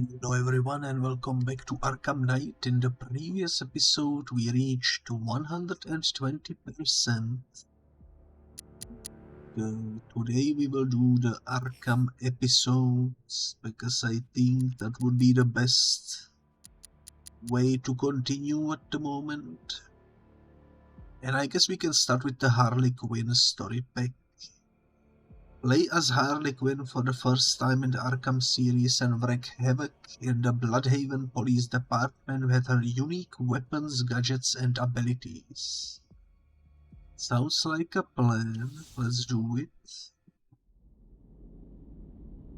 Hello everyone and welcome back to Arkham Knight. In the previous episode we reached 120%. Today we will do the Arkham episodes because I think that would be the best way to continue at the moment. And I guess we can start with the Harley Quinn story pack. Play as Harley Quinn for the first time in the Arkham series and wreak havoc in the Bloodhaven Police Department with her unique weapons, gadgets and abilities. Sounds like a plan. Let's do it.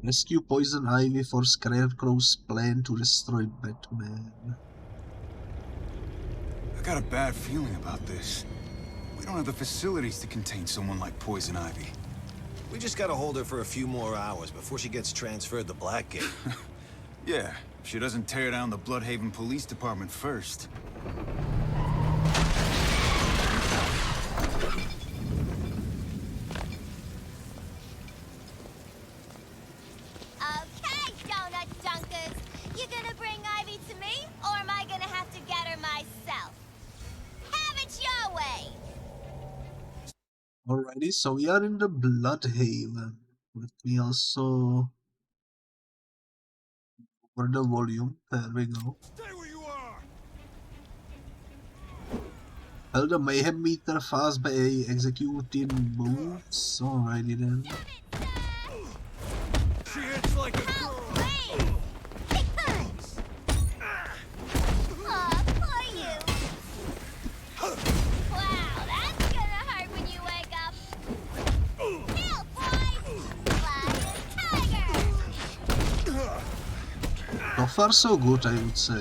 Rescue Poison Ivy for Scarecrow's plan to destroy Batman. I got a bad feeling about this. We don't have the facilities to contain someone like Poison Ivy. We just gotta hold her for a few more hours before she gets transferred to Blackgate. Yeah, if she doesn't tear down the Bloodhaven Police Department first. Okay, donut dunkers. You gonna bring Ivy to me, or am I gonna have to get her myself? Have it your way! Alrighty, so we are in the Bloodhaven. Let me also lower the volume. There we go. Stay where you are! Held the Mayhem meter fast by executing moves. Alrighty then. She hits like a girl! So far so good, I would say.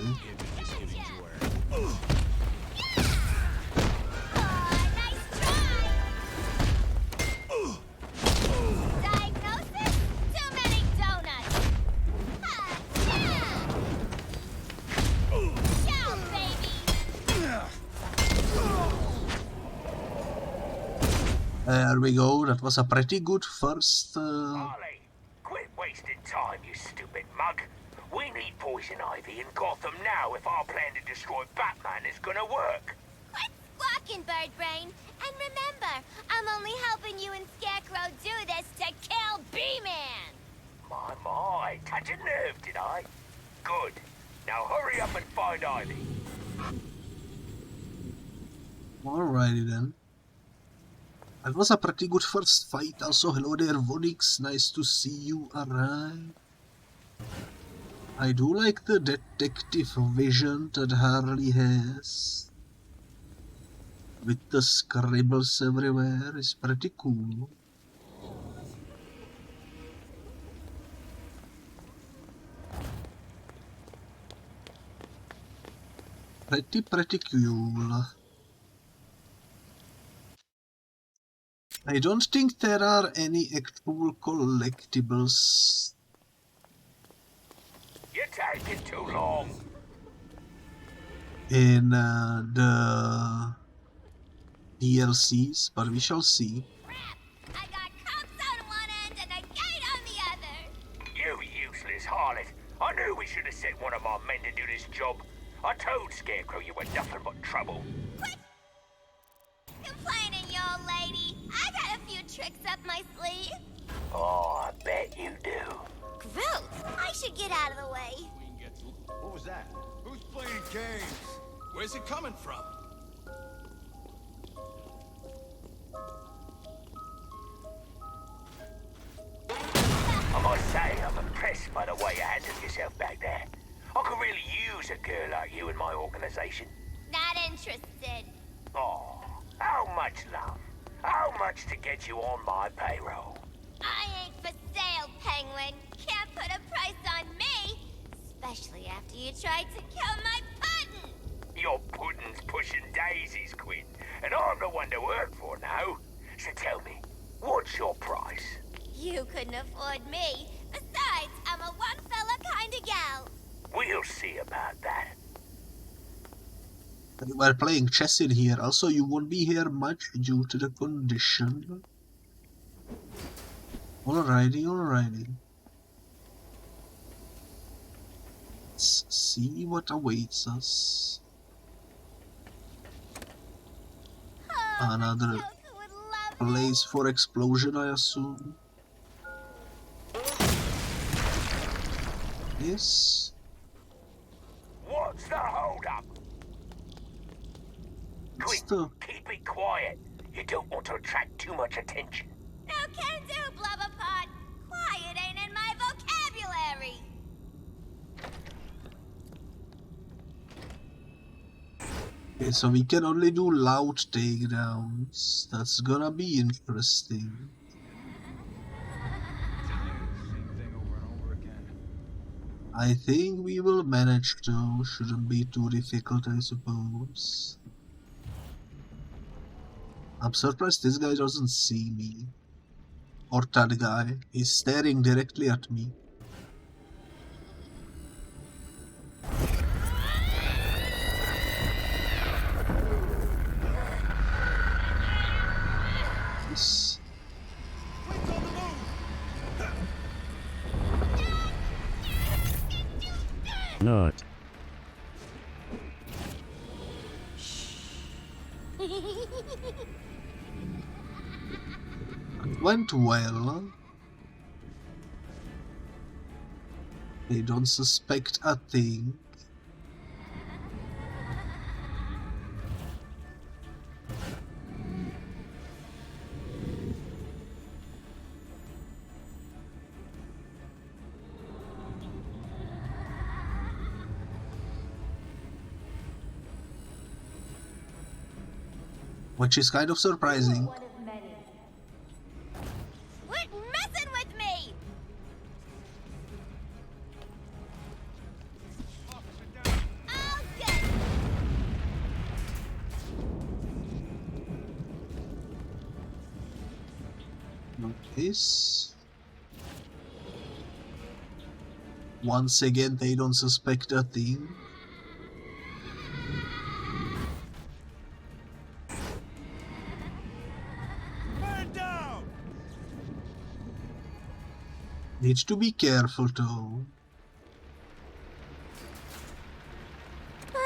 There we go, that was a pretty good first... Harley, quit wasting time, you stupid mug. We need Poison Ivy in Gotham now if our plan to destroy Batman is gonna work. Quit squawking, Bird Brain. And remember, I'm only helping you and Scarecrow do this to kill B-Man. My, touch a nerve, did I? Good. Now hurry up and find Ivy. Alrighty then. That was a pretty good first fight. Also, hello there, Vonix. Nice to see you arrive. I do like the detective vision that Harley has. With the scribbles everywhere. It's pretty cool. Pretty cool. I don't think there are any actual collectibles. You're taking too long. In the DLCs, but we shall see. I got cops on one end and a gate on the other. You useless harlot. I knew we should have sent one of our men to do this job. I told Scarecrow you were nothing but trouble. Quit complaining, you old lady. I got a few tricks up my sleeve. Oh, I bet you do. Gross. I should get out of the way. What was that? Who's playing games? Where's it coming from? I must say, I'm impressed by the way you handled yourself back there. I could really use a girl like you in my organization. Not interested. Oh, how much love? How much to get you on my payroll? I ain't for sale, Penguin. Can't put a price on me. Especially after you tried to kill my puddin'. Your puddin's pushing daisies, Quinn, and I'm the one to work for now. So tell me, what's your price? You couldn't afford me. Besides, I'm a one-fella kind of gal. We'll see about that. We're playing chess in here. Also, you won't be here much due to the condition. Alrighty. let's see what awaits us. Another place for explosion, I assume. Yes. What's the hold-up? Quick, keep it quiet. You don't want to attract too much attention. No can do, Blubberpot. Quiet ain't in my vocabulary. Okay, so we can only do loud takedowns. That's gonna be interesting. I think we will manage though. Shouldn't be too difficult, I suppose. I'm surprised this guy doesn't see me. Or that guy. He's staring directly at me. Yes. Not. It went well. They don't suspect a thing. Which is kind of surprising. Quit messing with me! I'll get Notice. Once again, they don't suspect a thing. Needs to be careful though. Good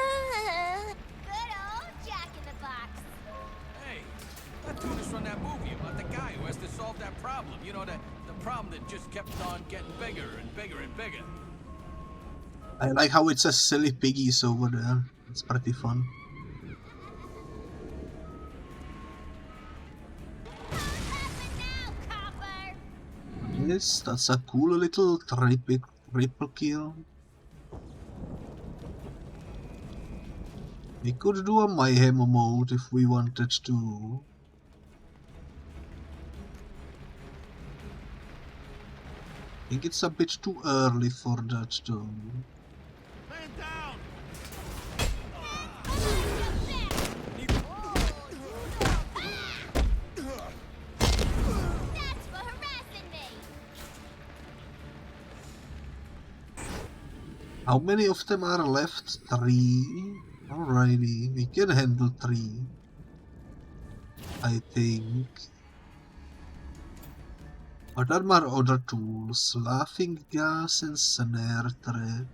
old Jack in the Box. Hey, that dude is from that movie about the guy who has to solve that problem. You know, the problem that just kept on getting bigger and bigger and bigger. I like how it says silly piggies over there. It's pretty fun. Yes, that's a cool little triple kill. We could do a mayhem mode if we wanted to. I think it's a bit too early for that though. Man down! That's for harassing me. How many of them are left? 3? Alrighty, we can handle 3. I think. What are my other tools? Laughing gas and snare trap.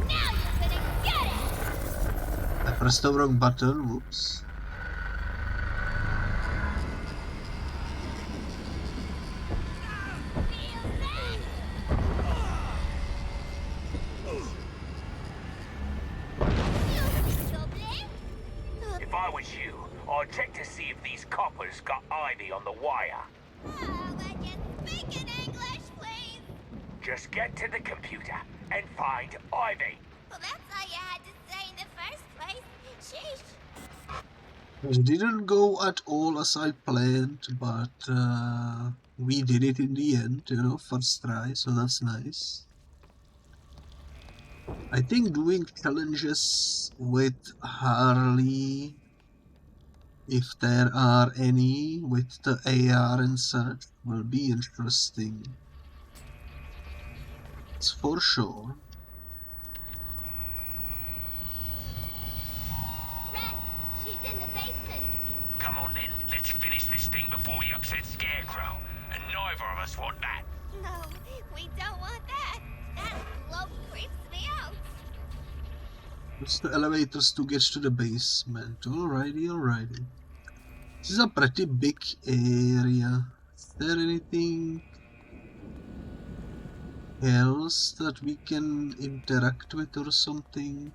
Now you're gonna get it! I pressed the wrong button, whoops. If I was you, I'd check to see if these coppers got Ivy on the wire. Oh, would you speak in English, please? Just get to the computer and find Ivy. Well, that's all you had to say in the first place. Sheesh. It didn't go at all as I planned, but we did it in the end, you know, first try, so that's nice. I think doing challenges with Harley, if there are any, with the AR and such, will be interesting. It's for sure. Red, she's in the basement. Come on then, let's finish this thing before he upsets Scarecrow. And neither of us want that. No, we don't want that. That bloke creeps me out. It's the elevators to get to the basement. Alrighty, alrighty. This is a pretty big area. Is there anything else that we can interact with or something?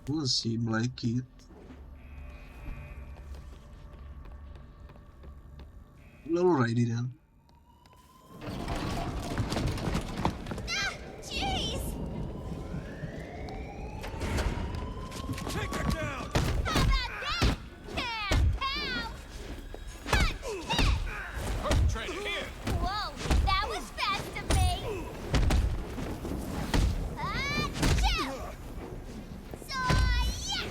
Doesn't seem like it. Alrighty then. Ah, jeez! Take her down! How about that? Bam, pow! Punch, hit! Perpetrator here! Whoa, that was fast of me! Chill! So, yeah!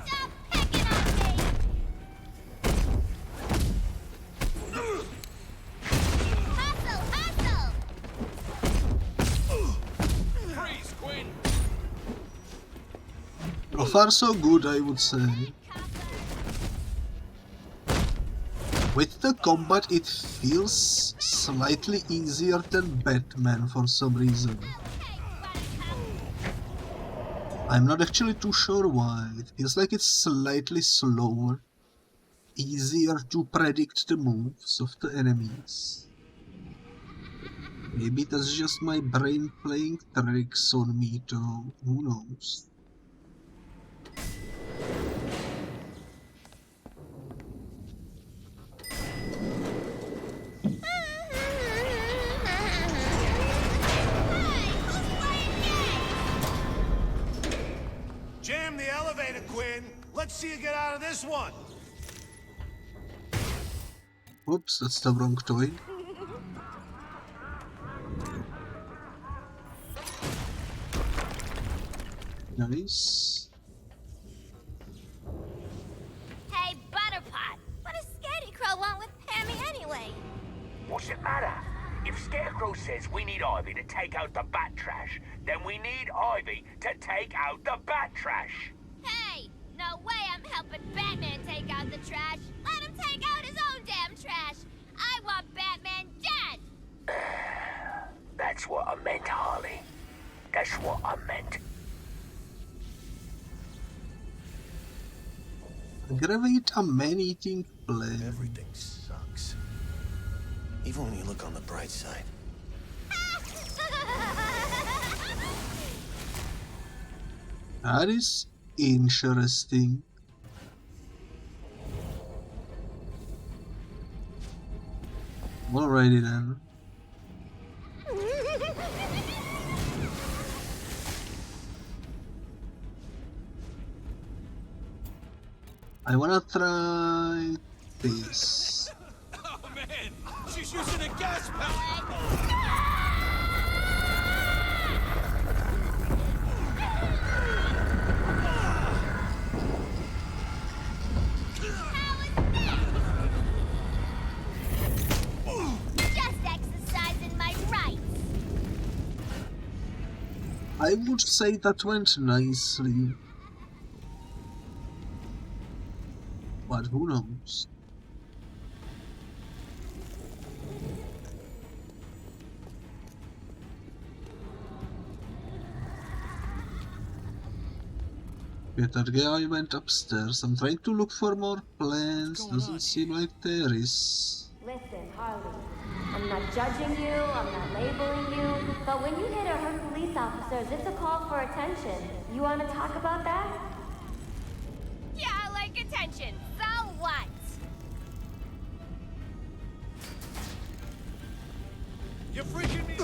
Stop picking on me! Hustle, hustle! Freeze, Quinn! So far so good, I would say. With the combat it feels slightly easier than Batman for some reason. Okay, Buttercup. I'm not actually too sure why. It feels like it's slightly slower. Easier to predict the moves of the enemies. Maybe that's just my brain playing tricks on me too. Who knows? Hey, who's playing games? Jam the elevator, Quinn. Let's see you get out of this one. Whoops, that's the wrong toy. Nice. Hey, Butterpot, what does Scarecrow want with Hammy anyway? What's it matter? If Scarecrow says we need Ivy to take out the bat trash, then we need Ivy to take out the bat trash. Hey, no way I'm helping Batman take out the trash. Let him take out his own damn trash. I want Batman dead. That's what I meant, Harley. That's what I meant. Aggravate a man-eating plague. Everything sucks. Even when you look on the bright side. That is interesting. Alrighty then. I wanna try this. Oh man! She's using a gas pellet! Just exercising my rights. I would say that went nicely. But who knows? Okay, that guy went upstairs. I'm trying to look for more plans. Doesn't seem like there is. Listen, Harley, I'm not judging you, I'm not labeling you, but when you hit or hurt police officers, it's a call for attention. You want to talk about that? Yeah, I like attention. So what? You're freaking me!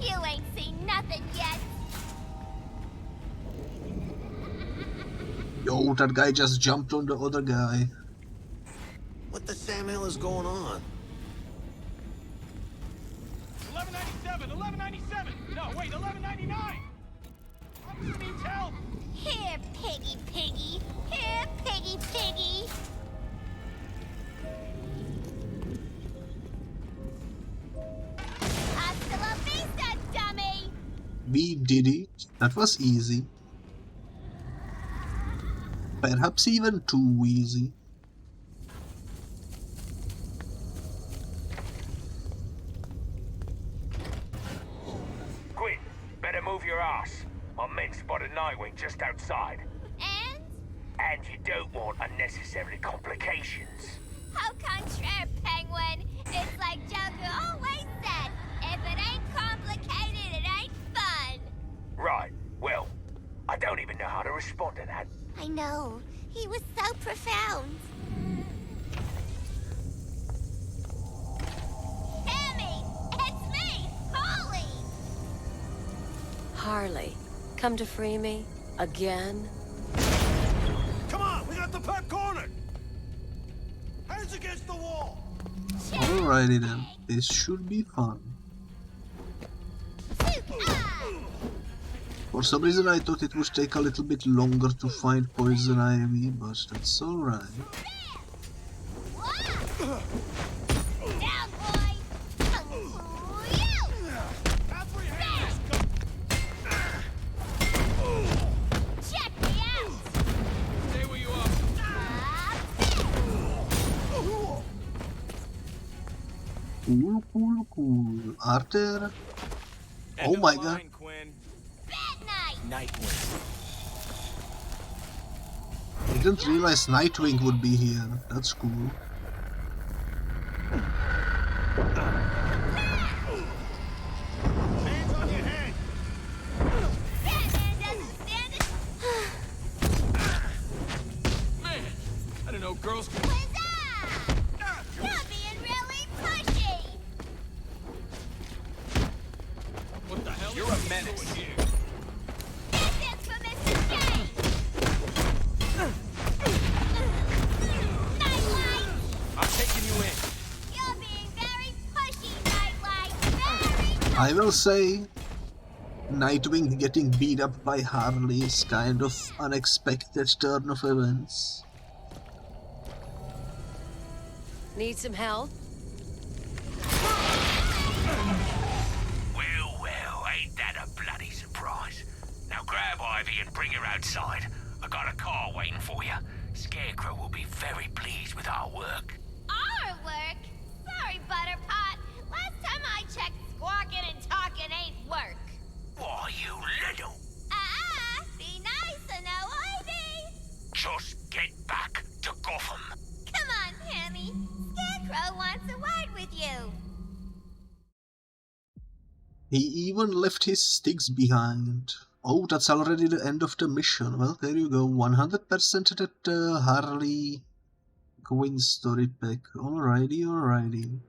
You ain't seen nothing yet. Yo, that guy just jumped on the other guy. What the Sam hell is going on? 1197! 1197! No, wait, 1199! Officer needs help! Here, piggy, piggy. Here, piggy, piggy. Hasta la vista, dummy. We did it. That was easy. perhaps even too easy. Quinn, better move your ass. My men spotted Nightwing just outside. And? And you don't want unnecessary complications. Au contraire, Penguin. It's like Joker always said. If it ain't complicated, it ain't fun. Right, well, I don't even know how to respond to that. I know. He was so profound. Tammy! It's me, Harley! Harley, come to free me? Again? Come on, we got the pet cornered! Hands against the wall! Alrighty then, this should be fun. For some reason I thought it would take a little bit longer to find poison ivy, but that's alright. Down, boy! Check me out! Stay where you are. Cool. Arthur? End Oh of my the god. line, Quinn. Bat Night! Nightwing. I didn't realize Nightwing would be here. That's cool. Hands on your head! Batman doesn't stand it! Man, I didn't know girls could... Huzzah! You're being really pushy! What the hell? You're a menace. Doing here? This is for Mr. J! Nightlight! I'm taking you in. You're being very pushy, Nightlight! Very I will say, Nightwing getting beat up by Harley is kind of unexpected turn of events. Need some help? Well, ain't that a bloody surprise? Now grab Ivy and bring her outside. I got a car waiting for you. Scarecrow will be very pleased with our work. Our work? Sorry, Butterpot. Last time I checked, squawking and talking ain't work. Why, you little... Be nice, no Ivy. Just get back to Gotham. Come on, Pammy. Scarecrow wants a word with you. He even left his sticks behind. Oh, that's already the end of the mission. Well, there you go. 100% at Harley Quinn story pack. Alrighty.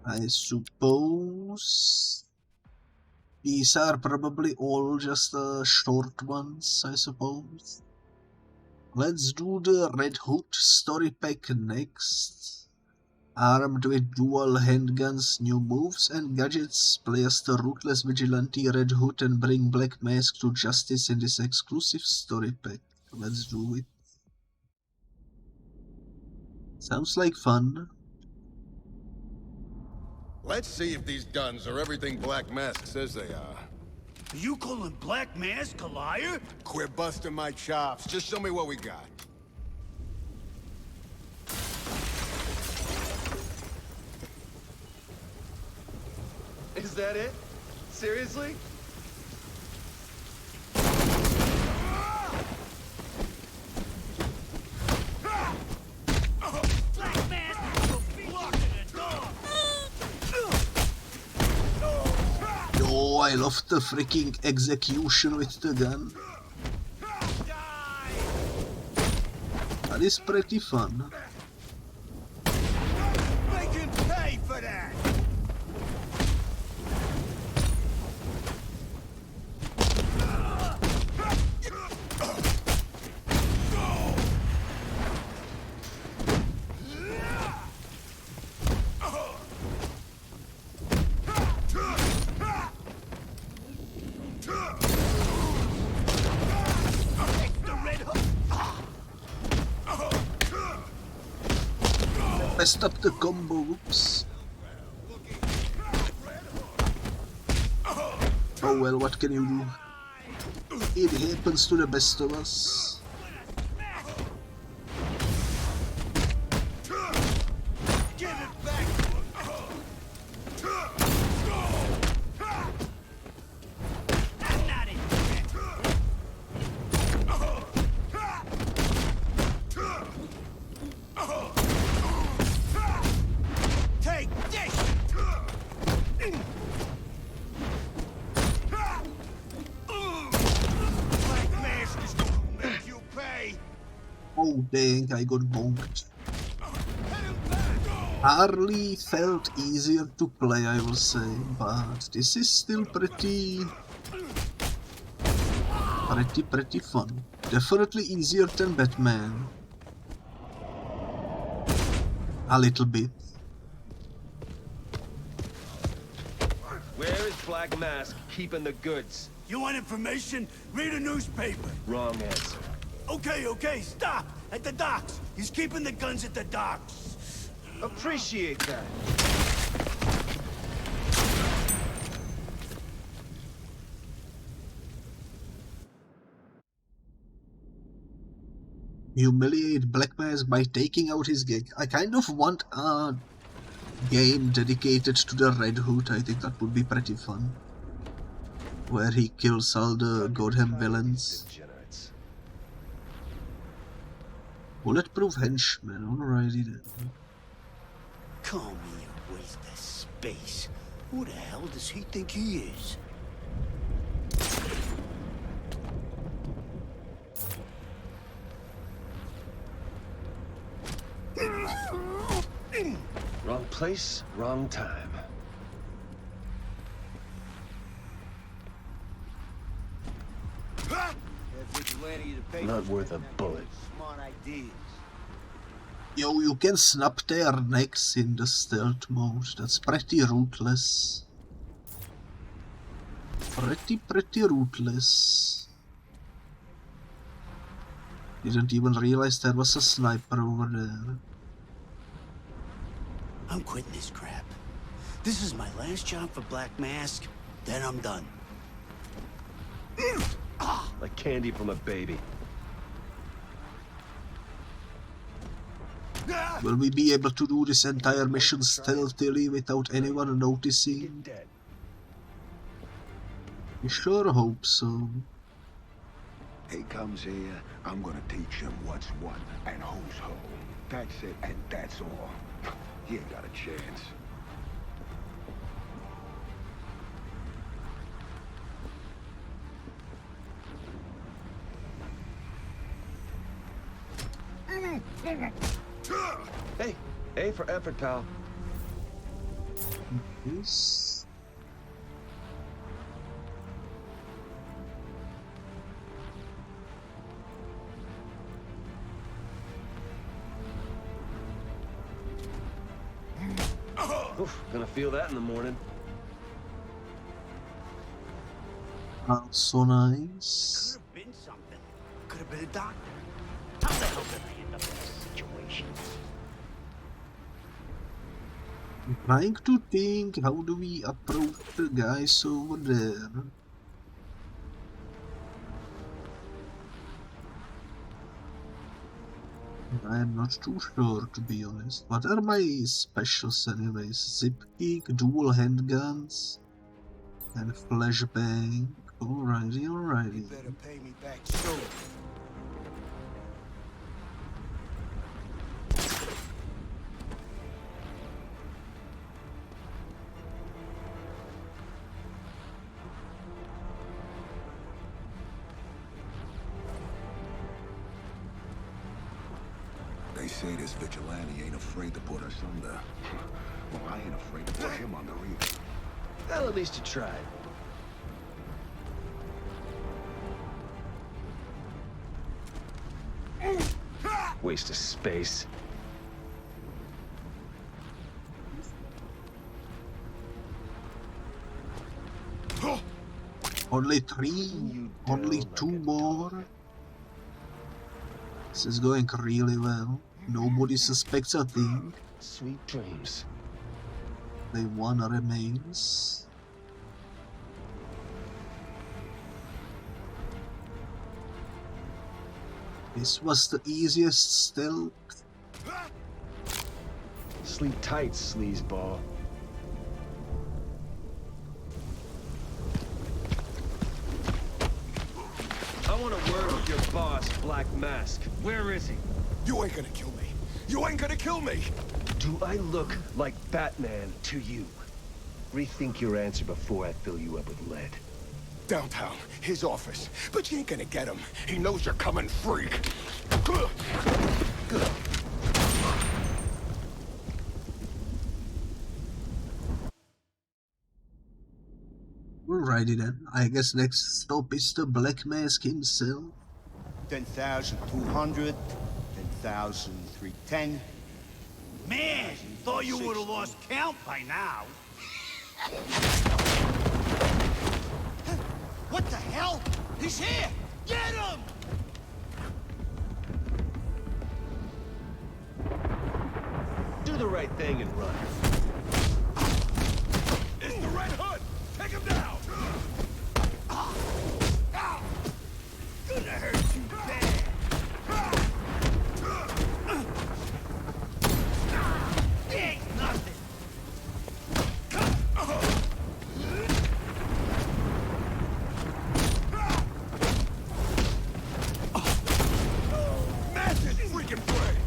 I suppose these are probably all just short ones, I suppose. Let's do the Red Hood story pack next. Armed with dual handguns, new moves and gadgets, play as the ruthless vigilante Red Hood and bring Black Mask to justice in this exclusive story pack. Let's do it. Sounds like fun. Let's see if these guns are everything Black Mask says they are. Are you calling Black Mask a liar? Quit busting my chops. Just show me what we got. Is that it? Seriously? Black Mask will be blocking the door! Oh, I love the freaking execution with the gun. That is pretty fun. They can pay for that! Messed up the combo, oops. Oh well, what can you do? It happens to the best of us. Give it back to him. I'm not in Take this! Black Mask is gonna make you pay! Oh dang, I got bonked. Harley felt easier to play, I will say, but this is still pretty fun. Definitely easier than Batman. A little bit. Where is Black Mask keeping the goods? You want information? Read a newspaper. Wrong answer. Okay, stop! At the docks! He's keeping the guns at the docks! Appreciate that. Humiliate Black Mask by taking out his gig. I kind of want a game dedicated to the Red Hood. I think that would be pretty fun. Where he kills all the Gotham villains. Bulletproof henchman, alrighty then. Call me a waste of space. Who the hell does he think he is? Wrong place, wrong time. Not worth a bullet. Smart ideas. Yo, you can snap their necks in the stealth mode. That's pretty ruthless. Pretty ruthless. Didn't even realize there was a sniper over there. I'm quitting this crap. This is my last job for Black Mask, then I'm done. Like candy from a baby. Will we be able to do this entire mission stealthily without anyone noticing? I sure hope so. He comes here, I'm gonna teach him what's what and who's who. That's it, and that's all. He ain't got a chance. Hey, A for effort, pal. Yes. Oof, gonna feel that in the morning. So nice. Could have been something. Could have been a doctor. How the hell did I end up in this situation? I'm trying to think, how do we approach the guys over there? I'm not too sure, to be honest. What are my specials anyways? Zip kick, dual handguns, and flashbang. Alrighty. You better pay me back soon. They say this vigilante ain't afraid to put us under. Well, I ain't afraid to put him under either. Well, at least you tried. Waste of space. Only 3, only 2 more. This is going really well. Nobody suspects a thing. Sweet dreams. Only 1 remains. This was the easiest stealth. Sleep tight, sleazeball. I want to word with your boss, Black Mask. Where is he? You ain't gonna kill me. You ain't gonna kill me. Do I look like Batman to you? Rethink your answer before I fill you up with lead. Downtown, his office. But you ain't gonna get him. He knows you're coming, freak. Good. Alrighty then. I guess next stop is the Black Mask himself. 10,200, 10,310. Man, thought you would have lost count by now. What the hell? He's here! Get him! Do the right thing and run. It's the Red Hood! Take him down! Gonna hurt you bad. Ain't nothing. Massive freaking brain!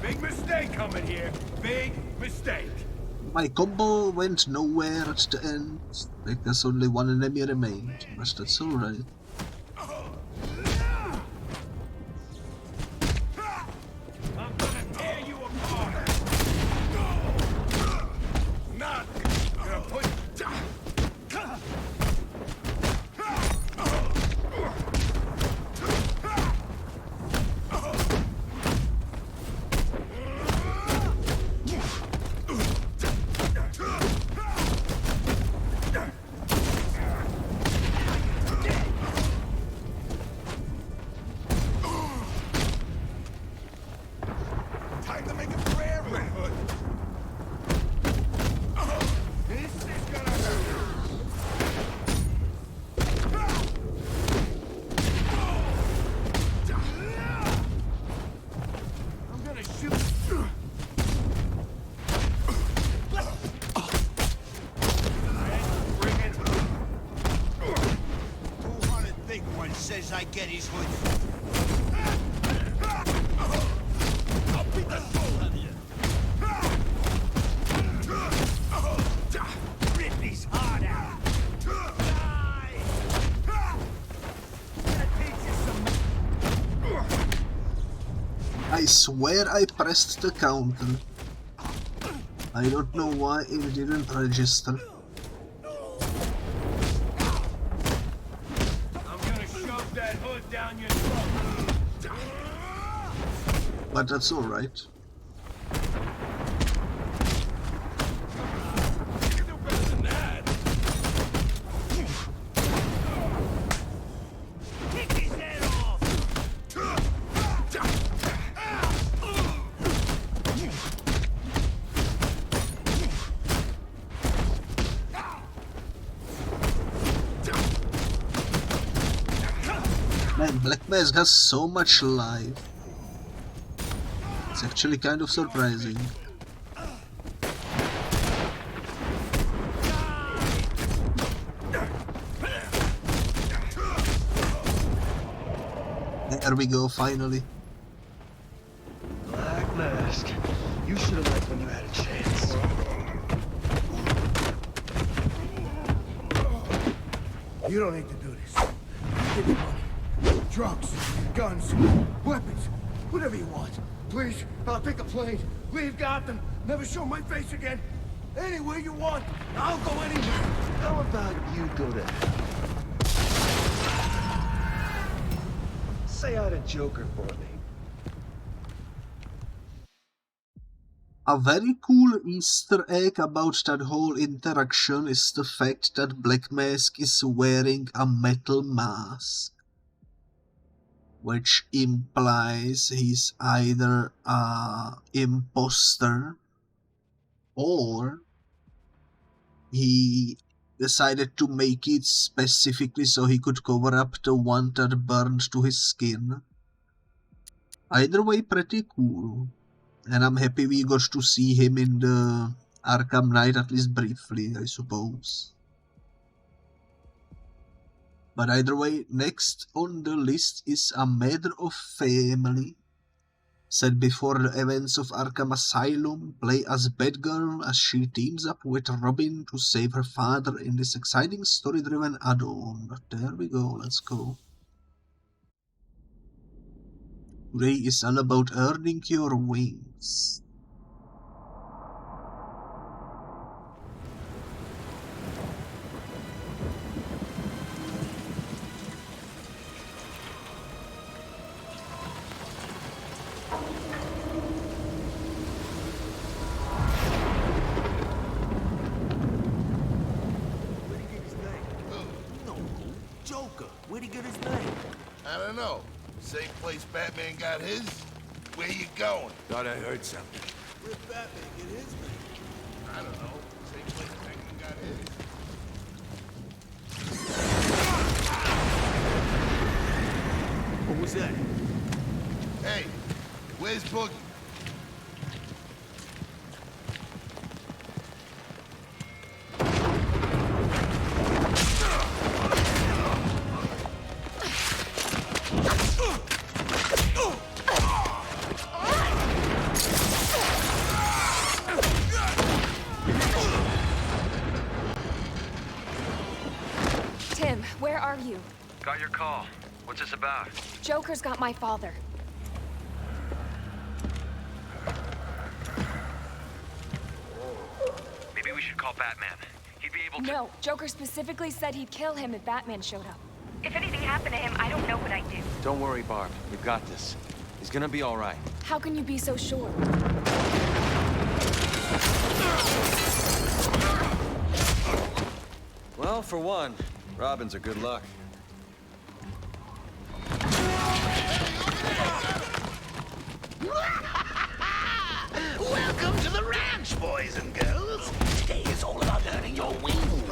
Big mistake coming here. Big mistake. My combo went nowhere at the end, because only one enemy remained, but that's alright. I'm gonna tear you apart. Not gonna put time to make a prayer, Red Hood. This is gonna hurt. I'm gonna shoot. Bring it. 200 big one says I get his hood. I'll beat the soul out of you. Rip his heart out. Die! Gonna teach you some. I swear I pressed the counter. I don't know why it didn't register. I'm gonna shove that hood down your throat. But that's alright. You can do better than that. Kick his head off! Man, Black Mask has so much life. It's actually kind of surprising. There we go, finally. Black Mask. You should have left when you had a chance. You don't need to do this. Give me money. Drugs, guns, weapons, whatever you want. Please, I'll take a plane, leave Gotham, never show my face again. Anywhere you want, I'll go anywhere. How about you go to hell? Say hi to Joker for me. A very cool Easter egg about that whole interaction is the fact that Black Mask is wearing a metal mask, which implies he's either an imposter or he decided to make it specifically so he could cover up the one that burned to his skin. Either way, pretty cool. And I'm happy we got to see him in the Arkham Knight, at least briefly, I suppose. But either way, next on the list is a matter of family. Set before the events of Arkham Asylum, play as Batgirl as she teams up with Robin to save her father in this exciting story-driven add-on. There we go, let's go. Today is all about earning your wings. Where'd he get his name? I don't know. Same place Batman got his? Where you going? Thought I heard something. Where'd Batman get his name? I don't know. Same place Batman got his? What was that? Hey, where's Boogie? Got your call. What's this about? Joker's got my father. Maybe we should call Batman. He'd be able to— No, Joker specifically said he'd kill him if Batman showed up. If anything happened to him, I don't know what I'd do. Don't worry, Barb. We've got this. He's gonna be all right. How can you be so sure? Well, for one, Robins are good luck. Welcome to the ranch, boys and girls. Today is all about earning your wings.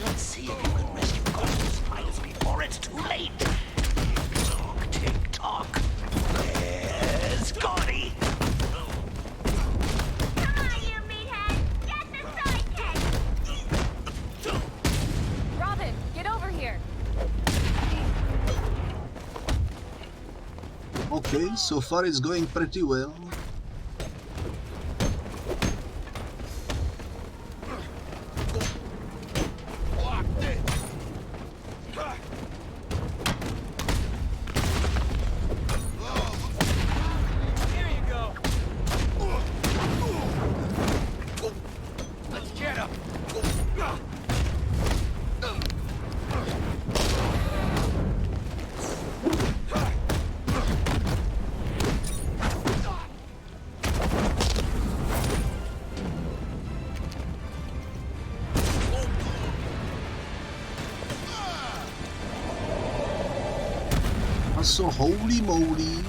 Let's see if you can rescue Gotham's files before it's too late. Tick-tock, tick-tock. Where's Gotti? Come on, you meathead! Get the sidekick! Robin, get over here! Okay, so far it's going pretty well. So holy moly.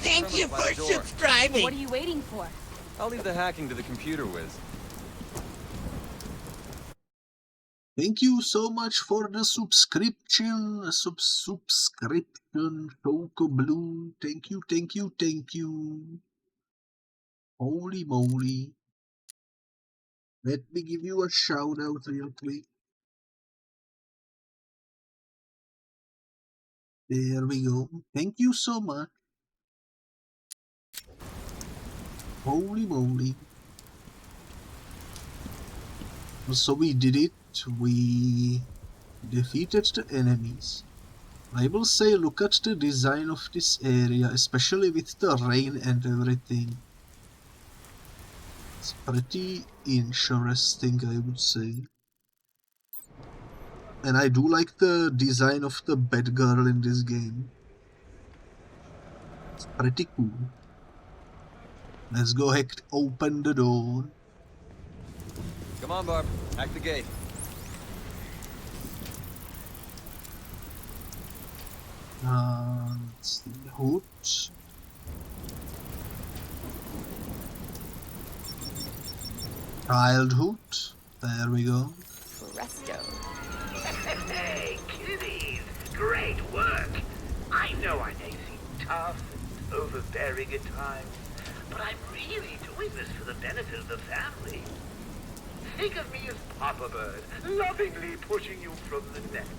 Thank you for subscribing. What are you waiting for? I'll leave the hacking to the computer whiz. Thank you so much for the subscription. Subscription. Choco Blue. Thank you, thank you, thank you. Holy moly. Let me give you a shout out real quick. There we go. Thank you so much. Holy moly. So we did it. We defeated the enemies. I will say, look at the design of this area, especially with the rain and everything. It's pretty interesting, I would say. And I do like the design of the Batgirl in this game. It's pretty cool. Let's go ahead, open the door. Come on, Barb. Hack the gate. Let's see, hood. Childhood. There we go. Presto. Hey, kiddies! Great work! I know I may seem tough and overbearing at times, but I'm really doing this for the benefit of the family. Think of me as Papa Bird, lovingly pushing you from the nest.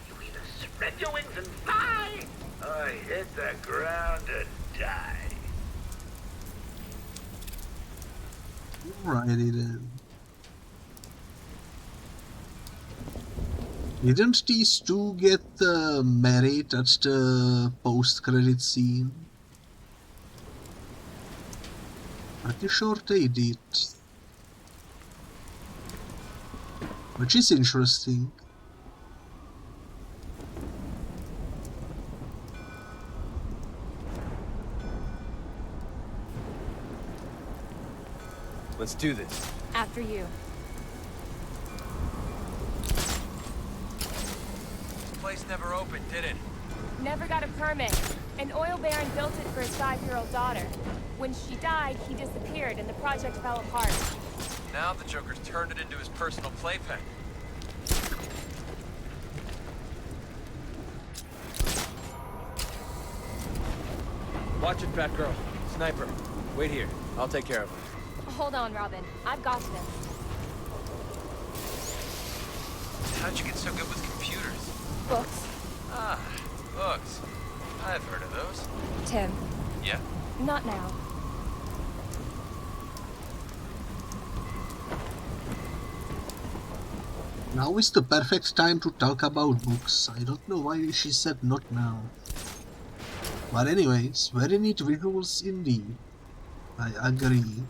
You either spread your wings and fly, or hit the ground and die. Alrighty then. Didn't these two get married at the post-credit scene? Pretty sure they did. Which is interesting. Let's do this. After you. This place never opened, did it? Never got a permit. An oil baron built it for his 5-year-old daughter. When she died, he disappeared and the project fell apart. Now the Joker's turned it into his personal playpen. Watch it, Batgirl. Sniper. Wait here. I'll take care of him. Hold on, Robin. I've got this. How'd you get so good with computers? Books. Ah, books. I've heard of those. Tim. Yeah? Not now. Now is the perfect time to talk about books. I don't know why she said not now. But anyways, very neat visuals indeed. I agree.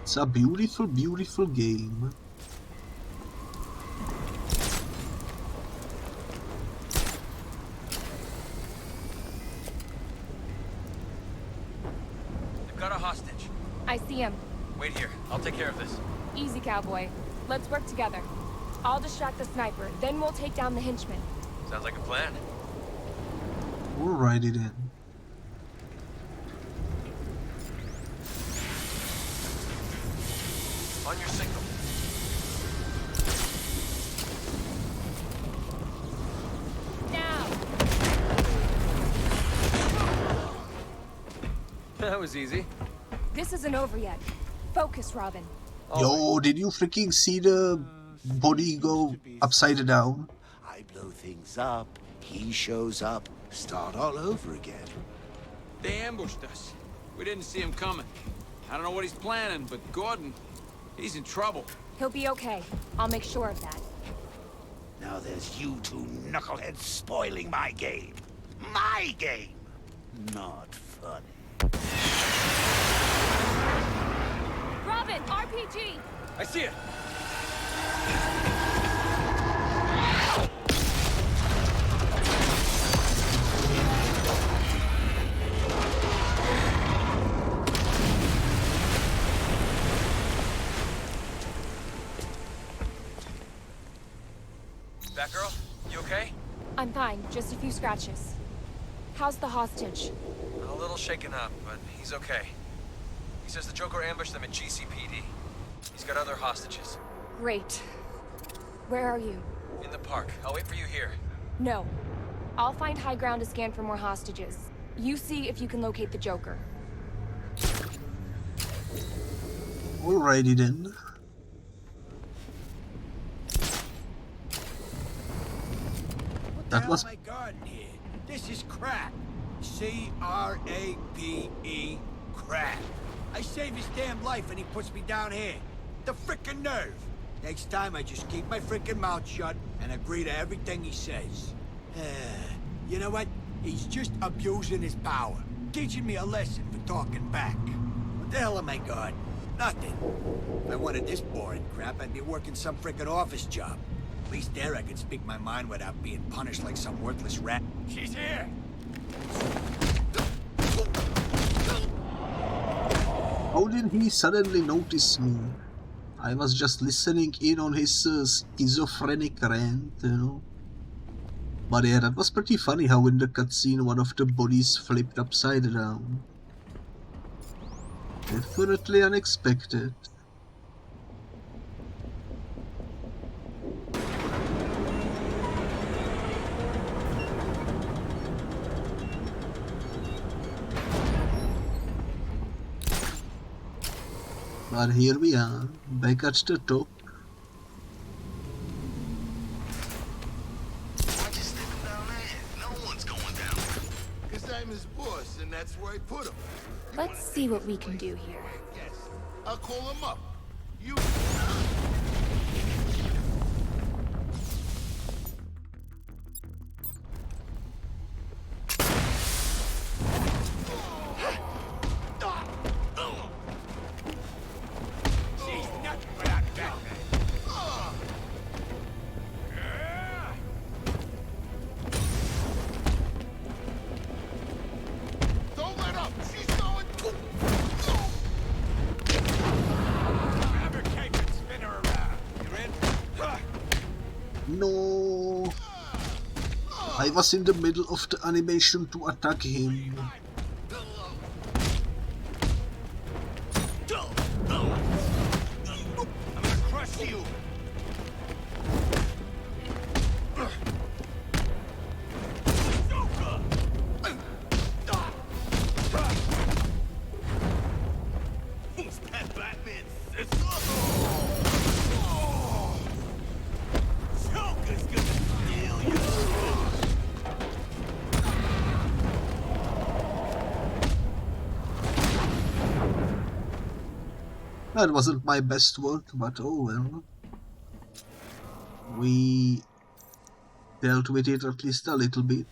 It's a beautiful, beautiful game. They've got a hostage. I see him. Wait here. I'll take care of this. Easy, cowboy. Let's work together. I'll distract the sniper, then we'll take down the henchman. Sounds like a plan. Alrighty then. On your signal. Now! That was easy. This isn't over yet. Focus, Robin. Yo, did you freaking see the body go upside down? I blow things up, he shows up, start all over again. They ambushed us. We didn't see him coming. I don't know what he's planning, but Gordon, he's in trouble. He'll be okay. I'll make sure of that. Now there's you two knuckleheads spoiling my game. My game! Not funny. Robin, RPG! I see it. Batgirl, you okay? I'm fine, just a few scratches. How's the hostage? A little shaken up, but he's okay. He says the Joker ambushed them at GCPD. He's got other hostages. Great. Where are you? In the park. I'll wait for you here. No. I'll find high ground to scan for more hostages. You see if you can locate the Joker. Alrighty then. That was my garden here. This is crap. C-R-A-P-E, crap. I save his damn life and he puts me down here. The frickin' nerve. Next time I just keep my frickin' mouth shut and agree to everything he says. You know what? He's just abusing his power. Teaching me a lesson for talking back. What the hell am I guarding? Nothing. If I wanted this boring crap, I'd be working some frickin' office job. At least there I could speak my mind without being punished like some worthless rat. She's here! How did he suddenly notice me? I was just listening in on his schizophrenic rant, you know. But yeah, that was pretty funny how in the cutscene one of the bodies flipped upside down. Definitely unexpected. But here we are, back at the top. I'm his boss, and that's where I put him. Let's see what we can do here. Yes. I'll call him up. You... No, I was in the middle of the animation to attack him. I'm gonna crush you. Who's that Batman's sister? Joker's gonna steal you. That wasn't my best work, but oh well. We dealt with it at least a little bit.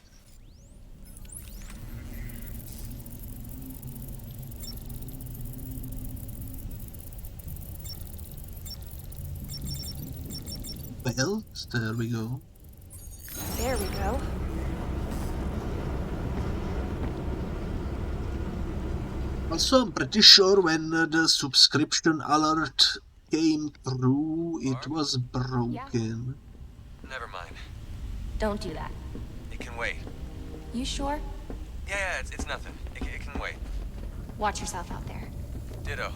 Well, there we go. There we go. Also, I'm pretty sure when the subscription alert came through, it was broken. Never mind. Don't do that. It can wait. You sure? Yeah, it's nothing. It can wait. Watch yourself out there. Ditto.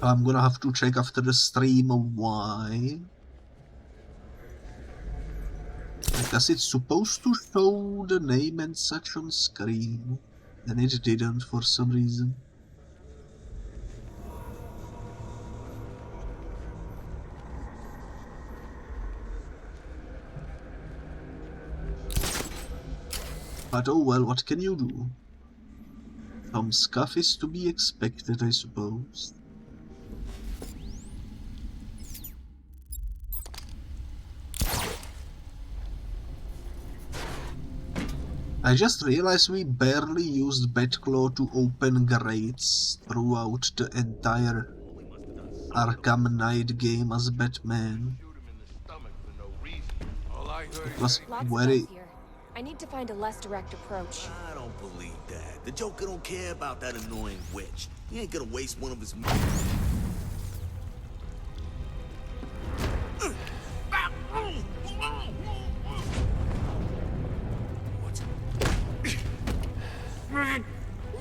I'm gonna have to check after the stream why. Because it's supposed to show the name and such on screen, and it didn't for some reason. But oh well, what can you do? Some scuff is to be expected, I suppose. I just realized we barely used Batclaw to open grates throughout the entire Arkham Knight game as Batman. It was very... I need to find a less direct approach. I don't believe that. The Joker don't care about that annoying witch. He ain't gonna waste one of his...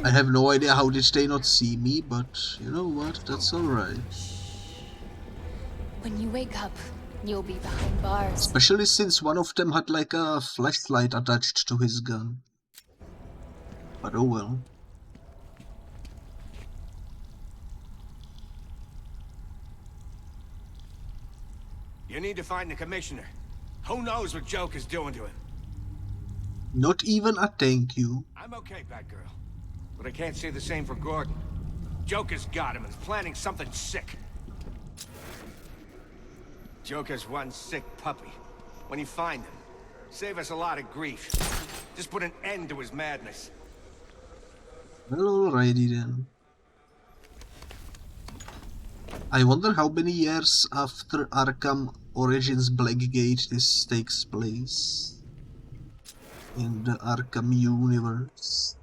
I have no idea how did they not see me, but you know what, that's alright. When you wake up, you'll be behind bars. Especially since one of them had like a flashlight attached to his gun. But oh well. You need to find the commissioner. Who knows what Joker's doing to him? Not even a thank you. I'm okay, Batgirl. But I can't say the same for Gordon. Joker's got him and is planning something sick. Joker's one sick puppy. When you find him, save us a lot of grief. Just put an end to his madness. Well, alrighty then. I wonder how many years after Arkham Origins Blackgate this takes place in the Arkham universe.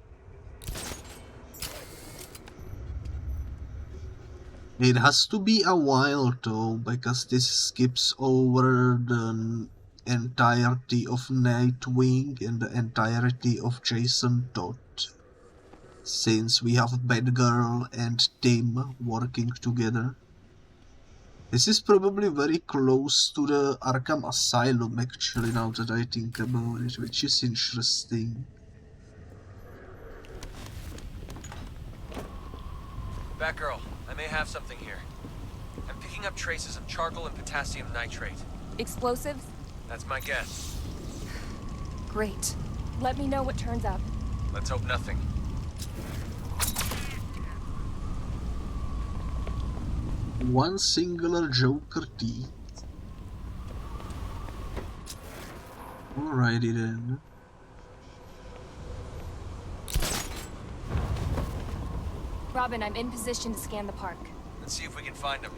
It has to be a while though, because this skips over the entirety of Nightwing and the entirety of Jason Todd. Since we have Batgirl and Tim working together. This is probably very close to the Arkham Asylum actually, now that I think about it, which is interesting. Batgirl, I may have something here. I'm picking up traces of charcoal and potassium nitrate. Explosives? That's my guess. Great. Let me know what turns up. Let's hope nothing. One singular Joker teeth. Alrighty then. Robin, I'm in position to scan the park. Let's see if we can find him.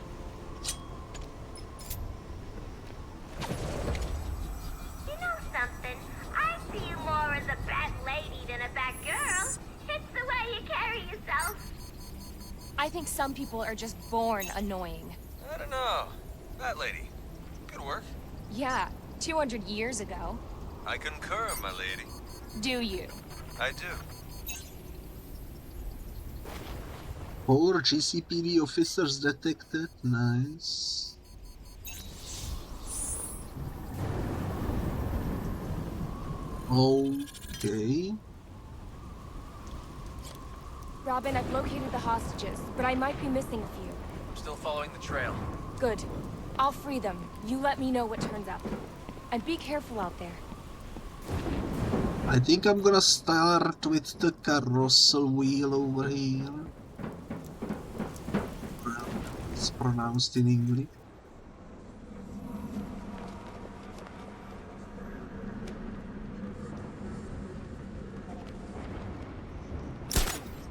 You know something? I see you more as a bat lady than a bat girl. It's the way you carry yourself. I think some people are just born annoying. I don't know. That lady. Good work. Yeah, 200 years ago. I concur, my lady. Do you? I do. 4 GCPD officers detected. Nice. Okay. Robin, I've located the hostages, but I might be missing a few. Still following the trail. Good. I'll free them. You let me know what turns up. And be careful out there. I think I'm gonna start with the carousel wheel over here. It's pronounced in English.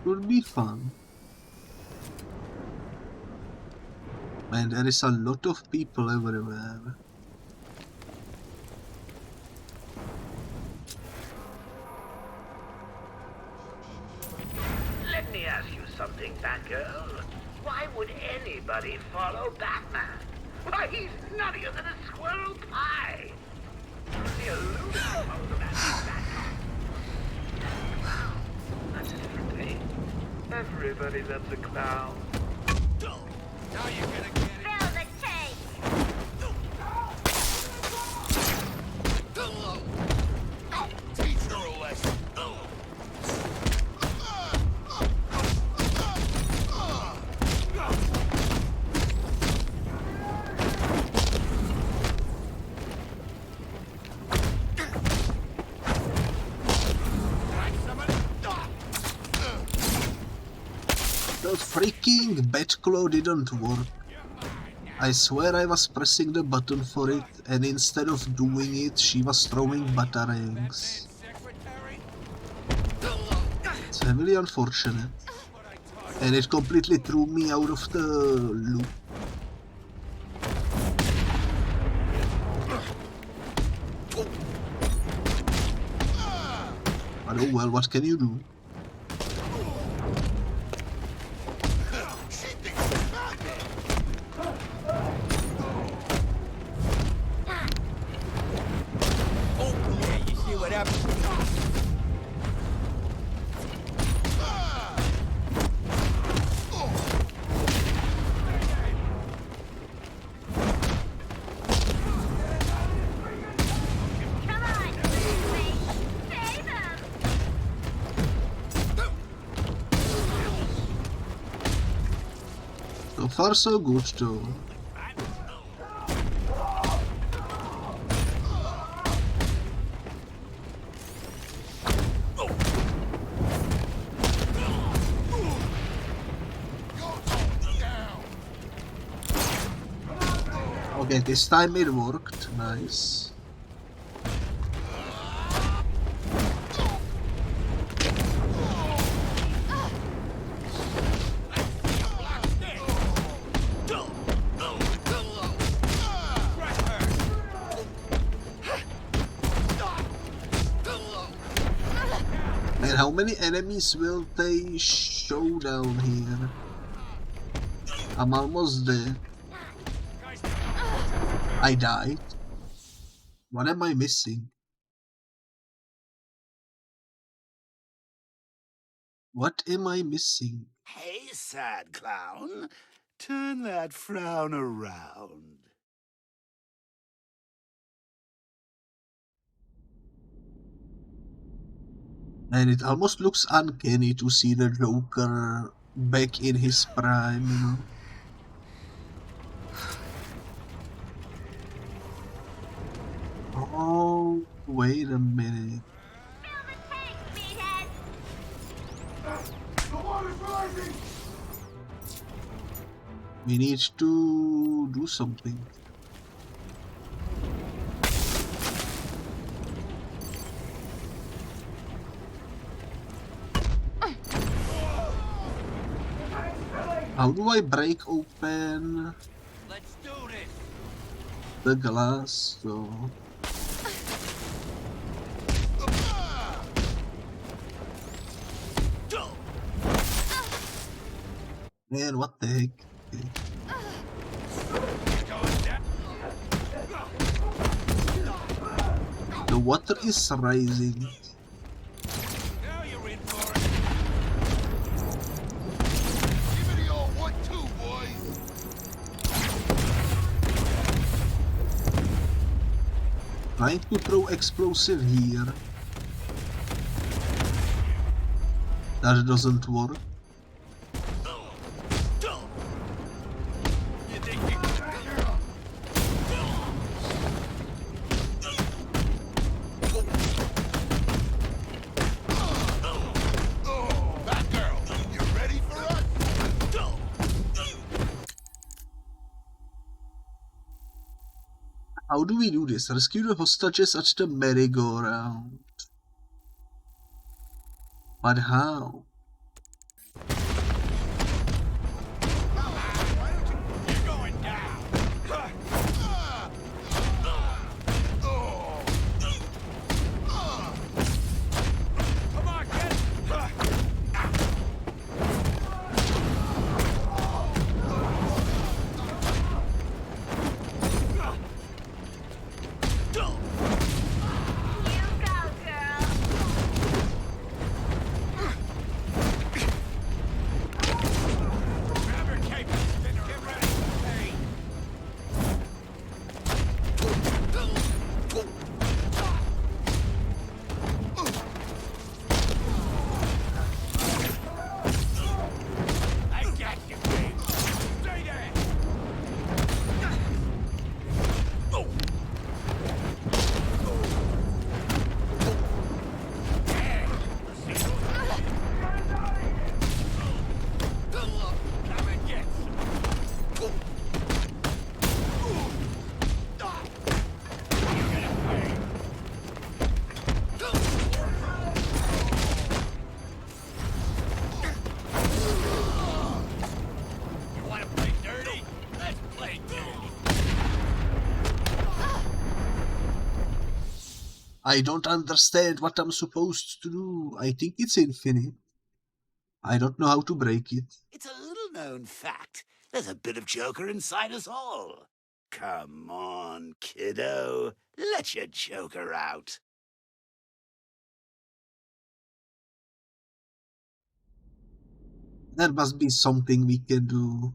Would be fun. Man, there is a lot of people everywhere. Let me ask you something, Batgirl. Why would anybody follow Batman? Why, he's nuttier than a squirrel pie. The illusion of the Batman. That's a different thing. Everybody loves a clown. Now you're gonna get it. Fill the tank. Teach her a lesson. The freaking Batgirl didn't work. I swear I was pressing the button for it, and instead of doing it, she was throwing batarangs. It's heavily unfortunate. And it completely threw me out of the loop. But oh well, what can you do? So far so good though. Okay, this time it worked. Nice. And how many enemies will they show down here? I'm almost there. I died. What am I missing? What am I missing? Hey, sad clown. Turn that frown around. And it almost looks uncanny to see the Joker back in his prime, you know. Oh, wait a minute. The water's rising! We need to do something. How do I break open Let's do this. the glass? So man, what the heck? Okay. The water is rising. Now you're in for it. Give me the old 1-2, boys. Trying to throw explosive here. That doesn't work. Batgirl, you ready for us? How do we do this? Rescue the hostages at the merry-go-round. But how? You're going down. Come on, kid. Grab your cape. Get ready. Hey. I got you, babe. Stay there. Come and get some. You're gonna pay. You wanna play dirty? Let's play dirty. I don't understand what I'm supposed to do. I think it's infinite. I don't know how to break it. It's a little-known fact. There's a bit of Joker inside us all. Come on, kiddo. Let your Joker out. There must be something we can do.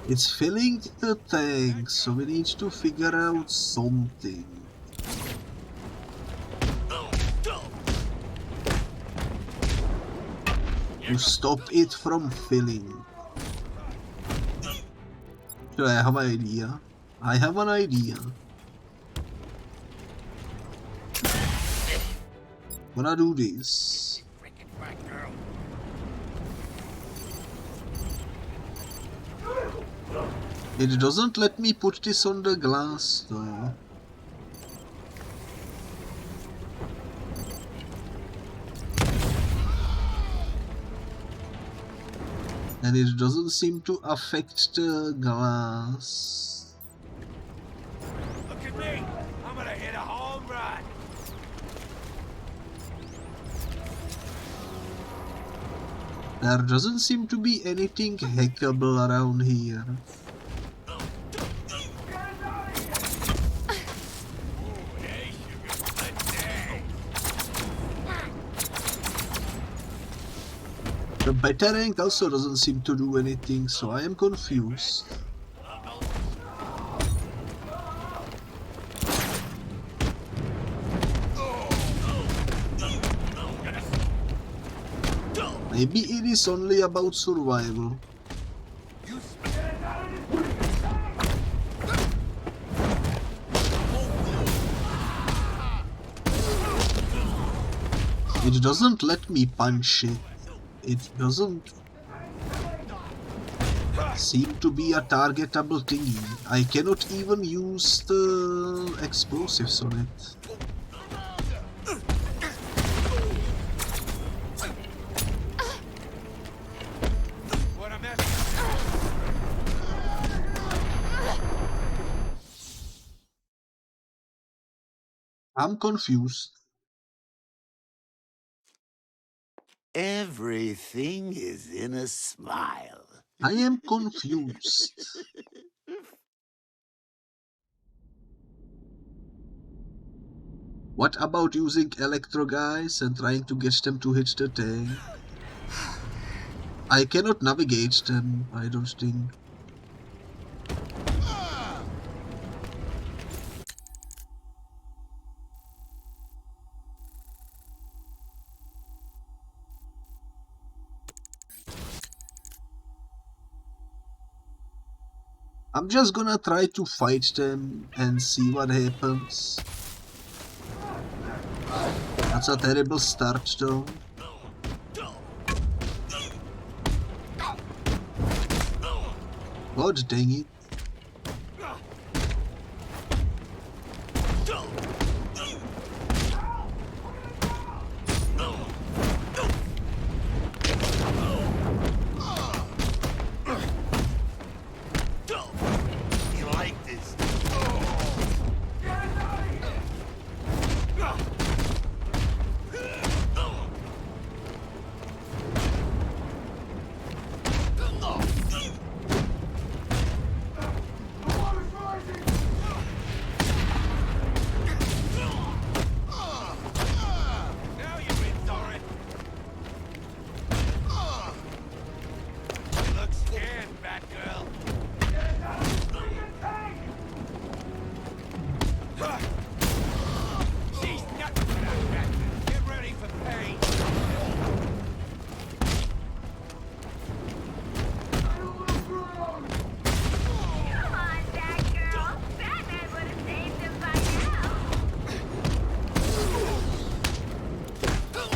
It's filling the tank, so we need to figure out something. To stop it from filling. So I have an idea. I have an idea. Gonna do this. It doesn't let me put this on the glass though. And it doesn't seem to affect the glass. Look at me! I'm gonna hit a home run! There doesn't seem to be anything hackable around here. The beta rank also doesn't seem to do anything, so I am confused. Maybe it is only about survival. It doesn't let me punch it. It doesn't seem to be a targetable thingy. I cannot even use the explosives on it. I'm confused. Everything is in a smile. I am confused. What about using electro guys and trying to get them to hit the tank? I cannot navigate them, I don't think. I'm just gonna try to fight them and see what happens. That's a terrible start though. God dang it.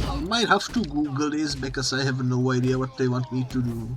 I might have to Google this because I have no idea what they want me to do.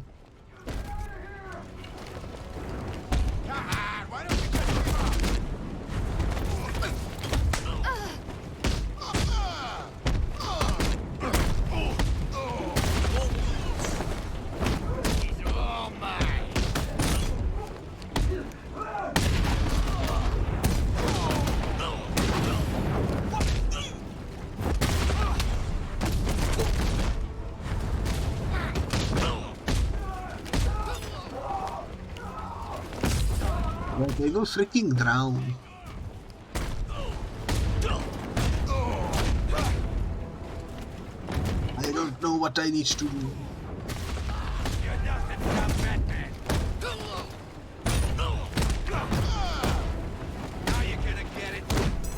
They will freaking drown. I don't know what I need to do.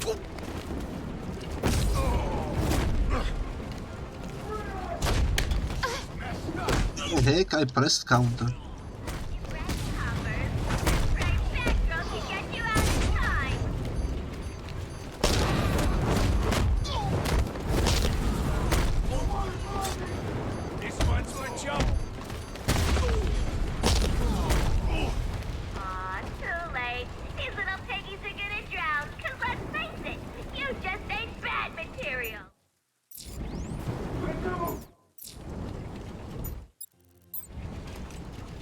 What the heck, I pressed counter.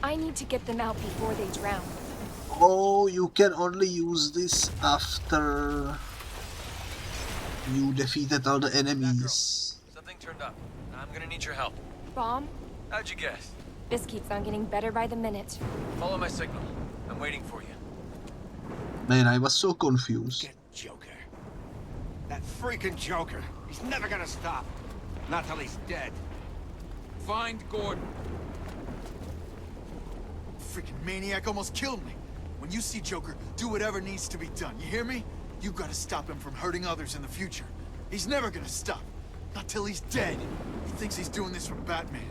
I need to get them out before they drown. Oh, you can only use this after you defeated all the enemies. Something turned up. I'm gonna need your help. Bomb? How'd you guess? This keeps on getting better by the minute. Follow my signal. I'm waiting for you. Man, I was so confused. Get Joker. That freaking Joker. He's never gonna stop. Not till he's dead. Find Gordon. Freaking maniac almost killed me. When you see Joker, do whatever needs to be done. You hear me? You gotta stop him from hurting others in the future. He's never gonna stop. Not till he's dead. He thinks he's doing this for Batman.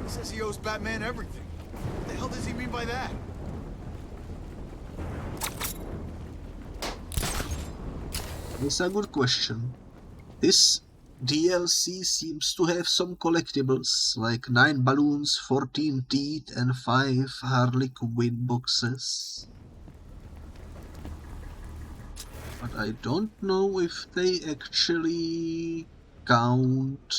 He says he owes Batman everything. What the hell does he mean by that? That's a good question. This DLC seems to have some collectibles, like 9 balloons, 14 teeth, and 5 Harley Quinn boxes. But I don't know if they actually count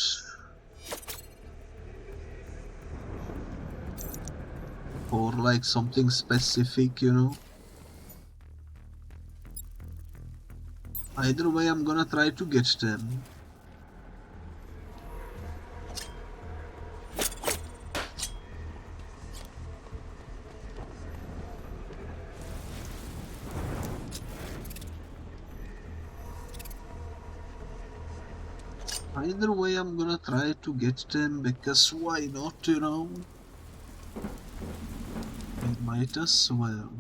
for like something specific, you know. Either way, I'm gonna try to get them. Either way, I'm gonna try to get them, because why not, you know? I might as well.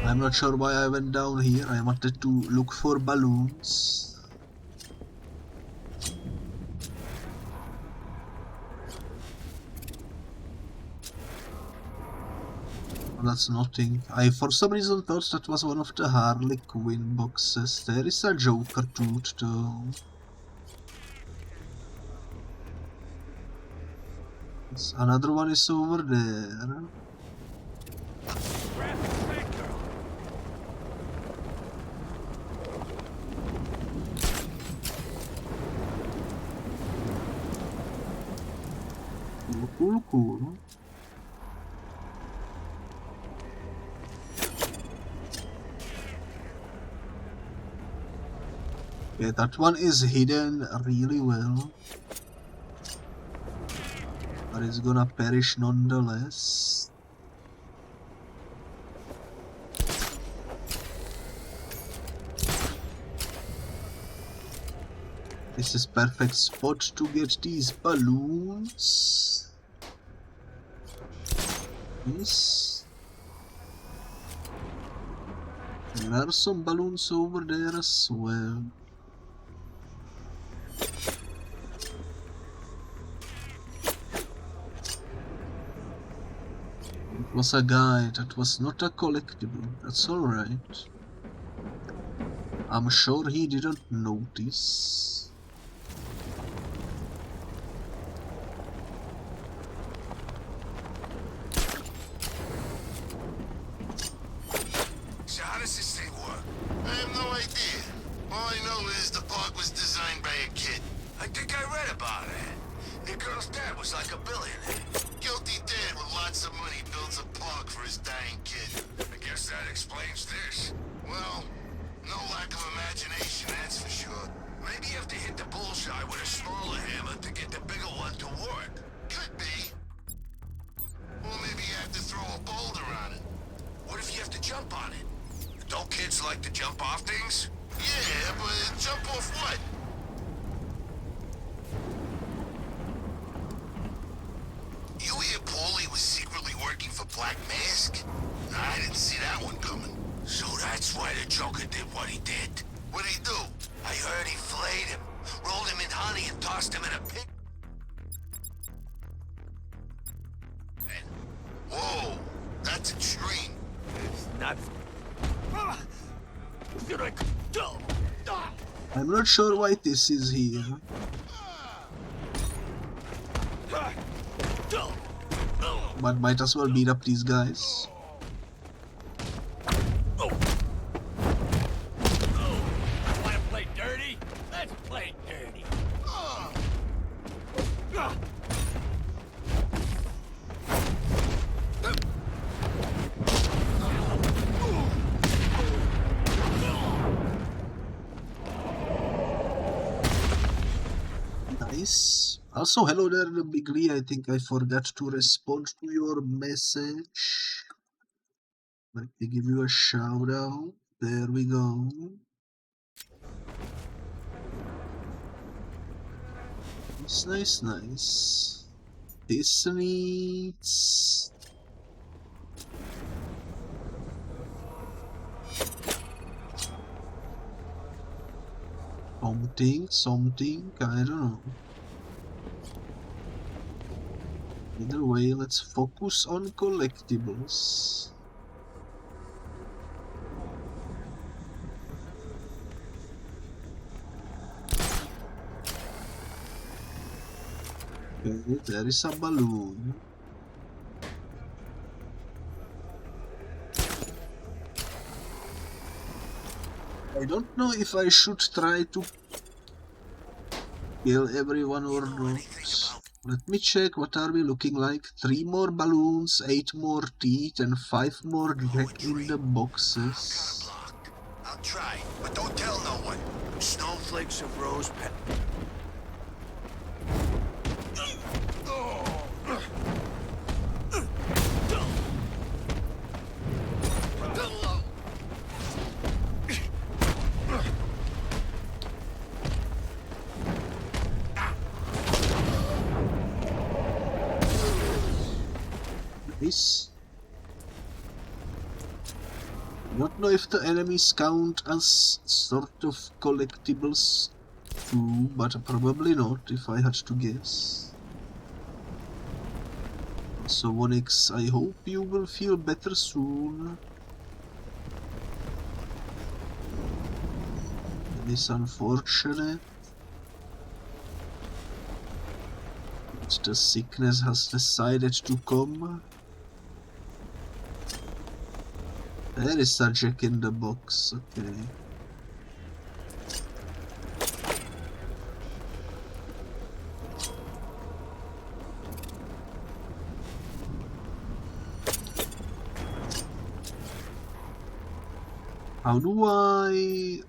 I'm not sure why I went down here. I wanted to look for balloons. That's nothing. I for some reason thought that was one of the Harley Quinn boxes. There is a Joker tooth though. Another one is over there. Cool. Yeah, that one is hidden really well. But it's gonna perish nonetheless. This is perfect spot to get these balloons. Yes. There are some balloons over there as well. It was a guy, that was not a collectible. That's alright. I'm sure he didn't notice. So how does this thing work? I have no idea. All I know is the park was designed by a kid. I think I read about it. The girl's dad was like a billionaire. Guilty dad with lots of money builds a park for his dying kid. I guess that explains this. Well, no lack of imagination, that's for sure. Maybe you have to hit the bullseye with a smaller hammer to get the bigger one to work. Could be. Or maybe you have to throw a boulder on it. What if you have to jump on it? Don't kids like to jump off things? Yeah, but jump off what? You hear Paulie was secretly working for Black Mask? I didn't see that one coming. So that's why the Joker did what he did. What'd he do? I heard he flayed him, rolled him in honey and tossed him in a pit. Whoa, that's extreme. It's not... I'm not sure why this is here. But might as well beat up these guys. Nice. Also, hello there, Bigly. I think I forgot to respond to your message. Let me give you a shout out. There we go. Nice, nice, nice. This needs... something, I don't know. Either way, let's focus on collectibles. Okay, there is a balloon. I don't know if I should try to kill everyone or not. Let me check, what are we looking like? 3 more balloons, 8 more teeth, and 5 more Jack in the boxes. I'll try, but don't tell no one. Snowflakes of rose pet. Nice. Don't know if the enemies count as sort of collectibles too, but probably not if I had to guess. So Onyx, I hope you will feel better soon. It is unfortunate that the sickness has decided to come. There is a Jack in the box, okay. How do I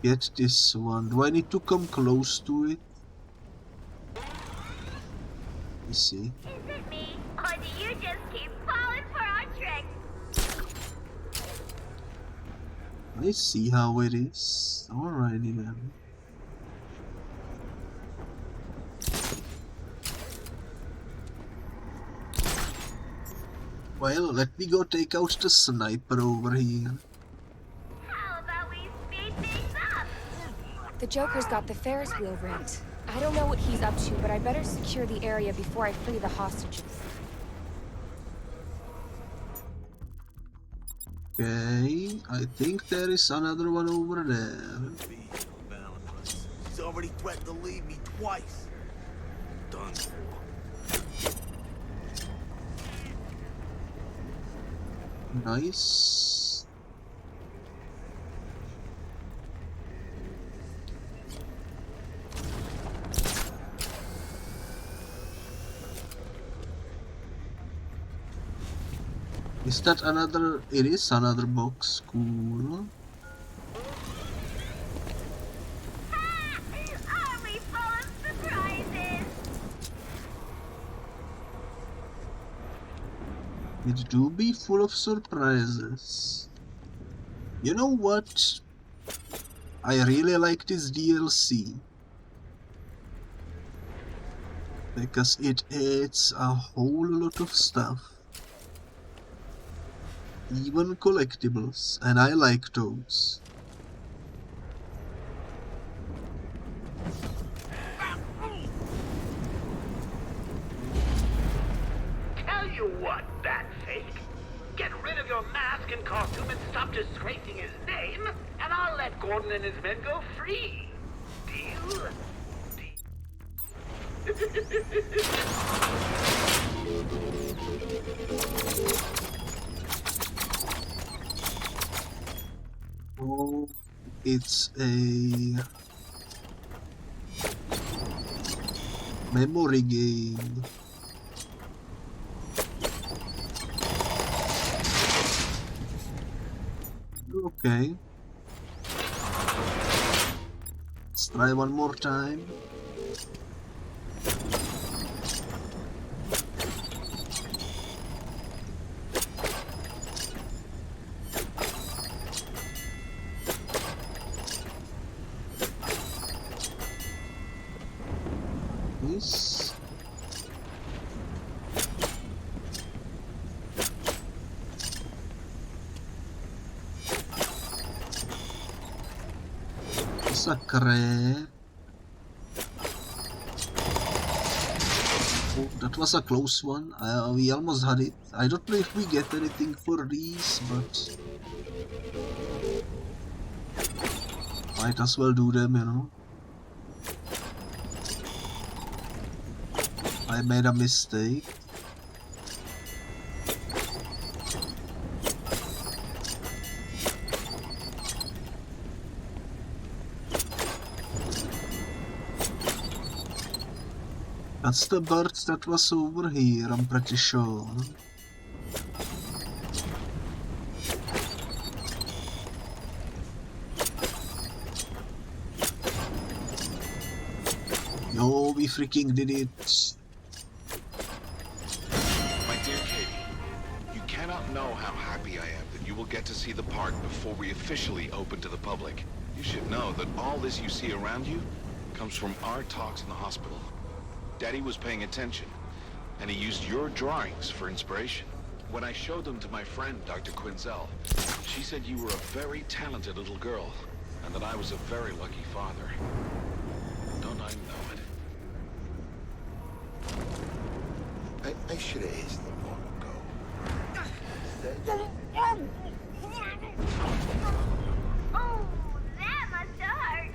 get this one? Do I need to come close to it? Let me see. Is it me, or do you just keep falling for our tricks? I see how it is. Alrighty then. Well, let me go take out the sniper over here. How about we speed things up? The Joker's got the Ferris wheel rigged. I don't know what he's up to, but I better secure the area before I free the hostages. Okay, I think there is another one over there. He's already threatened to leave me twice. Done for. Nice. Is that another? It is another box. Cool. Are we full of surprises? It do be full of surprises. You know what? I really like this DLC. Because it adds a whole lot of stuff. Even collectibles, and I like those. Tell you what, Batfake. Get rid of your mask and costume and stop disgracing his name, and I'll let Gordon and his men go free. Deal? Oh, it's a... Memory game. Okay. Let's try one more time. This. Sacre. Oh, that was a close one. We almost had it. I don't know if we get anything for these, but might as well do them, you know. I made a mistake. That's the bird that was over here, I'm pretty sure. Yo, we freaking did it. My dear Katie, you cannot know how happy I am that you will get to see the park before we officially open to the public. You should know that all this you see around you comes from our talks in the hospital. Daddy was paying attention, and he used your drawings for inspiration. When I showed them to my friend, Dr. Quinzel, she said you were a very talented little girl, and that I was a very lucky father. Don't I know it? I should have asked them long ago. Oh, that must have hurt.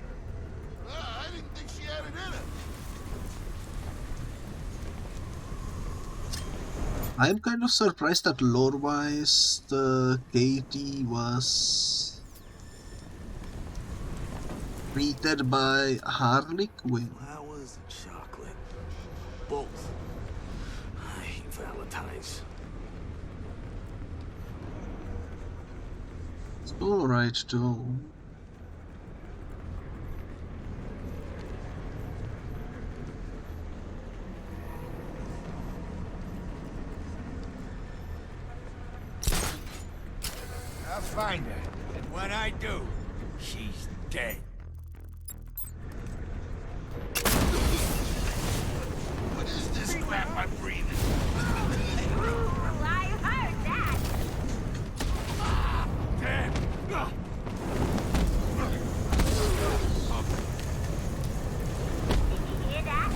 I didn't think she had it in her. I'm kind of surprised that lore-wise the Katie was treated by Harley Quinn. Flowers and chocolate. Both. I hate Valentine's. It's alright too. I'll find her, and when I do, she's dead. What is this crap I'm breathing? Ooh, I heard that. Damn! Hear that?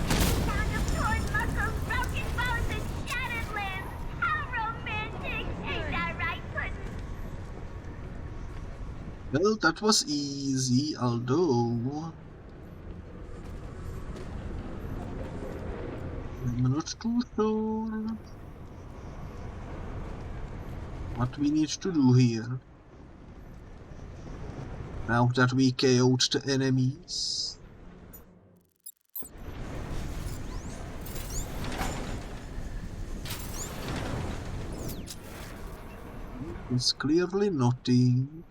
Sound of torn muscles, broken bones, and shattered limbs. How romantic! Ain't that right, Puddin'? Well, that was easy, although I'm not too sure what we need to do here. Now that we KO'd the enemies. It's clearly nothing.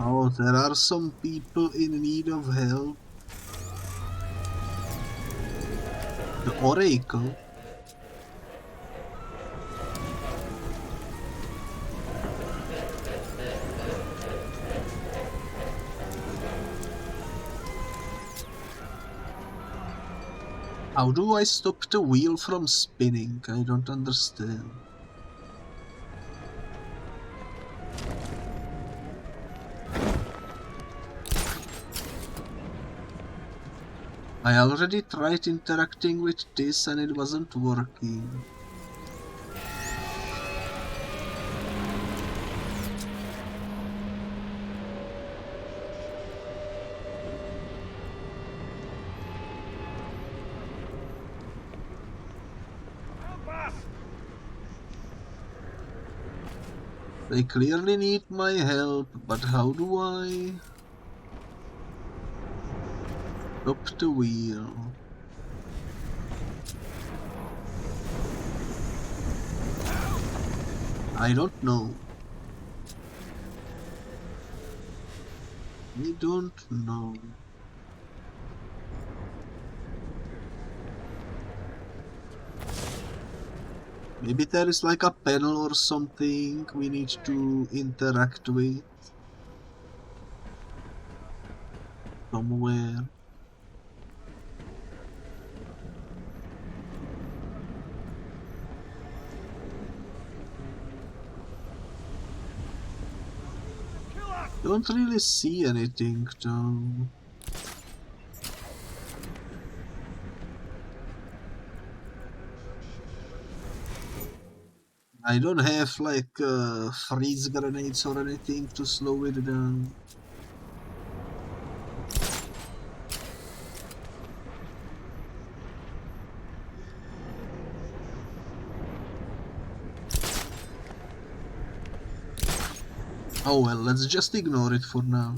Oh, there are some people in need of help. The Oracle. How do I stop the wheel from spinning? I don't understand. I already tried interacting with this and it wasn't working. They clearly need my help, but how do I stop the wheel? I don't know. I don't know. Maybe there is like a panel or something we need to interact with somewhere. Don't really see anything though. I don't have like freeze grenades or anything to slow it down. Oh well, let's just ignore it for now.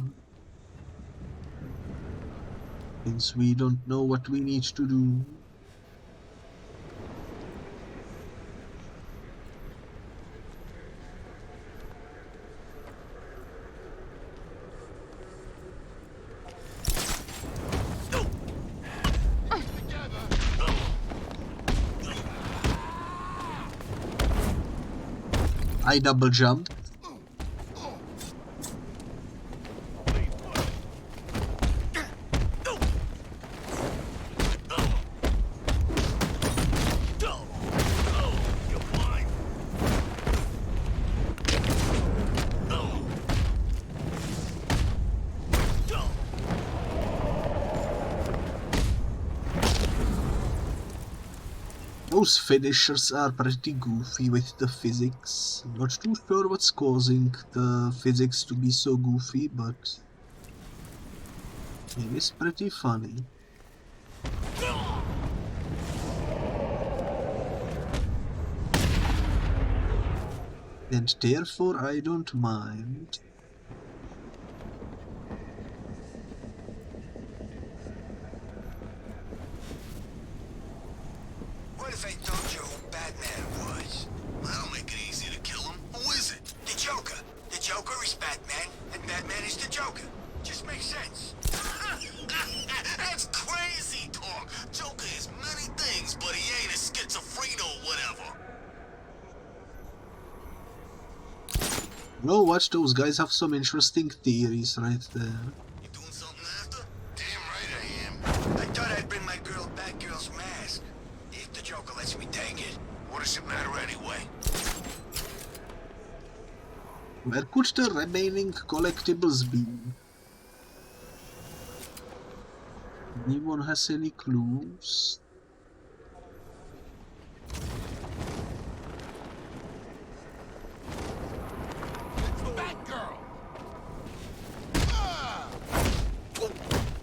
Since we don't know what we need to do. I double jumped. Those finishers are pretty goofy with the physics. Not too sure what's causing the physics to be so goofy, but it is pretty funny. And therefore I don't mind. What if I told you who Batman was? That'll make it easy to kill him. Who is it? The Joker. The Joker is Batman, and Batman is the Joker. Just makes sense. That's crazy talk. Joker is many things, but he ain't a schizophreno or whatever. Oh, watch, those guys have some interesting theories right there. You doing something after? Damn right I am. I thought I'd bring my girl Batgirl's mask. If the Joker lets me take it. What does it matter anyway? Where could the remaining collectibles be? Anyone has any clues?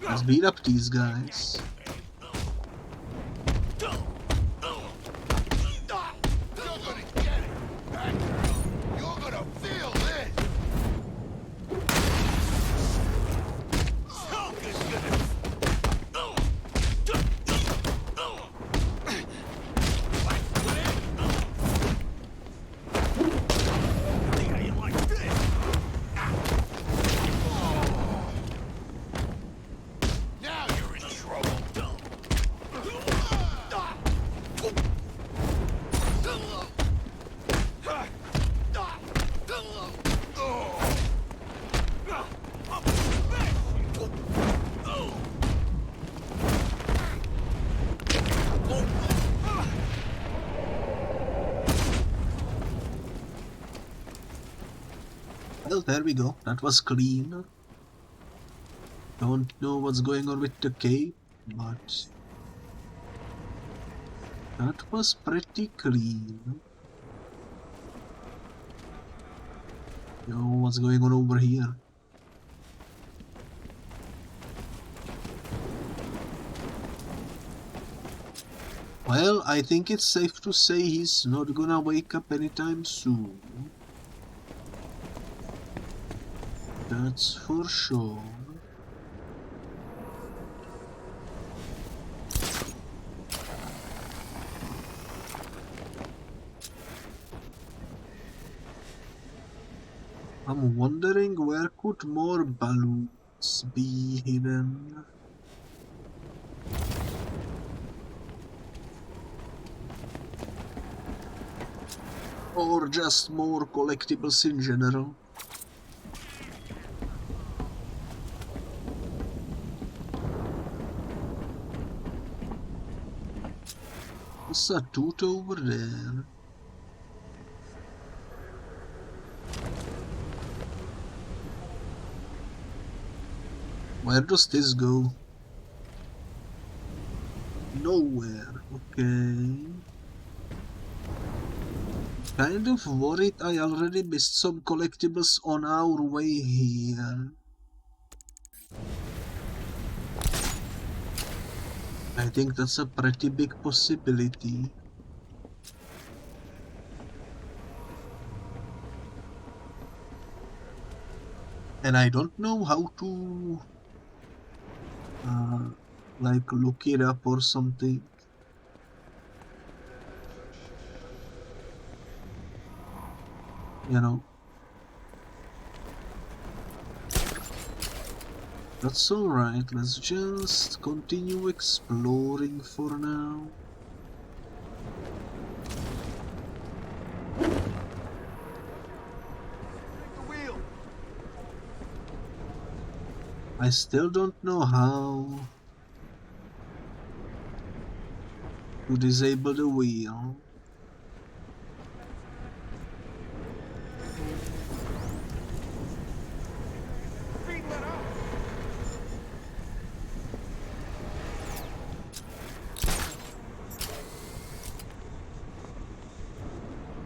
Let's beat up these guys. Well, there we go. That was clean. Don't know what's going on with the cape, but that was pretty clean. Yo, what's going on over here? Well, I think it's safe to say he's not gonna wake up anytime soon. that's for sure. I'm wondering where could more balloons be hidden? Or just more collectibles in general. There's a tooth over there. Where does this go? Nowhere. Okay. Kind of worried I already missed some collectibles on our way here. I think that's a pretty big possibility. And I don't know how to like look it up or something. You know. That's alright, let's just continue exploring for now. I still don't know how to disable the wheel.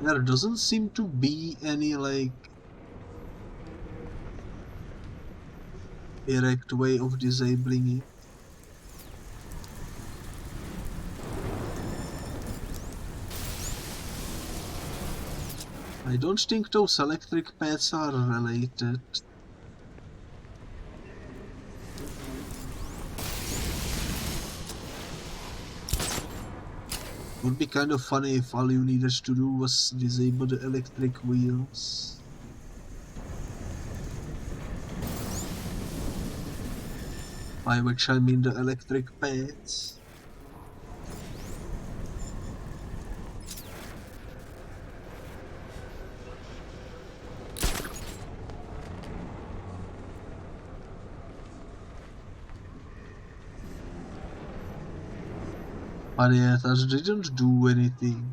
There doesn't seem to be any like direct way of disabling it. I don't think those electric pads are related. Would be kind of funny if all you needed to do was disable the electric wheels. By which I mean the electric pads. But yeah, that didn't do anything.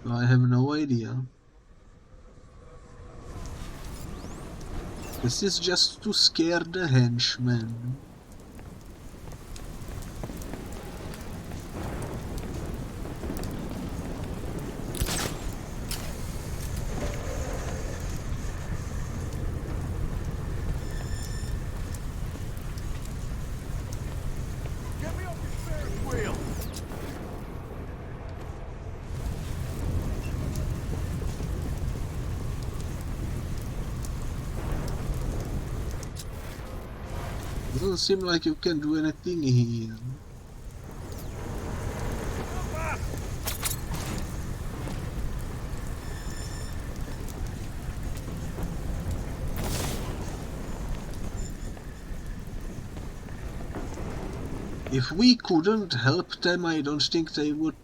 I have no idea. This is just to scare the henchmen. Doesn't seem like you can do anything here. If we couldn't help them, I don't think they would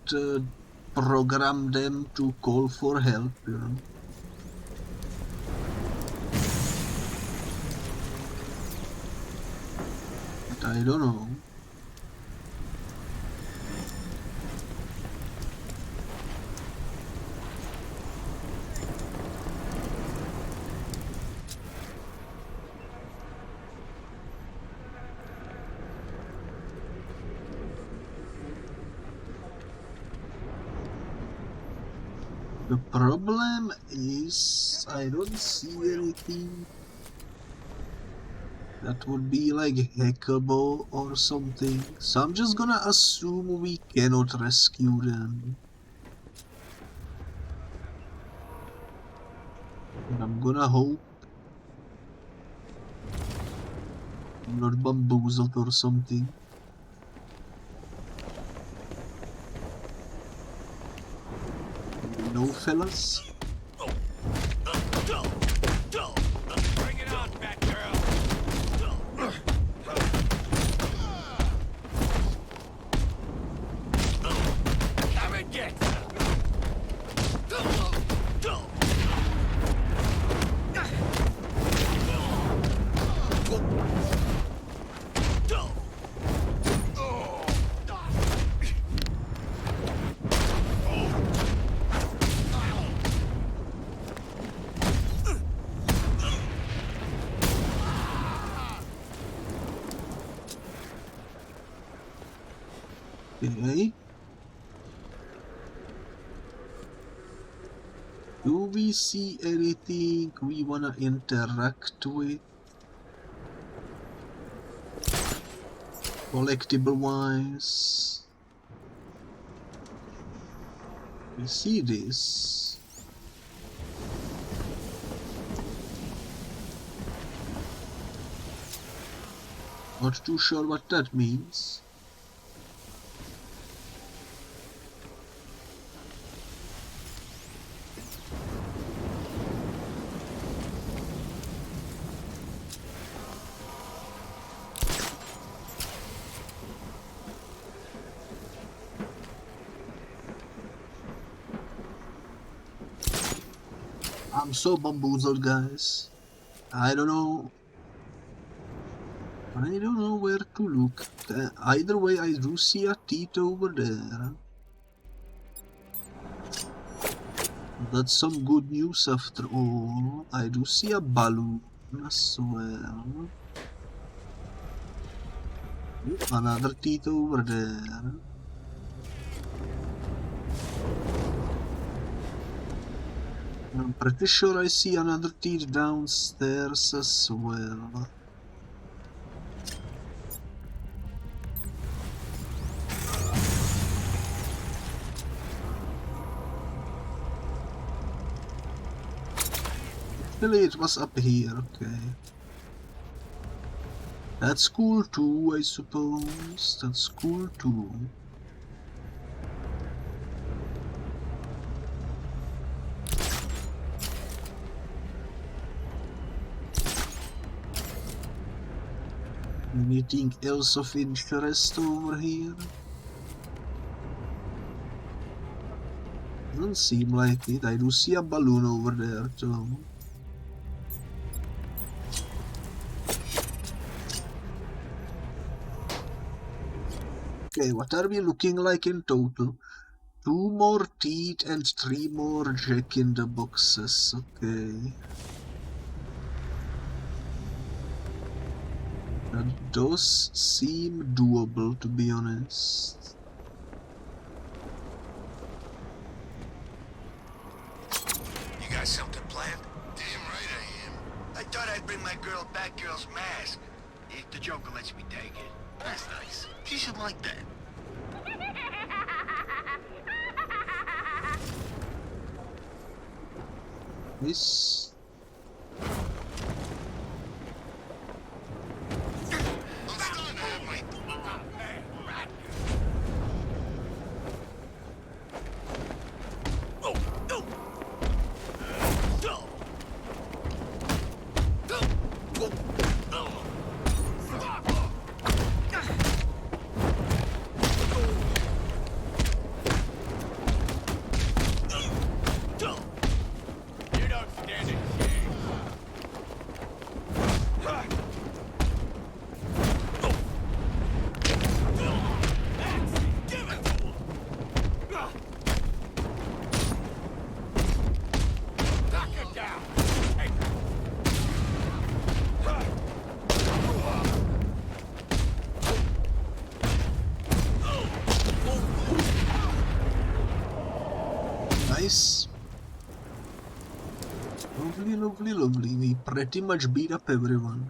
program them to call for help, you know. I don't know. The problem is I don't see anything That would be like hackable or something. So I'm just gonna assume we cannot rescue them. And I'm gonna hope I'm not bamboozled or something. No, fellas? Bring it on, Batgirl. Come and get Okay. Do we see anything we wanna interact with? Collectible wise. We see this. Not too sure what that means. I'm so bamboozled, guys. I don't know where to look. Either way, I do see a teeth over there. That's some good news after all. I do see a balloon as well. Another teeth over there. I'm pretty sure I see another teeth downstairs as well. Actually, it was up here, okay. That's cool too, I suppose. That's cool too. Anything else of interest over here? Doesn't seem like it. I do see a balloon over there too. Okay, what are we looking like in total? 2 more teeth and 3 more jack in the boxes. Okay. That does seem doable, to be honest. You got something planned? Damn right I am. I thought I'd bring my girl Batgirl's mask. If the Joker lets me take it. That's nice. She should like that. This... Nice. Lovely, lovely, lovely. We pretty much beat up everyone.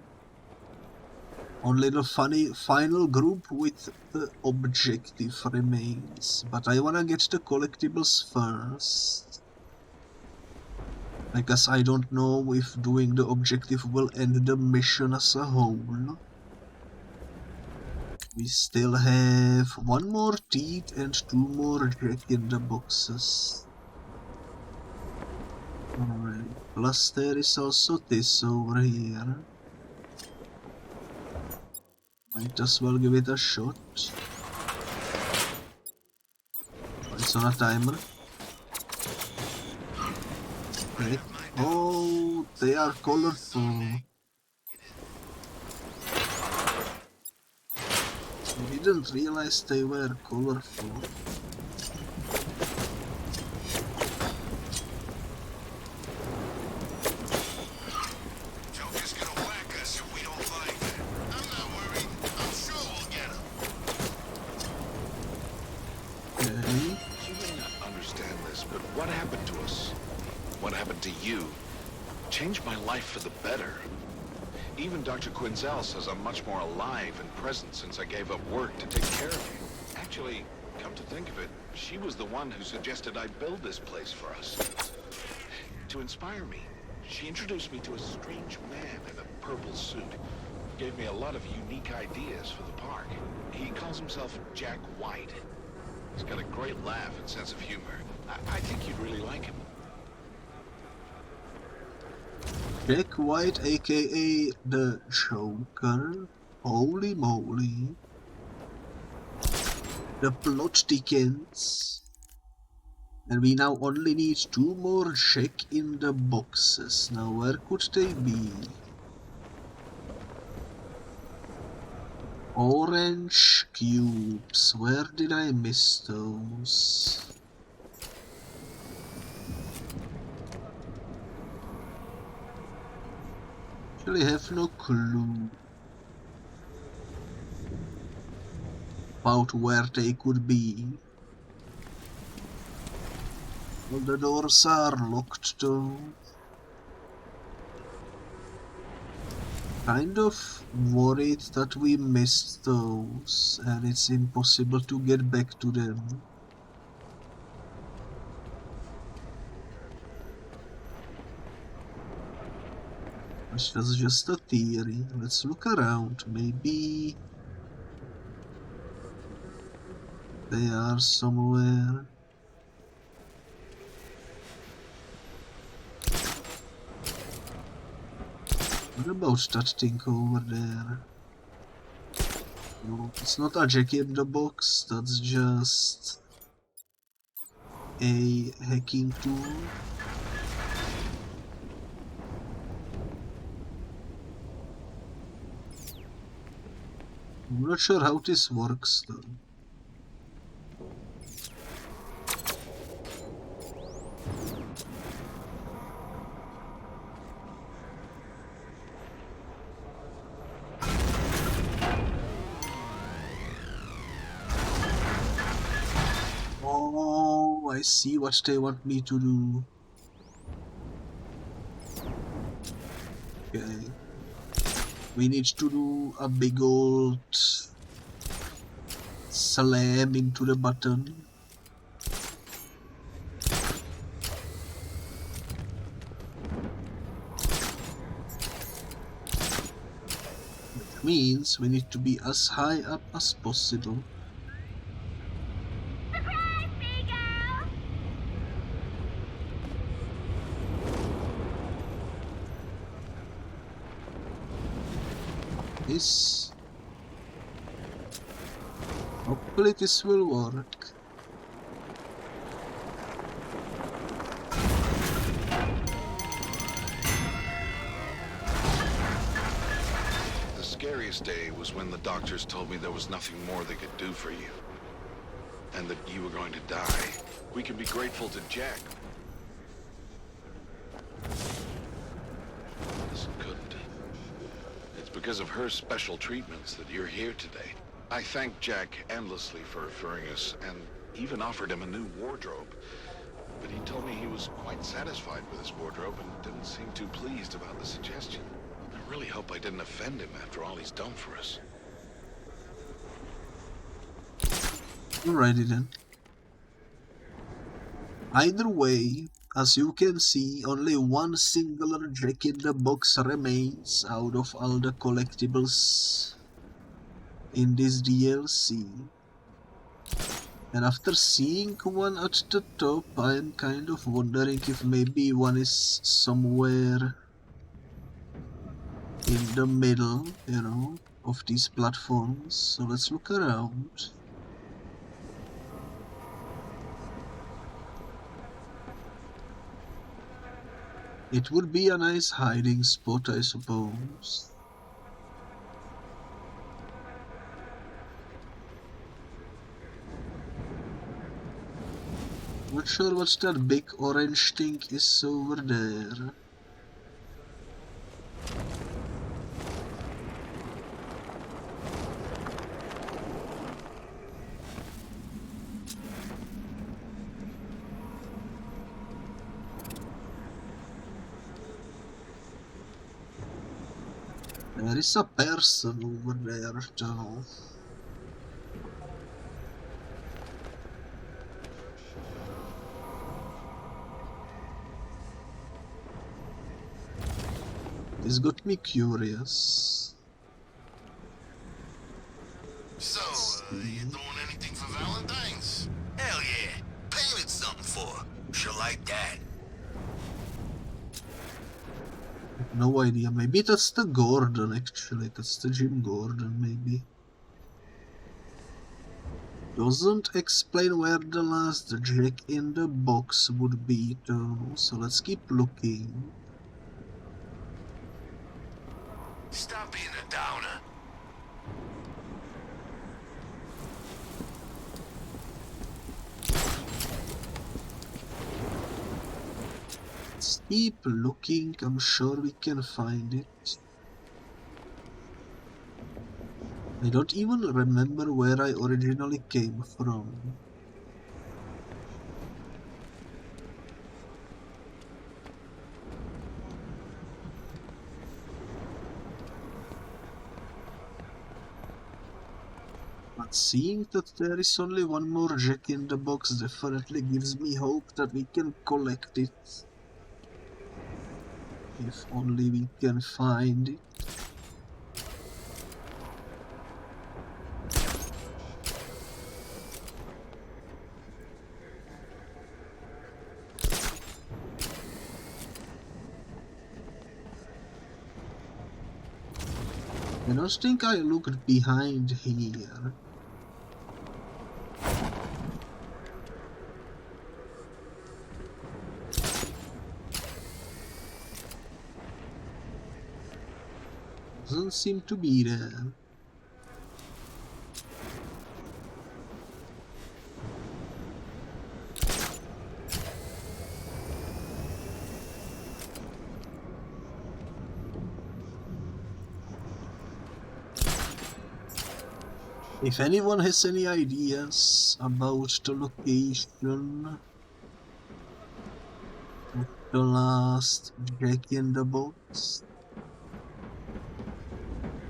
Only the final group with the objective remains, but I wanna get the collectibles first. Because I don't know if doing the objective will end the mission as a whole. We still have one more teeth and two more jack in the boxes. Alright, plus there is also this over here. Might as well give it a shot. It's on a timer. Okay. Oh, they are colorful. I didn't realize they were colorful. Joker's gonna whack us if we don't fight. I'm not worried. I'm sure we'll get him. Okay. You may not understand this, but what happened to us? What happened to you? Changed my life for the better. Even Dr. Quinzel says I'm much more alive and present since I gave up work to take care of you. Actually, come to think of it, she was the one who suggested I build this place for us. To inspire me, she introduced me to a strange man in a purple suit. Gave me a lot of unique ideas for the park. He calls himself Jack White. He's got a great laugh and sense of humor. I think you'd really like him. Jack White, aka the Joker. Holy moly. The plot thickens. And we now only need two more Jack in the boxes. Now where could they be? Orange cubes. Where did I miss those? Actually have no clue about where they could be. All the doors are locked though. Kind of worried that we missed those and it's impossible to get back to them. That's just a theory. Let's look around. Maybe they are somewhere. What about that thing over there? No, it's not a jack in the box. That's just a hacking tool. I'm not sure how this works though. Oh, I see what they want me to do. Okay. We need to do a big old slam into the button. Which means we need to be as high up as possible. Surprise me, girl! This. Hopefully this will work. The scariest day was when the doctors told me there was nothing more they could do for you. And that you were going to die. We can be grateful to Jack. This couldn't. It's because of her special treatments that you're here today. I thanked Jack endlessly for referring us, and even offered him a new wardrobe. But he told me he was quite satisfied with his wardrobe and didn't seem too pleased about the suggestion. really hope I didn't offend him after all he's done for us. Alrighty then. Either way, as you can see, only one singular Jack-in-the-Box remains out of all the collectibles in this DLC. And after seeing one at the top, I am kind of wondering if maybe one is somewhere in the middle, you know, of these platforms. So let's look around. It would be a nice hiding spot, I suppose. Not sure what that big orange thing is over there. There is a person over there, though. This got me curious. So, you doing anything for Valentine's? Hell yeah. Painted something for her. She'll like that. No idea. Maybe that's the Gordon, actually. That's the Jim Gordon, maybe. Doesn't explain where the last Jack-in-the-Box would be, though. So let's keep looking. Stop being a downer. Let's keep looking. I'm sure we can find it. I don't even remember where I originally came from. But seeing that there is only one more Jack-in-the-Box definitely gives me hope that we can collect it. If only we can find it. I don't think I looked behind here. Doesn't seem to be there. If anyone has any ideas about the location of the last Jack-in-the-Box,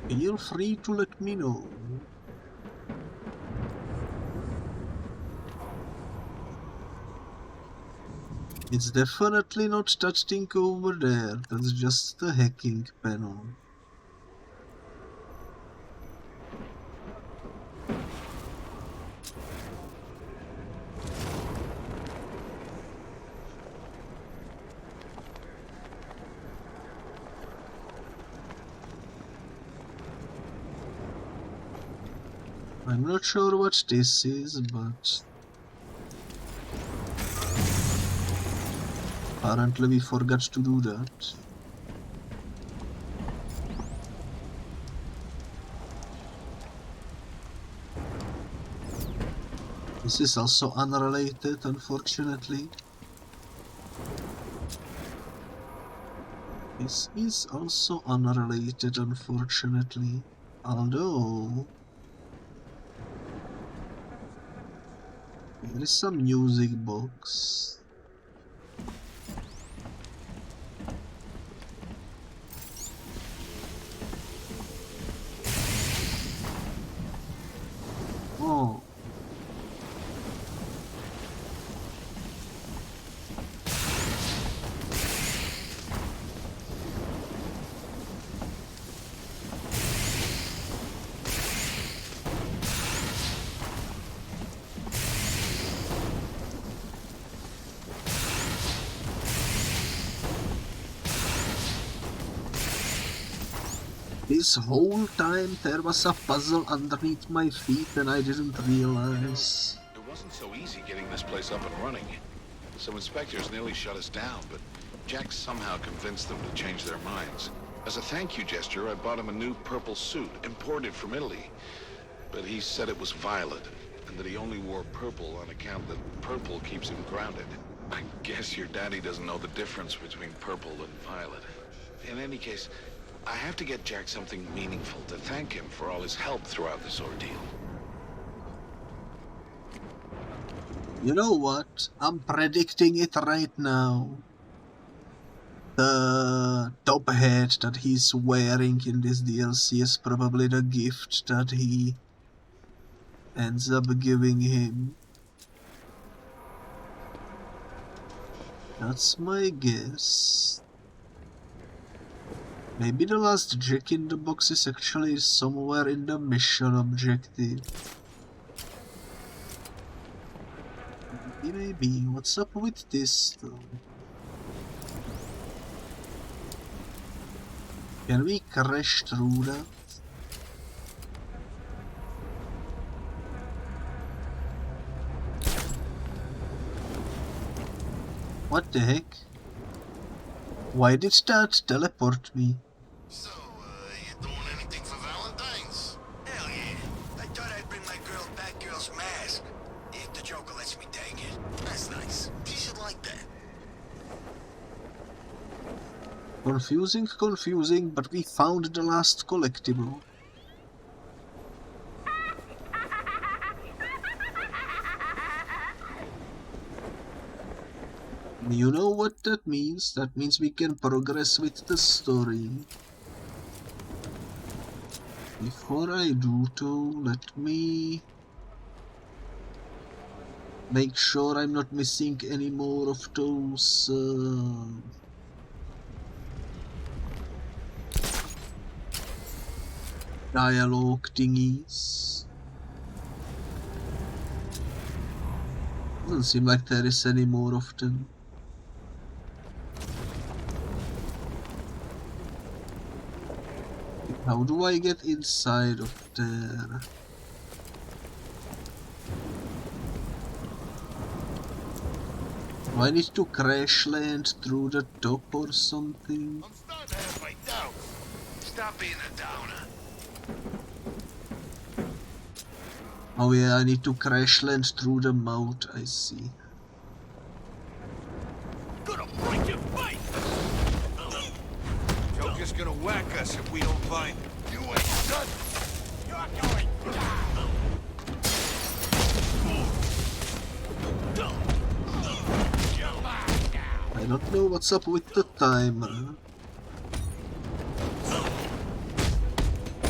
feel free to let me know. It's definitely not that thing over there, that's just the hacking panel. I'm not sure what this is, but apparently we forgot to do that. This is also unrelated, unfortunately. This is also unrelated, unfortunately. Although there is some music box. This whole time there was a puzzle underneath my feet and I didn't realize. It wasn't so easy getting this place up and running. Some inspectors nearly shut us down, but Jack somehow convinced them to change their minds. As a thank you gesture, I bought him a new purple suit, imported from Italy. But he said it was violet, and that he only wore purple on account that purple keeps him grounded. I guess your daddy doesn't know the difference between purple and violet. In any case, I have to get Jack something meaningful to thank him for all his help throughout this ordeal. You know what? I'm predicting it right now. The top hat that he's wearing in this DLC is probably the gift that he ends up giving him. That's my guess. Maybe the last Jack in the box is actually somewhere in the mission objective. Maybe. What's up with this though? Can we crash through that? What the heck? Why did that teleport me? So, you doing anything for Valentine's? Hell yeah. I thought I'd bring my girl Batgirl's mask. If the Joker lets me take it. That's nice. She should like that. Confusing, but we found the last collectible. You know what that means? That means we can progress with the story. Before I do though, let me make sure I'm not missing any more of those dialogue thingies. Doesn't seem like there is any more of them. How do I get inside of there? Do I need to crash land through the top or something? I'm starting to have my doubts. Stop being a downer. Oh yeah, I need to crash land through the mouth, I see. Gonna break your face! Joker's gonna whack us if we don't find him. You ain't done. You're going down! I don't know what's up with the timer.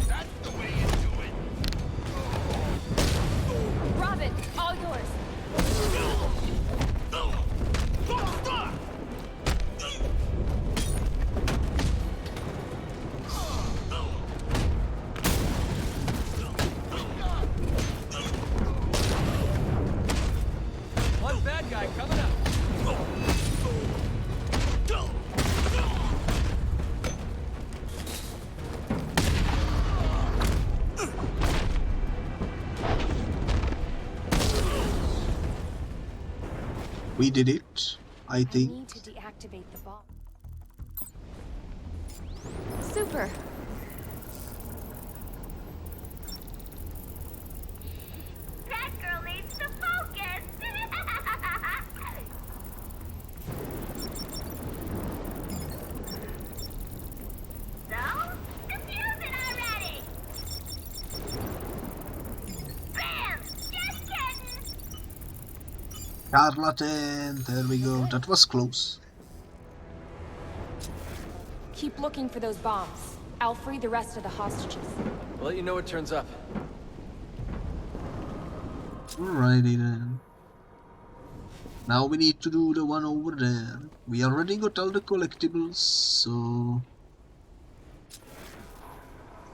That's the way you do it! Robin, all yours. One bad guy coming up. We did it, I think. I need to deactivate the bomb. Super. That girl needs to focus. So, defuse it already. Bam! Just kidding. Charlatan, there we go, that was close. Keep looking for those bombs. I'll free the rest of the hostages. We'll let you know what turns up. Alrighty then. Now we need to do the one over there. We already got all the collectibles, so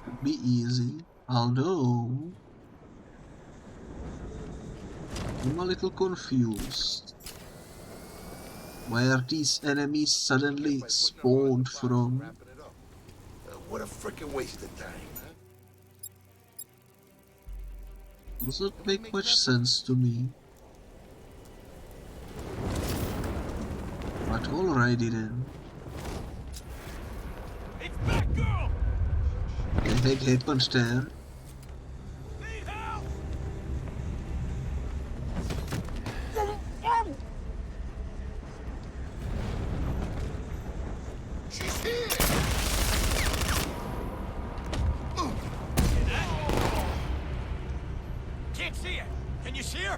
should be easy. Although I'm a little confused where these enemies suddenly spawned from. What a frickin' waste of time, huh? Does not make much sense to me. But alrighty then. It's Batgirl! What happened there? Need help! She's here! Can't see her. Can you see her?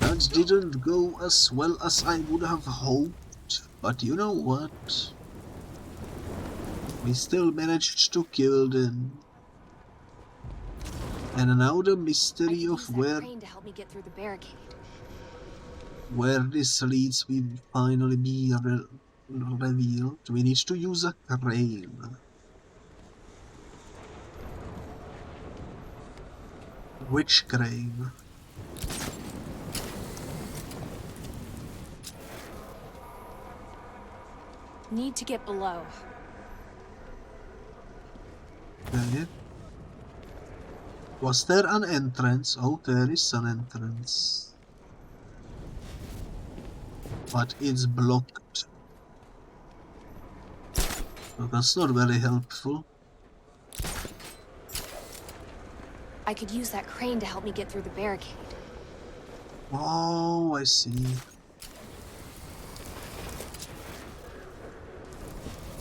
That didn't go as well as I would have hoped, but you know what? We still managed to kill them. And now the mystery of where to help me get through the barricade. this leads will finally be revealed. We need to use a crane. Which crane? Need to get below. Okay. Was there an entrance? Oh, there is an entrance. But it's blocked. So that's not very helpful. I could use that crane to help me get through the barricade. Oh, I see.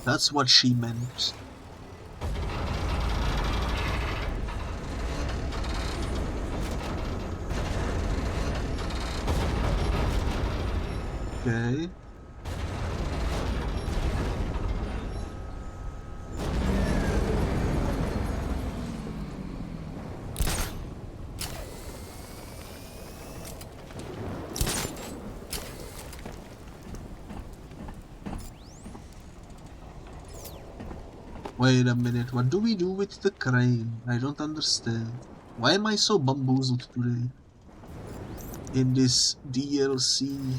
That's what she meant. Okay. Wait a minute, what do we do with the crane? I don't understand. Why am I so bamboozled today? In this DLC.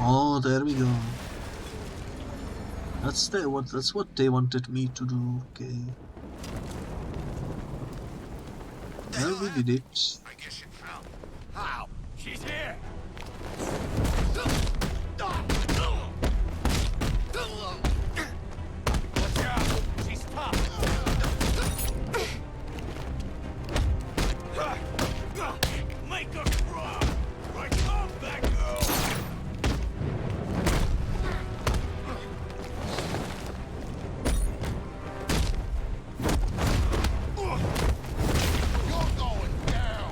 Oh, there we go. That's what they wanted me to do. Okay. Well, we did it. I guess you fell. How? She's here! Watch out! She's tough! Make her cry! Right on, Batgirl! You're going down!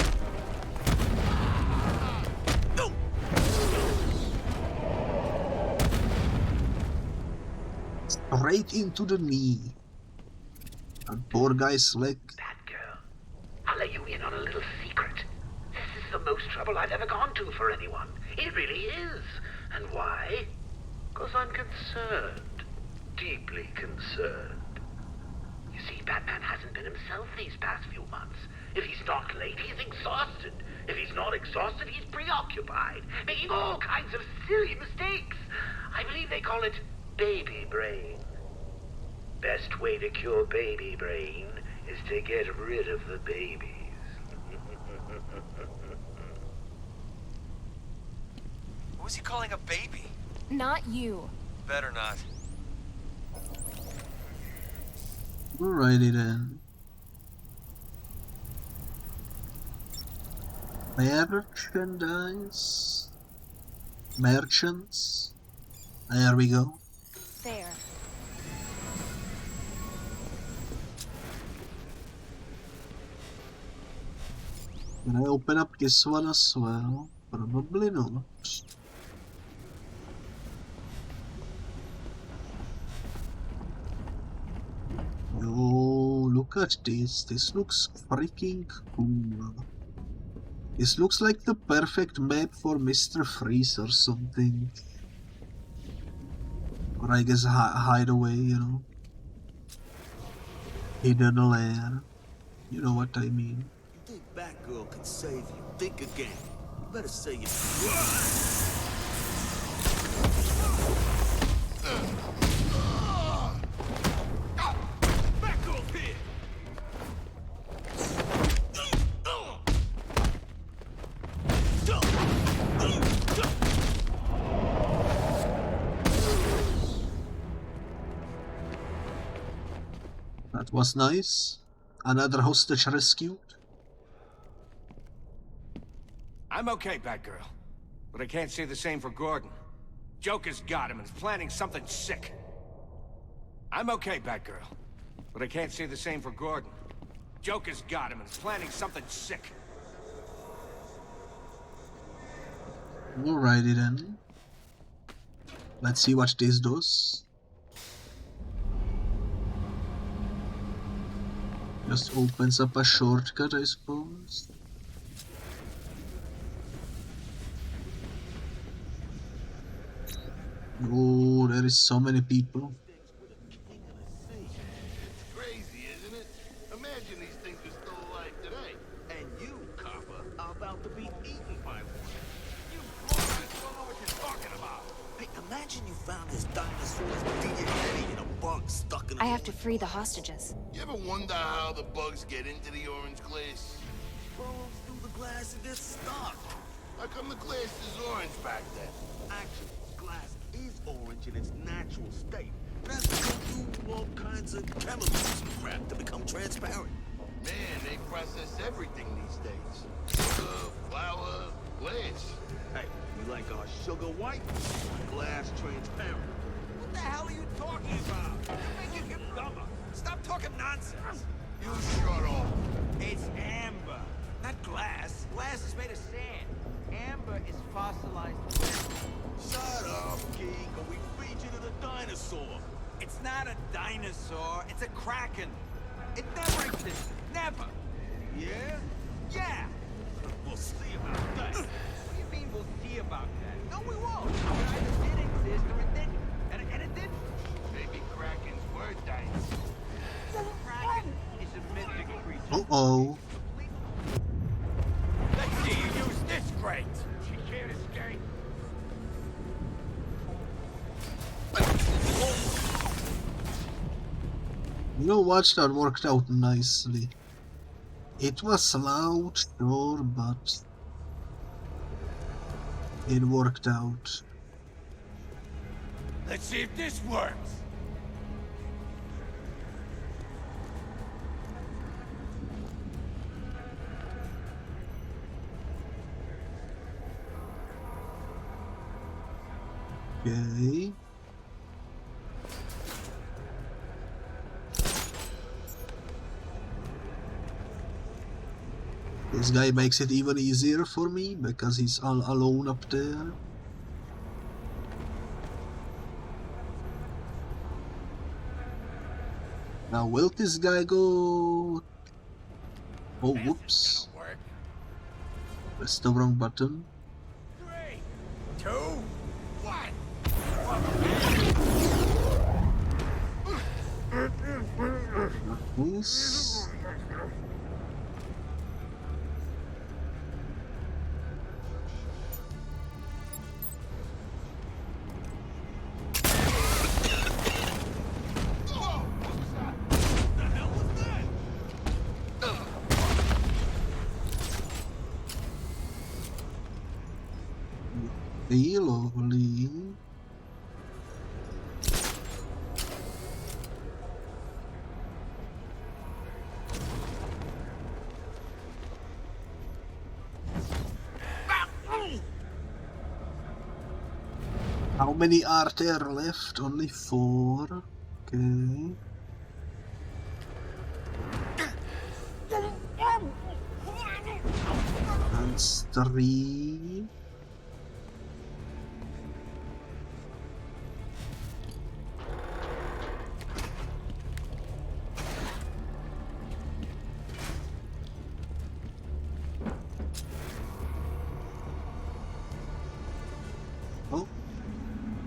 Right into the knee. And poor guy's leg. Batgirl, I'll let you in on a little secret. This is the most trouble I've ever gone to for anyone. It really is. And why? Because I'm concerned. Deeply concerned. You see, Batman hasn't been himself these past few months. If he's not late, he's exhausted. If he's not exhausted, he's preoccupied, making all kinds of silly mistakes. I believe they call it baby brain. Best way to cure baby brain is to get rid of the babies. Who's he calling a baby? Not you. Better not. Alrighty then. Merchandise. Merchants. There we go. There. Can I open up this one as well? Probably not. Yo, look at this. This looks freaking cool. This looks like the perfect map for Mr. Freeze or something. Or I guess hideaway, you know. Hidden lair. You know what I mean. You think Batgirl can save you? Think again. You better say it. Batgirl's here! That was nice. Another hostage rescued. I'm okay, Batgirl. But I can't say the same for Gordon. Joker's got him and is planning something sick. I'm okay, Batgirl. But I can't say the same for Gordon. Joker's got him and is planning something sick. Alrighty then. Let's see what this does. Just opens up a shortcut, I suppose. Oh, there is so many people. Crazy, isn't it? Imagine these things are still alive today. And you, copper, are about to be eaten by one. You morons don't know what you're talking about. Hey, imagine you found this dinosaur's DNA in a bug stuck in a I have to free the hostages. You ever wonder how the bugs get into the orange glass? Burrows through the glass and gets stuck. How come the glass is orange back then? Actually, glass is orange in its natural state. That's to go through all kinds of chemicals and crap to become transparent. Man, they process everything these days. Sugar, flour, glass. Hey, you like our sugar white? Glass transparent. What the hell are you talking about? You're making him dumber. Stop talking nonsense. You shut up. It's amber, not glass. Glass is made of sand. Amber is fossilized. Shut up, King, or we feed you to the dinosaur. It's not a dinosaur, it's a kraken. It never existed, never. Yeah? Yeah. We'll see about that. What do you mean we'll see about that? No, we won't. It either did exist or it didn't. And it didn't. Maybe Krakens were dinosaurs. Kraken is a mythical creature. Uh-oh. Let's see you use this crate. She can't escape. You know what? That worked out nicely. It was loud, sure, but it worked out. Let's see if this works. Okay. This guy makes it even easier for me because he's all alone up there. Now will this guy go? Oh, whoops. Pressed the wrong button. 3, 2, 1. This. Lovely. How many are there left? Only 4. Okay. That's 3.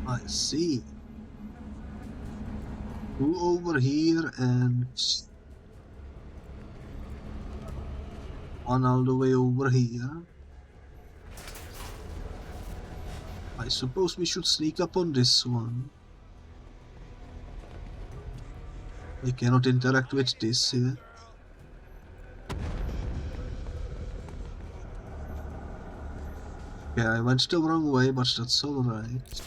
I see. Go over here and one all the way over here. I suppose we should sneak up on this one. I cannot interact with this here. Yeah, I went the wrong way, but that's alright.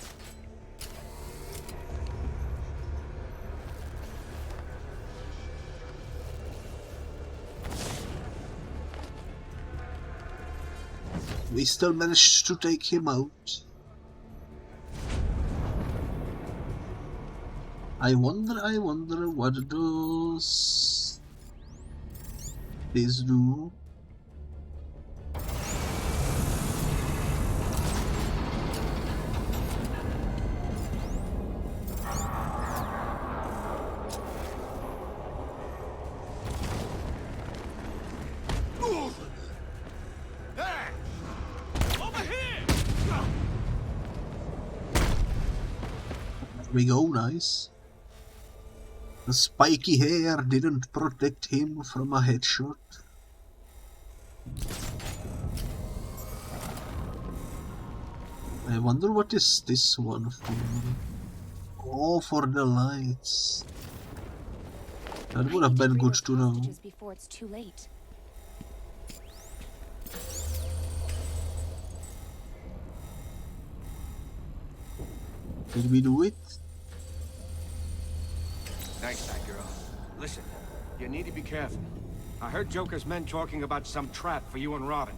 We still managed to take him out. I wonder what does this do? There we go, nice. The spiky hair didn't protect him from a headshot. I wonder what is this one for? Oh, for the lights. That would have been good to know. Before it's too late. Did we do it? Thanks, Batgirl. Listen, you need to be careful. I heard Joker's men talking about some trap for you and Robin.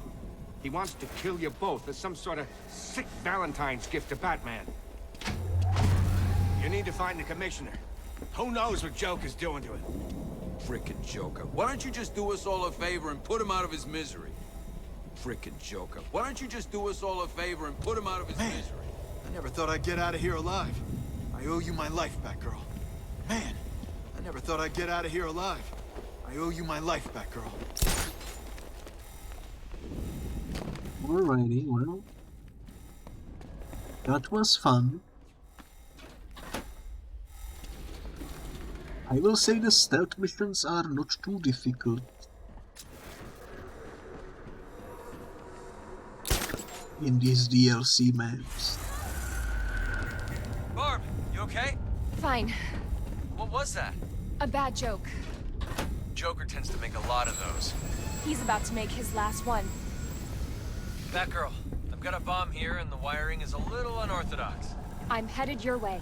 He wants to kill you both as some sort of sick Valentine's gift to Batman. You need to find the commissioner. Who knows what Joker's doing to him? Frickin' Joker. Why don't you just do us all a favor and put him out of his misery? Frickin' Joker. Why don't you just do us all a favor and put him out of his misery? I never thought I'd get out of here alive. I owe you my life, Batgirl. Man, I never thought I'd get out of here alive. I owe you my life, Batgirl. Alrighty, well. That was fun. I will say the stealth missions are not too difficult. In these DLC maps. Barb, you okay? Fine. What was that? A bad joke. Joker tends to make a lot of those. He's about to make his last one. Batgirl, I've got a bomb here and the wiring is a little unorthodox. I'm headed your way.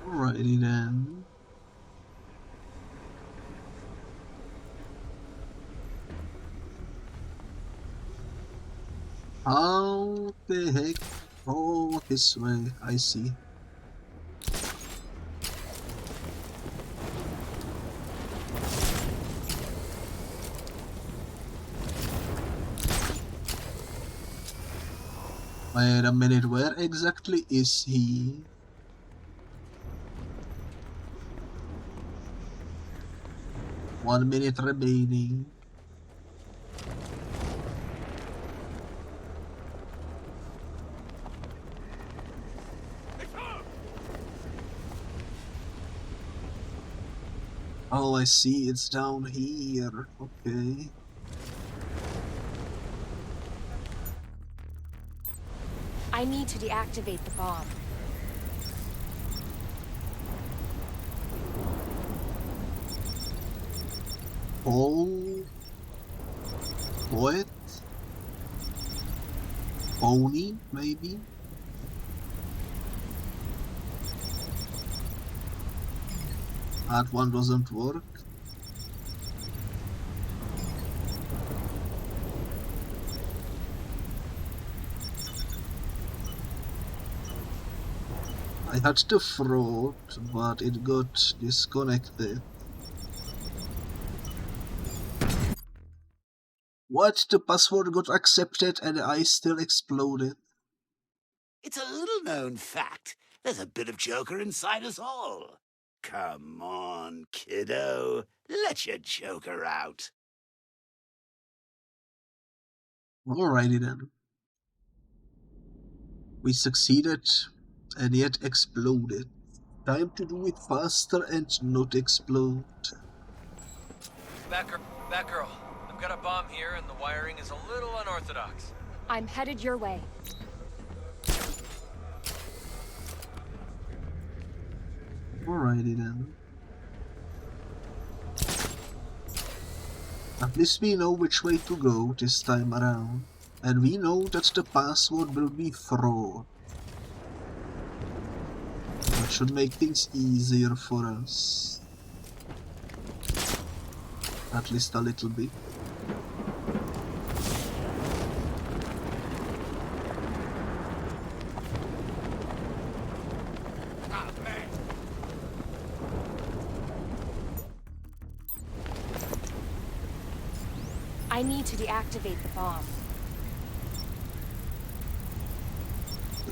Alrighty then. How the heck? Oh, this way. I see. Wait a minute, where exactly is he? 1 minute remaining. Oh, I see, it's down here. Okay. I need to deactivate the bomb. Oh. What? Pony, maybe? That one doesn't work. I had the Vroid, but it got disconnected. What? The password got accepted and I still exploded. It's a little known fact. There's a bit of Joker inside us all. Come on, kiddo. Let your Joker out. Alrighty then. We succeeded and yet exploded. Time to do it faster and not explode. Batgirl, I've got a bomb here and the wiring is a little unorthodox. I'm headed your way. Alrighty then. At least we know which way to go this time around. And we know that the password will be Vroid. That should make things easier for us. At least a little bit. I need to deactivate the bomb.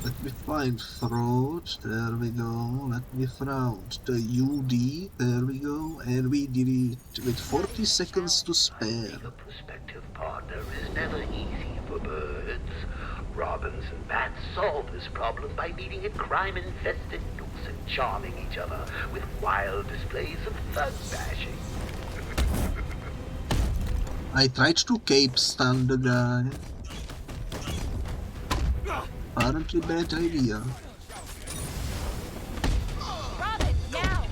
Let me find Vroid, there we go. Let me find the UD, there we go. And we did it with 40 seconds to spare. A prospective partner is never easy for birds. Robins and bats solve this problem by meeting in crime-infested nooks and charming each other with wild displays of thug bashing. I tried to cape stun the guy. Apparently bad idea. Robin, now!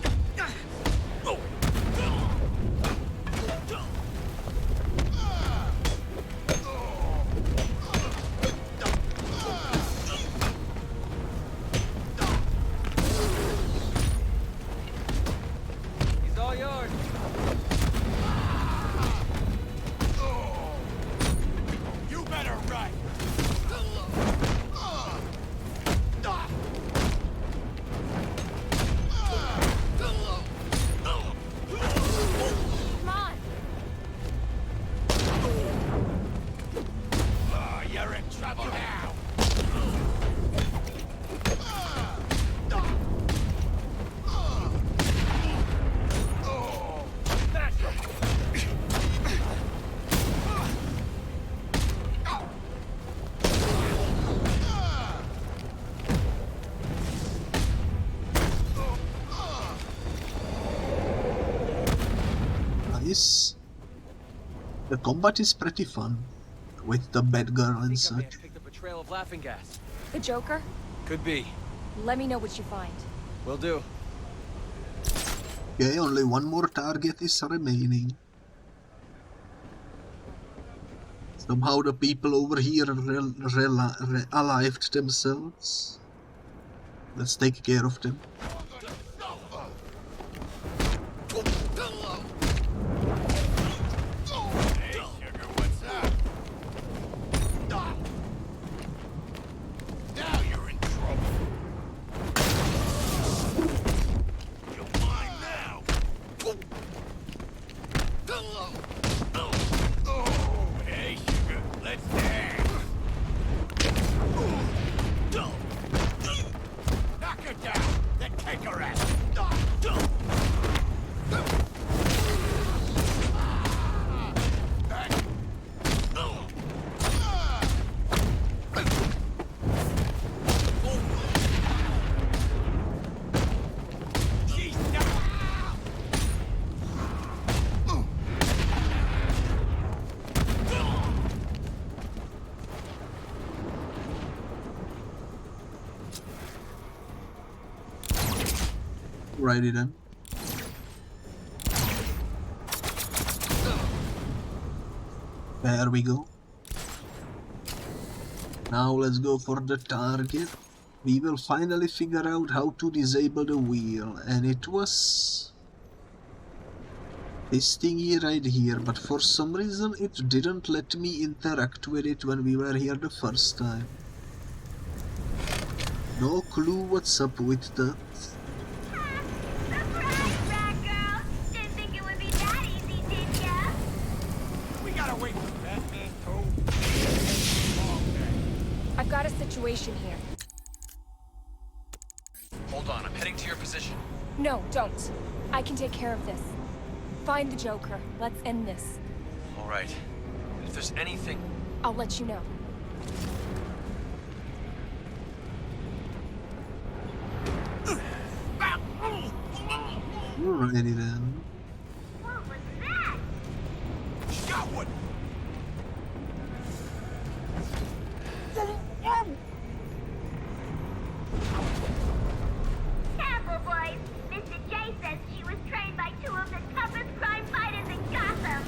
He's all yours. You better run! Come on! Oh, you're in trouble now! Nice. The combat is pretty fun. With the Batgirl and I such. may have picked up a trail of laughing gas. The Joker? Could be. Let me know what you find. Will do. Okay, only one more target is remaining. Somehow the people over here alived themselves. Let's take care of them. Hey, sugar, what's up? Now you're in trouble. You're mine now. Oh, hey, sugar, let's dance. Knock her down, then kick her ass. Righty then. There we go. Now let's go for the target. We will finally figure out how to disable the wheel, and it was this thingy right here, but for some reason it didn't let me interact with it when we were here the first time. No clue what's up with that. I've got a situation here. Hold on, I'm heading to your position. No, don't. I can take care of this. Find the Joker. Let's end this. All right. And if there's anything... I'll let you know. Alrighty then. What was that? Shot one! Careful, boys. Mr. J says she was trained by two of the toughest crime fighters in Gotham.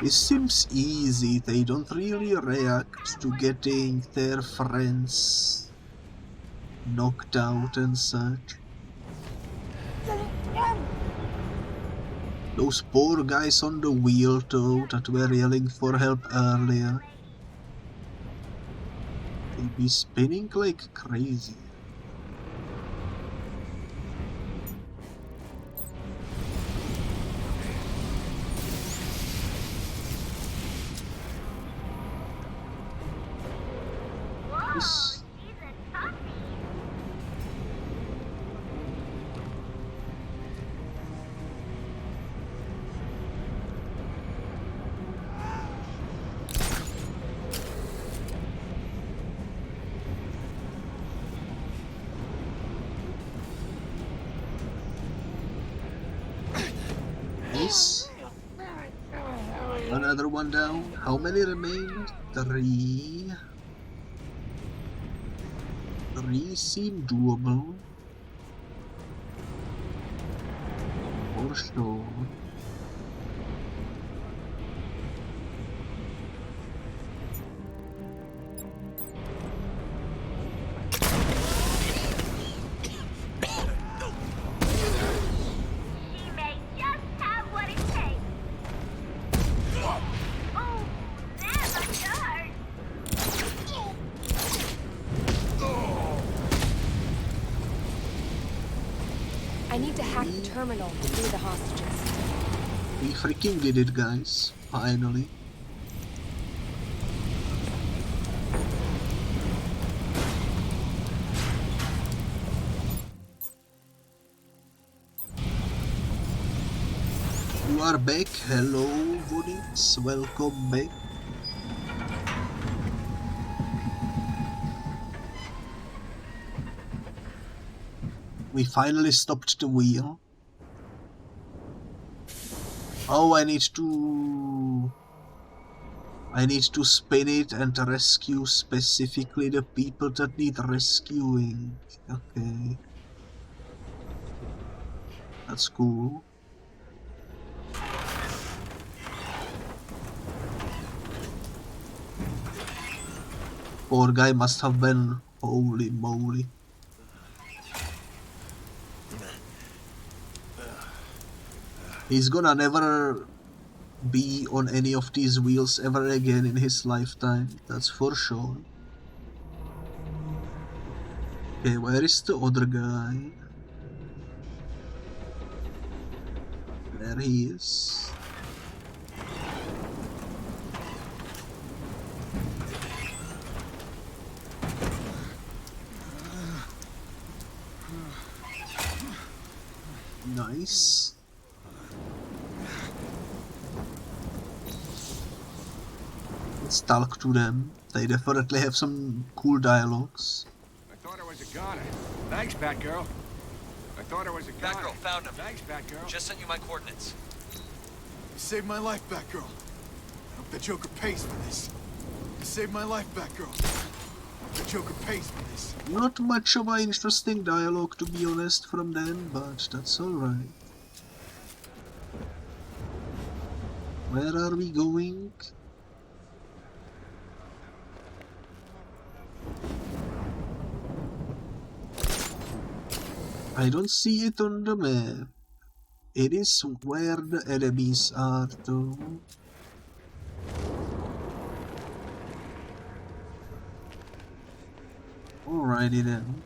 It seems easy. They don't really react to getting their friends knocked out and such. Those poor guys on the wheel though that were yelling for help earlier. They be spinning like crazy. Yes. Nice. Another one down. How many remain? 3. 3 seem doable. For sure. She may just have what it takes. Oh, that must hurt. I need to hack the terminal to free the hostages. We freaking did it, guys. Finally. You are back. Hello, Vonix. Welcome back. We finally stopped the wheel. Oh, I need to spin it and rescue specifically the people that need rescuing. Okay. That's cool. Poor guy must have been, holy moly. He's gonna never be on any of these wheels ever again in his lifetime, that's for sure. Okay, where is the other guy? There he is. Nice. Let's talk to them. They definitely have some cool dialogues. I thought I was a goner. Thanks, Batgirl. I thought I was a goner. Batgirl, found him. Thanks, Batgirl. Just sent you my coordinates. You saved my life, Batgirl. I hope the Joker pays for this. You saved my life, Batgirl. I hope the Joker pays for this. Not much of an interesting dialogue, to be honest, from them, but that's alright. Where are we going? I don't see it on the map. It is where the enemies are, though. Alrighty then.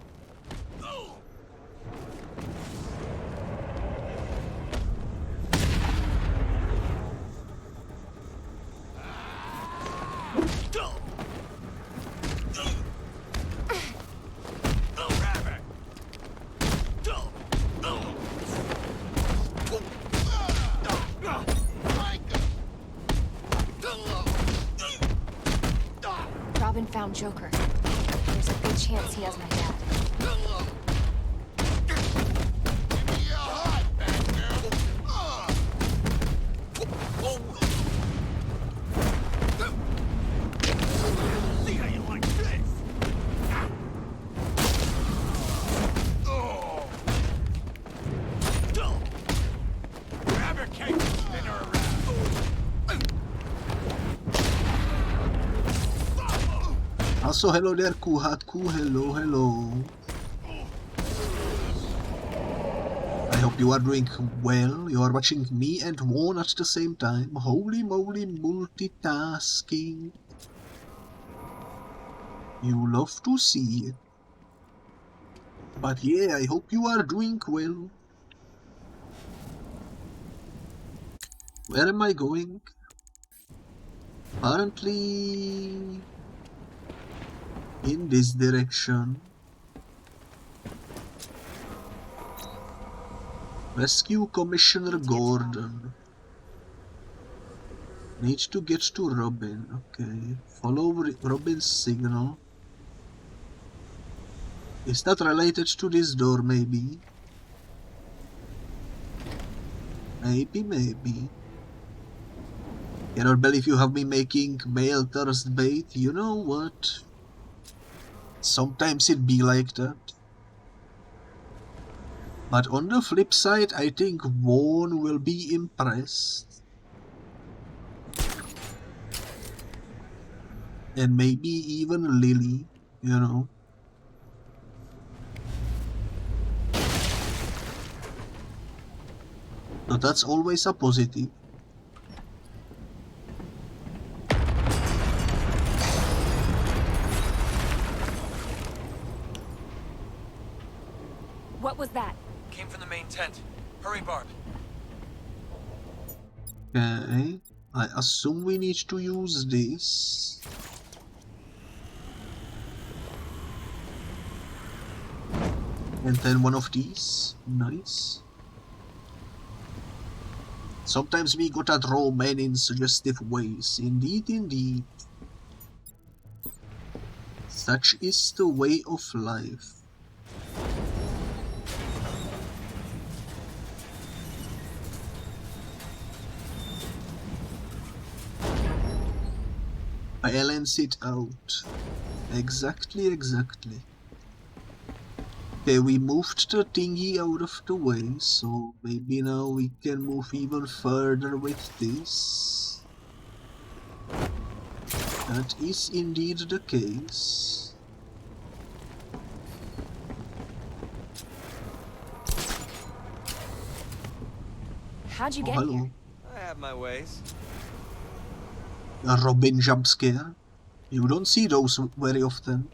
Robin found Joker. There's There's a good chance he has my dad. Also, hello there, Kuhatku. Hello. I hope you are doing well. You are watching me and Won at the same time. Holy moly, multitasking. You love to see it. But yeah, I hope you are doing well. Where am I going? Apparently in this direction. Rescue Commissioner Gordon. Need to get to Robin. Okay. Follow Robin's signal. Is that related to this door, maybe? Maybe. Cannot believe you have me making male thirst bait. You know what? Sometimes it be like that. But on the flip side, I think Vaughn will be impressed. And maybe even Lily, you know. So that's always a positive. What was that? Came from the main tent. Hurry, Barb. Okay, I assume we need to use this. And then one of these. Nice. Sometimes we gotta draw men in suggestive ways. Indeed. Such is the way of life. I balance it out. Exactly. Okay, we moved the thingy out of the way, so maybe now we can move even further with this. That is indeed the case. How'd you get hello. here? I have my ways. A Robin jump scare. You don't see those very often.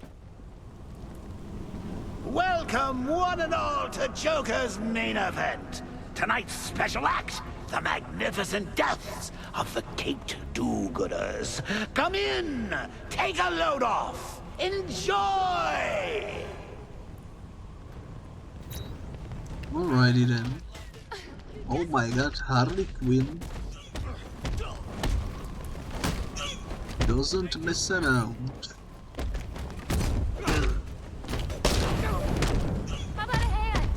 Welcome, one and all, to Joker's main event. Tonight's special act, the magnificent deaths of the caped do-gooders. Come in, take a load off, enjoy! Alrighty then. Oh my god, Harley Quinn doesn't mess around. How about a hand?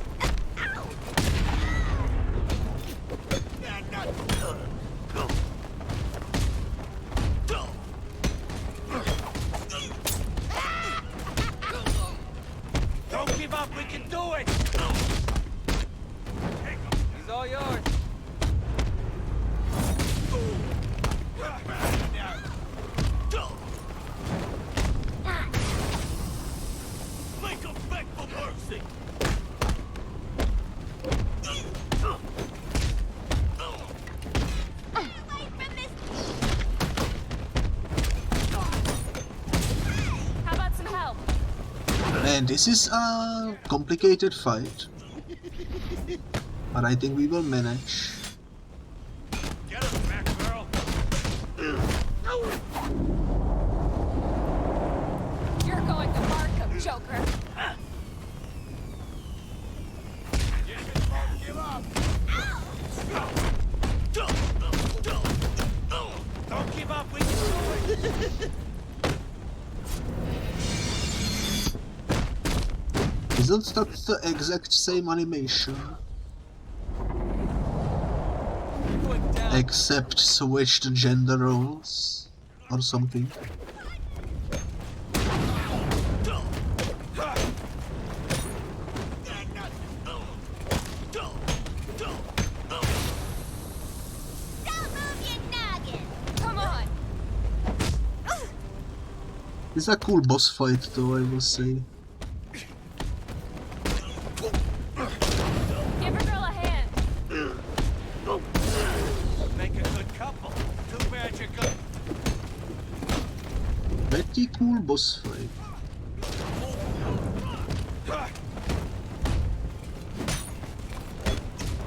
Don't give up, we can do it! He's all yours. And this is a complicated fight, but I think we will manage. Get us back, girl! You're going to Arkham, Joker. Give up! Don't give up, we can do it! Isn't that the exact same animation? Except switched gender roles or something. It's a cool boss fight though, I will say. Give a girl a hand. Make a good couple. Too bad you're good. Pretty cool boss fight.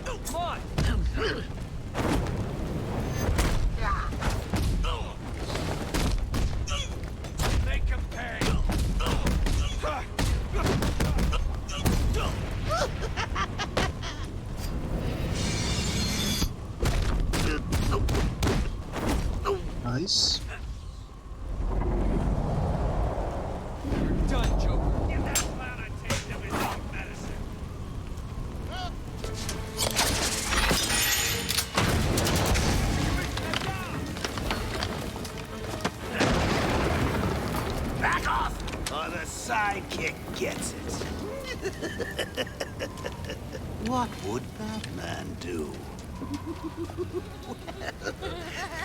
Come on. Make him pay. Nice. You're done, Joker. Give that clown a taste of his own medicine. Back off, or the sidekick gets it. What would Batman do? Well,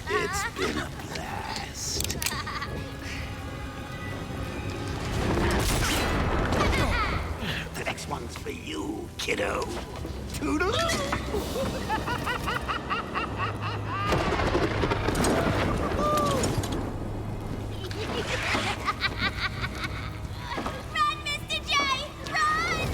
it's been a blast. The next one's for you, kiddo. Toodaloo! Run, Mr. J! Run!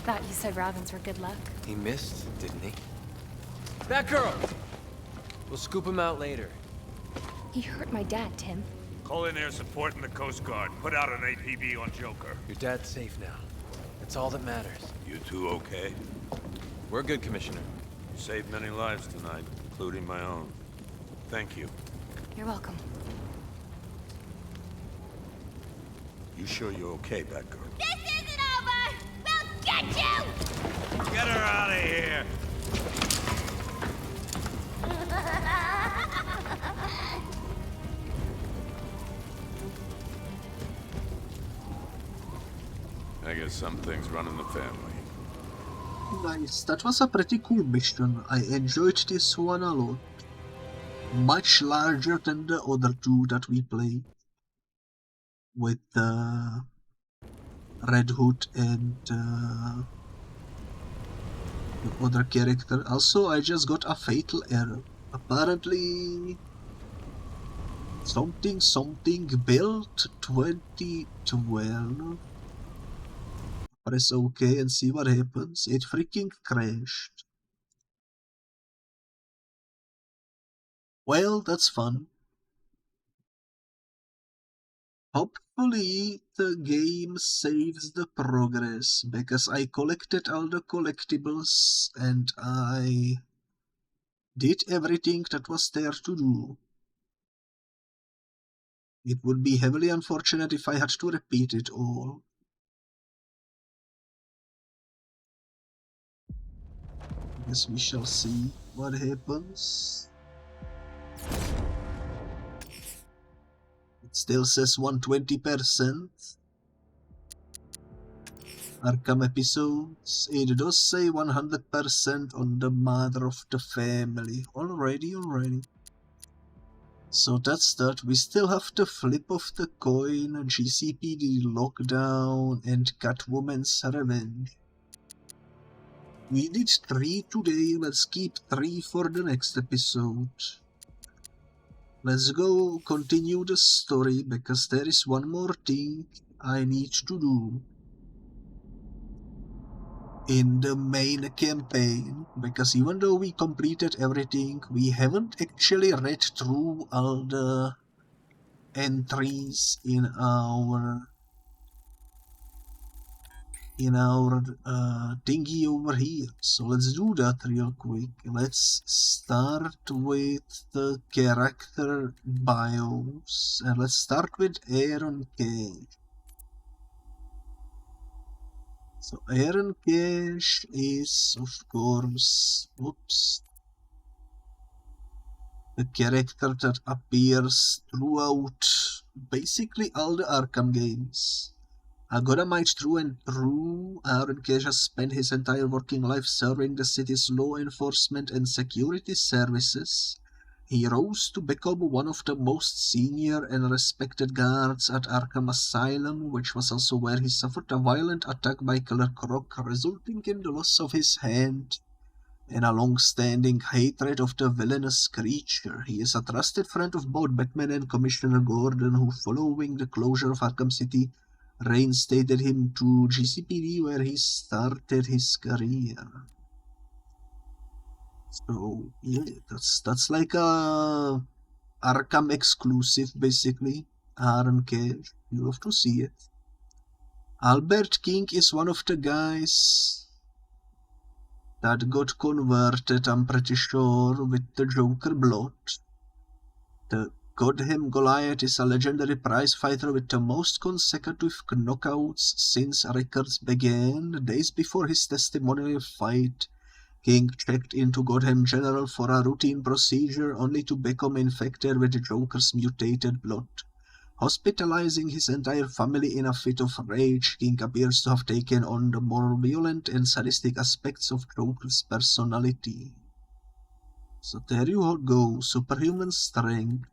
Thought you said Robins were good luck. He missed, didn't he? Batgirl! We'll scoop him out later. He hurt my dad, Tim. Call in air support in the Coast Guard. Put out an APB on Joker. Your dad's safe now. That's all that matters. You two okay? We're good, Commissioner. You saved many lives tonight, including my own. Thank you. You're welcome. You sure you're okay, Batgirl? This isn't over! We'll get you! Get her out of here! I guess some things run in the family. Nice, that was a pretty cool mission. I enjoyed this one a lot. Much larger than the other two that we played. With Red Hood and the other character. Also, I just got a fatal error. Apparently, something built 2012. Press OK and see what happens. It freaking crashed. Well, that's fun. Hopefully the game saves the progress, because I collected all the collectibles and I did everything that was there to do. It would be heavily unfortunate if I had to repeat it all. Guess we shall see what happens. It still says 120%. Arkham episodes. It does say 100% on the Mother of the Family. Alrighty. So that's that. We still have the Flip of the Coin, GCPD Lockdown, and Catwoman's Revenge. We did 3 today, let's keep 3 for the next episode. Let's go continue the story, because there is one more thing I need to do in the main campaign, because even though we completed everything, we haven't actually read through all the entries in our in our thingy over here. So let's do that real quick. Let's start with the character bios, and let's start with Aaron Cage. So Aaron Cage is, of course, the character that appears throughout basically all the Arkham games. A Gothamite through and through, Aaron Cage has spent his entire working life serving the city's law enforcement and security services. He rose to become one of the most senior and respected guards at Arkham Asylum, which was also where he suffered a violent attack by Killer Croc, resulting in the loss of his hand and a long-standing hatred of the villainous creature. He is a trusted friend of both Batman and Commissioner Gordon, who, following the closure of Arkham City, reinstated him to GCPD, where he started his career. So yeah, that's like a Arkham exclusive, basically. Aaron Cage, you love to see it. Albert King is one of the guys that got converted, I'm pretty sure, with the Joker blood. The Gotham Goliath is a legendary prize fighter with the most consecutive knockouts since records began. Days before his testimonial fight, King checked into Gotham General for a routine procedure, only to become infected with the Joker's mutated blood. Hospitalizing his entire family in a fit of rage, King appears to have taken on the more violent and sadistic aspects of Joker's personality. So there you go, superhuman strength.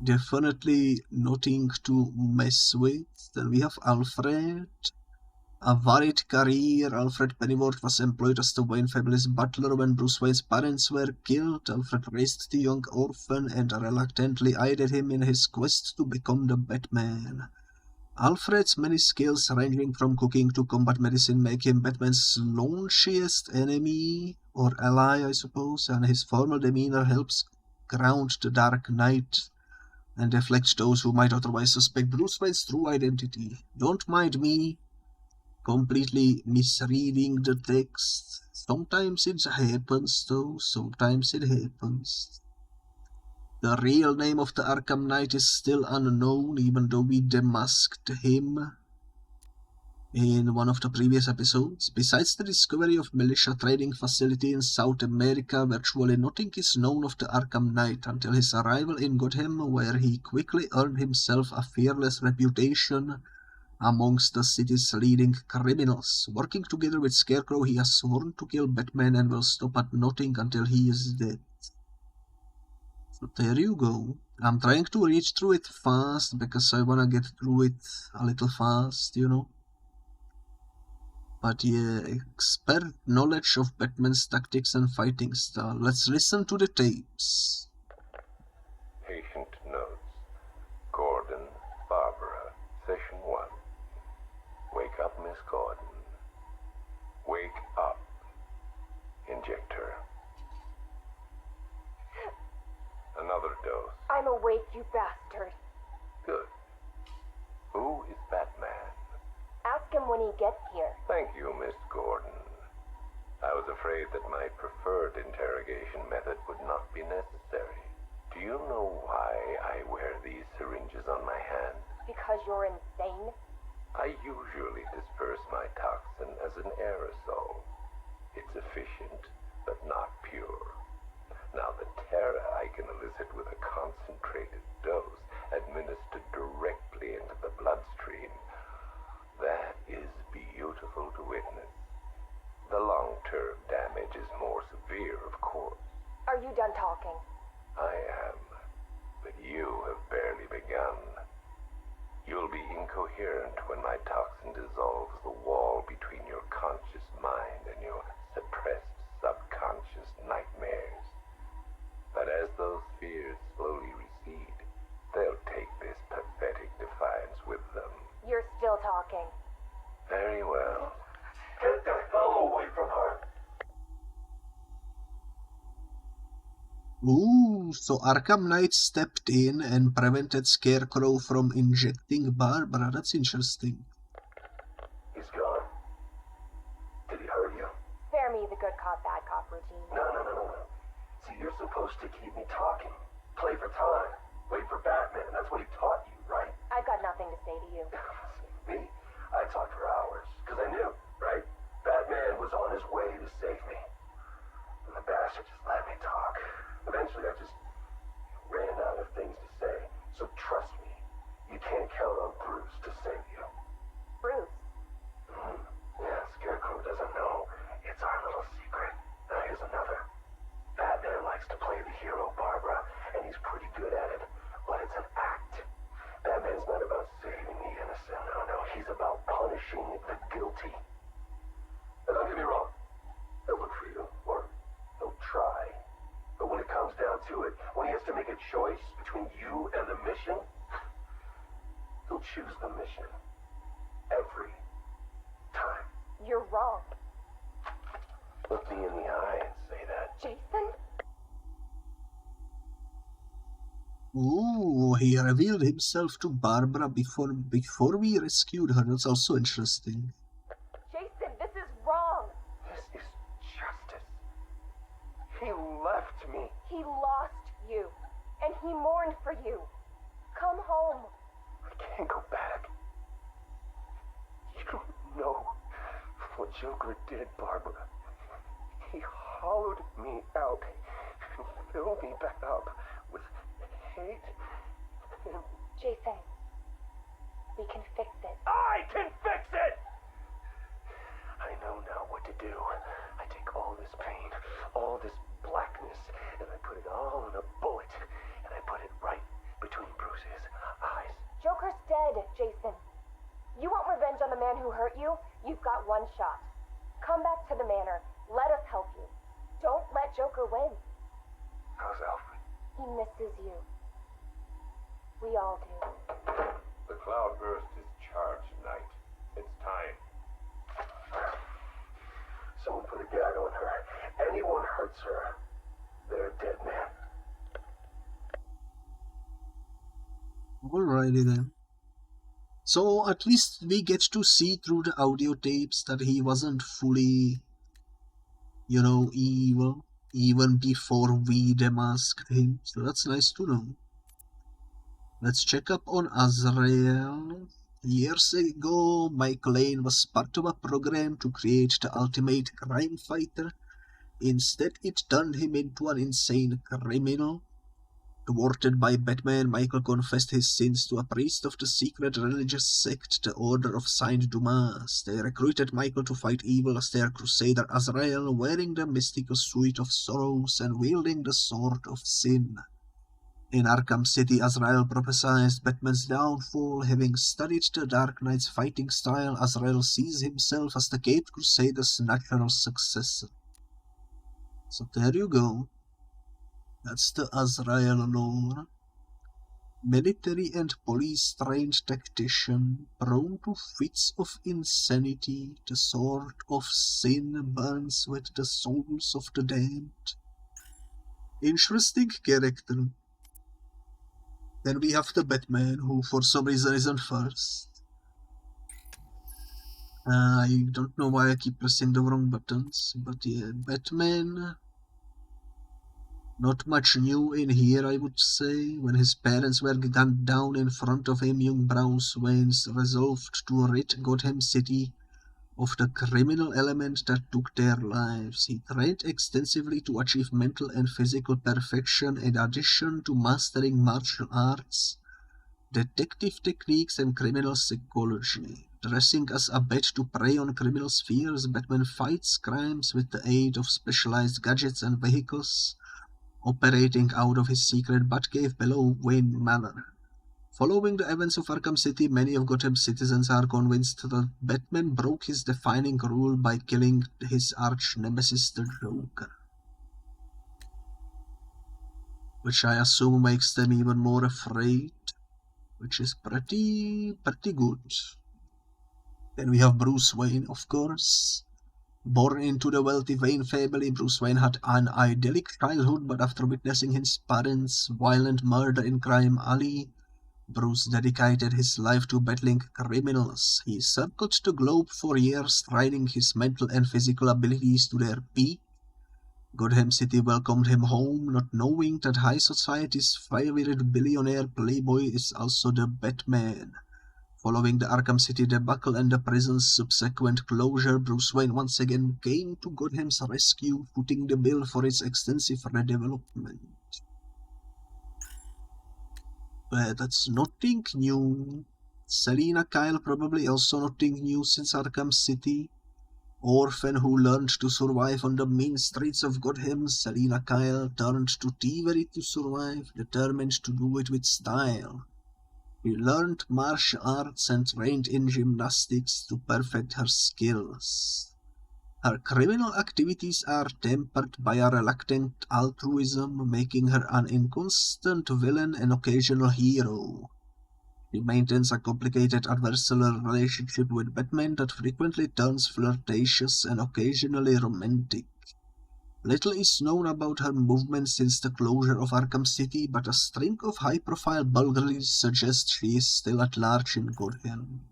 Definitely nothing to mess with. Then we have Alfred. A varied career. Alfred Pennyworth was employed as the Wayne family's butler when Bruce Wayne's parents were killed. Alfred raised the young orphan and reluctantly aided him in his quest to become the Batman. Alfred's many skills, ranging from cooking to combat medicine, make him Batman's launchiest enemy, or ally, I suppose, and his formal demeanor helps ground the Dark Knight and deflect those who might otherwise suspect Bruce Wayne's true identity. Don't mind me completely misreading the text. Sometimes it happens though, sometimes it happens. The real name of the Arkham Knight is still unknown, even though we demasked him in one of the previous episodes. Besides the discovery of militia trading facility in South America, virtually nothing is known of the Arkham Knight until his arrival in Gotham, where he quickly earned himself a fearless reputation amongst the city's leading criminals. Working together with Scarecrow, he has sworn to kill Batman and will stop at nothing until he is dead. So there you go. I'm trying to read through it fast because I wanna get through it a little fast, you know. But yeah, expert knowledge of Batman's tactics and fighting style. Let's listen to the tapes. Patient notes. Gordon, Barbara, session 1. Wake up, Miss Gordon. Wake up. Inject her. Another dose. I'm awake, you bastard. Good. Who is Batman? Ask him when he gets here. Thank you, Miss Gordon. I was afraid that my preferred interrogation method would not be necessary. Do you know why I wear these syringes on my hands? Because you're insane? I usually disperse my toxin as an aerosol. It's efficient, but not pure. Now, the terror I can elicit with a concentrated dose administered directly into the bloodstream, that is beautiful to witness. The long-term damage is more severe, of course. Are you done talking? I am, but you have barely begun. You'll be incoherent when my toxin dissolves the wall between your conscious mind and your suppressed subconscious nightmares. But as those fears slowly recede, they'll take this pathetic defiance with them. You're still talking. Very well. Get the hell away from her! Ooh, so Arkham Knight stepped in and prevented Scarecrow from injecting Barbara. That's interesting. hot bad cop routine. No. See, you're supposed to keep me talking. Play for time. Wait for Batman. That's what he taught you, right? I've got nothing to say to you. Me? I talked for hours, because I knew, right? Batman was on his way to save me. And the bastard just let me talk. Eventually, I just ran out of things to say. So trust me, you can't count on Bruce to save you. Bruce? Yeah, Scarecrow doesn't know. It's our little secret. Now here's another. Batman likes to play the hero, Barbara, and he's pretty good at it. But it's an act. Batman's not about saving the innocent. No, he's about punishing the guilty. And don't get me wrong. He'll look for you, or he'll try. But when it comes down to it, when he has to make a choice between you and the mission, he'll choose the mission. Every time. You're wrong. Look me in the eye and say that. Jason? Ooh, he revealed himself to Barbara before we rescued her. That's also interesting. Jason, this is wrong. This is justice. He left me. He lost you. And he mourned for you. Come home. I can't go back. You don't know what Joker did, Barbara. He hollowed me out and filled me back up with hate and... Jason, we can fix it. I can fix it! I know now what to do. I take all this pain, all this blackness, and I put it all in a bullet, and I put it right between Bruce's eyes. Joker's dead, Jason. You want revenge on the man who hurt you? You've got one shot. Come back to the manor. Let us help you. Don't let Joker win. How's Alfred? He misses you. We all do. The Cloudburst is charged tonight. It's time. Someone put a gag on her. Anyone hurts her, they're a dead man. Alrighty then. So at least we get to see through the audio tapes that he wasn't fully, evil, even before we demasked him. So that's nice to know. Let's check up on Azrael. Years ago, Michael Lane was part of a program to create the ultimate crime fighter. Instead, it turned him into an insane criminal. Thwarted by Batman, Michael confessed his sins to a priest of the secret religious sect, the Order of Saint Dumas. They recruited Michael to fight evil as their crusader Azrael, wearing the mystical suit of sorrows and wielding the sword of sin. In Arkham City, Azrael prophesied Batman's downfall. Having studied the Dark Knight's fighting style, Azrael sees himself as the Caped Crusader's natural successor. So there you go. That's the Azrael lore. Military and police-trained tactician, prone to fits of insanity, the sword of sin burns with the souls of the damned. Interesting character. Then we have the Batman, who for some reason isn't first. I don't know why I keep pressing the wrong buttons, but yeah, Batman. Not much new in here, I would say. When his parents were gunned down in front of him, young Bruce Wayne's resolved to rid Gotham City of the criminal element that took their lives. He trained extensively to achieve mental and physical perfection, in addition to mastering martial arts, detective techniques, and criminal psychology. Dressing as a bat to prey on criminals' fears, Batman fights crimes with the aid of specialized gadgets and vehicles, operating out of his secret Batcave below Wayne Manor. Following the events of Arkham City, many of Gotham's citizens are convinced that Batman broke his defining rule by killing his arch-nemesis, the Joker. Which I assume makes them even more afraid, which is pretty good. Then we have Bruce Wayne, of course. Born into the wealthy Wayne family, Bruce Wayne had an idyllic childhood, but after witnessing his parents' violent murder in Crime Alley, Bruce dedicated his life to battling criminals. He circled the globe for years, training his mental and physical abilities to their peak. Gotham City welcomed him home, not knowing that high society's favorite billionaire playboy is also the Batman. Following the Arkham City debacle and the prison's subsequent closure, Bruce Wayne once again came to Gotham's rescue, footing the bill for its extensive redevelopment. But that's nothing new. Selina Kyle probably also nothing new since Arkham City. Orphan who learned to survive on the mean streets of Gotham, Selina Kyle turned to thievery to survive, determined to do it with style. She learned martial arts and trained in gymnastics to perfect her skills. Her criminal activities are tempered by a reluctant altruism, making her an inconstant villain and occasional hero. She maintains a complicated adversarial relationship with Batman that frequently turns flirtatious and occasionally romantic. Little is known about her movements since the closure of Arkham City, but a string of high-profile burglaries suggests she is still at large in Gotham.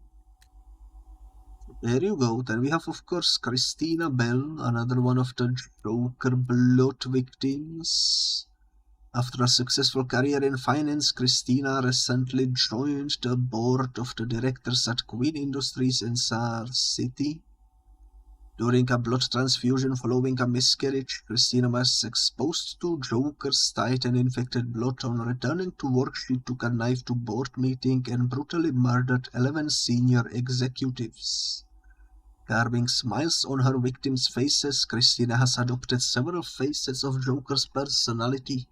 There you go. Then we have, of course, Christina Bell, another one of the Joker blood victims. After a successful career in finance, Christina recently joined the board of the directors at Queen Industries in SAR City. During a blood transfusion following a miscarriage, Christina was exposed to Joker's Titan-infected blood. On returning to work, she took a knife to board meeting and brutally murdered 11 senior executives. Carving smiles on her victims' faces, Christina has adopted several facets of Joker's personality,